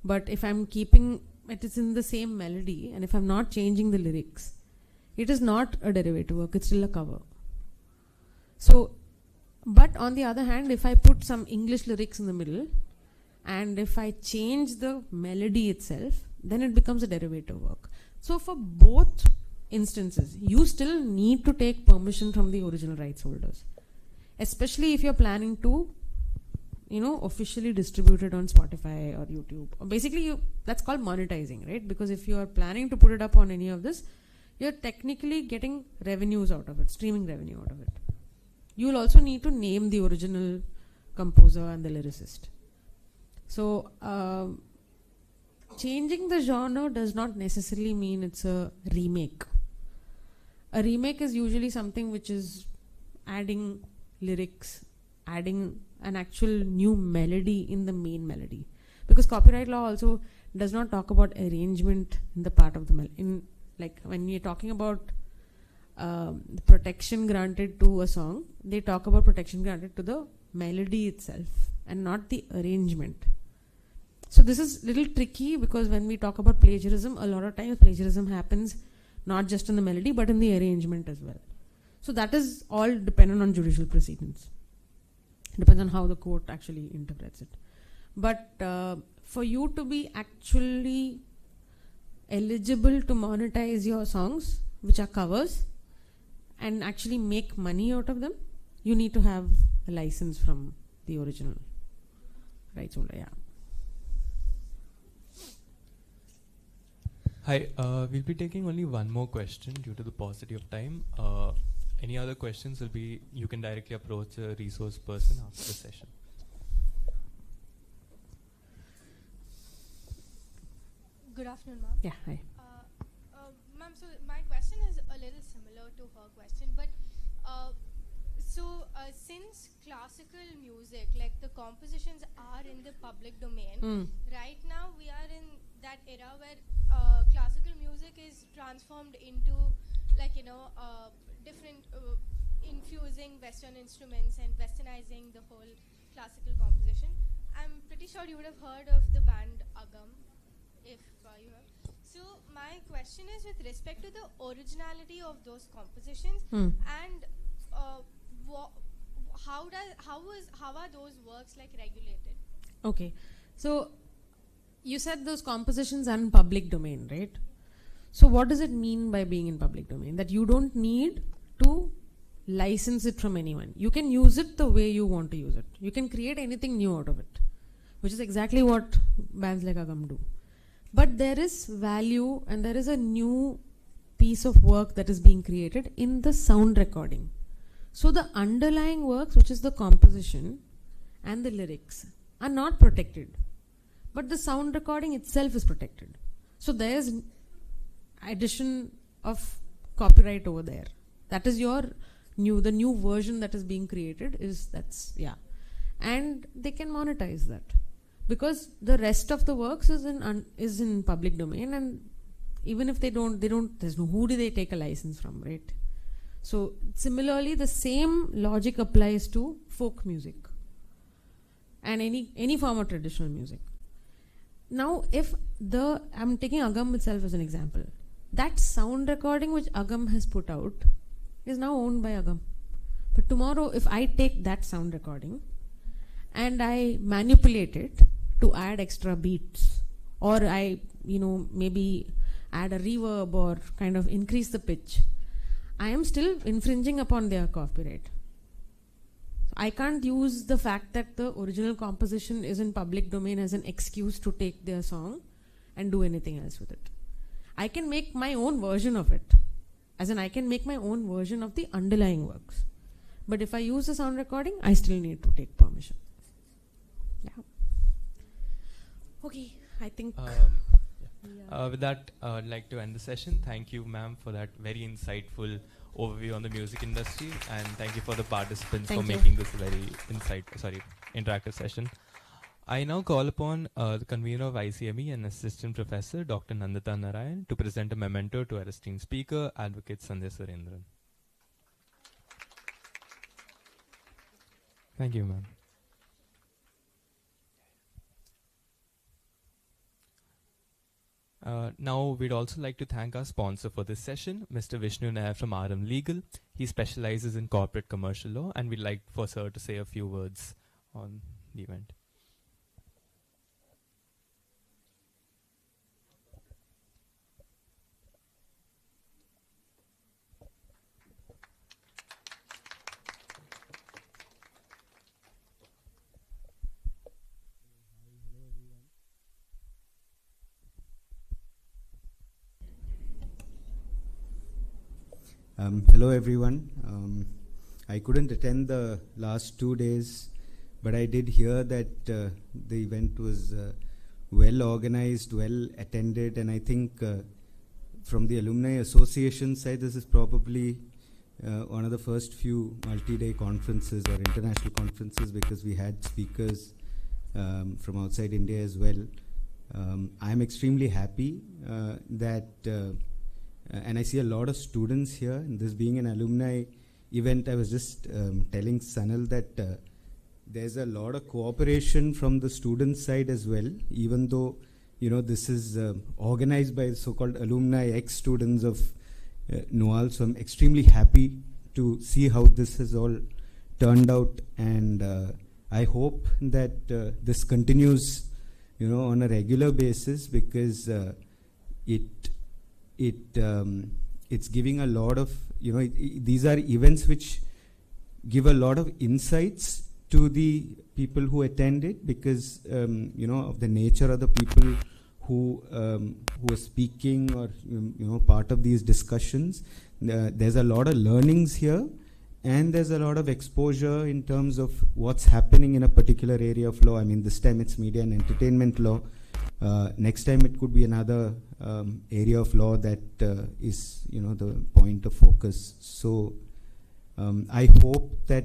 But if I'm keeping it is in the same melody and if I'm not changing the lyrics, it is not a derivative work, it's still a cover. So, but on the other hand, if I put some English lyrics in the middle and if I change the melody itself, then it becomes a derivative work. So for both instances, you still need to take permission from the original rights holders, especially if you're planning to, officially distribute it on Spotify or YouTube. Or basically, that's called monetizing, right? Because if you are planning to put it up on any of this, you're technically getting revenues out of it, streaming revenue out of it. You will also need to name the original composer and the lyricist. So, changing the genre does not necessarily mean it's a remake. A remake is usually something which is adding lyrics, adding an actual new melody in the main melody. Because copyright law also does not talk about arrangement in the part of the melody. Like when you're talking about protection granted to a song, they talk about protection granted to the melody itself and not the arrangement. So this is a little tricky because when we talk about plagiarism, a lot of times plagiarism happens not just in the melody but in the arrangement as well. So that is all dependent on judicial proceedings. Depends on how the court actually interprets it. But for you to be actually eligible to monetize your songs, which are covers, and actually make money out of them, you need to have a license from the original rights holder. Yeah. Hi, we'll be taking only one more question due to the paucity of time. Any other questions will be, you can directly approach a resource person after the session. Good afternoon, ma'am. Yeah, hi. Ma'am, so my question is a little similar to her question, but since classical music, like the compositions are in the public domain, right now we are in that era where classical music is transformed into different infusing Western instruments and westernizing the whole classical composition. I'm pretty sure you would have heard of the band Agam, if you have. So my question is with respect to the originality of those compositions and how are those works like regulated? Okay, so you said those compositions are in public domain, right? So what does it mean by being in public domain? That you don't need to license it from anyone. You can use it the way you want to use it. You can create anything new out of it, which is exactly what bands like Agam do. But there is value and there is a new piece of work that is being created in the sound recording. So the underlying works, which is the composition and the lyrics, are not protected. But the sound recording itself is protected. So there is addition of copyright over there. That is the new version that is being created and they can monetize that because the rest of the works is in public domain, and even if they don't, there's no, who do they take a license from, right? So similarly, the same logic applies to folk music and any form of traditional music. Now, if I'm taking Agam itself as an example, that sound recording which Agam has put out is now owned by Agam. But tomorrow, if I take that sound recording and I manipulate it to add extra beats, or I, maybe add a reverb or kind of increase the pitch, I am still infringing upon their copyright. I can't use the fact that the original composition is in public domain as an excuse to take their song and do anything else with it. I can make my own version of it. As in, I can make my own version of the underlying works. But if I use the sound recording, I still need to take permission. Yeah. Okay, I think... with that, I'd like to end the session. Thank you, ma'am, for that very insightful overview on the music industry, and thank you for the participants for making this a very interactive session. I now call upon the convener of ICME and assistant professor, Dr. Nandita Narayan, to present a memento to our esteemed speaker, Advocate Sandhya Surendran. Thank you, ma'am. Now, we'd also like to thank our sponsor for this session, Mr. Vishnu Nair from RM Legal. He specializes in corporate commercial law, and we'd like for sir to say a few words on the event. Hello everyone. I couldn't attend the last 2 days, but I did hear that the event was well organized, well attended, and I think from the Alumni Association side, this is probably one of the first few multi-day conferences or international conferences, because we had speakers from outside India as well. I'm extremely happy that and I see a lot of students here, and this being an alumni event, I was just telling Sanal that there's a lot of cooperation from the student side as well, even though this is organized by so-called alumni ex-students of Nuals. So I'm extremely happy to see how this has all turned out, and I hope that this continues on a regular basis, because it's giving a lot of, these are events which give a lot of insights to the people who attend it, because, of the nature of the people who are speaking or, part of these discussions. There's a lot of learnings here, and there's a lot of exposure in terms of what's happening in a particular area of law. I mean, this time it's media and entertainment law. Next time it could be another area of law that is, the point of focus. So I hope that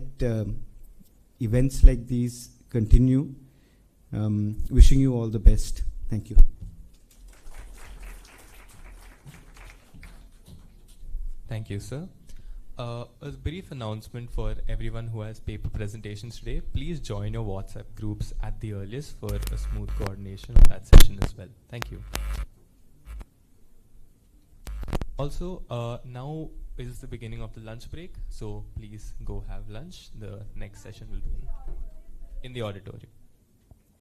events like these continue. Wishing you all the best. Thank you. Thank you, sir. A brief announcement for everyone who has paper presentations today. Please join your WhatsApp groups at the earliest for a smooth coordination of that session as well. Thank you. Also, now is the beginning of the lunch break, so please go have lunch. The next session will be in the auditorium.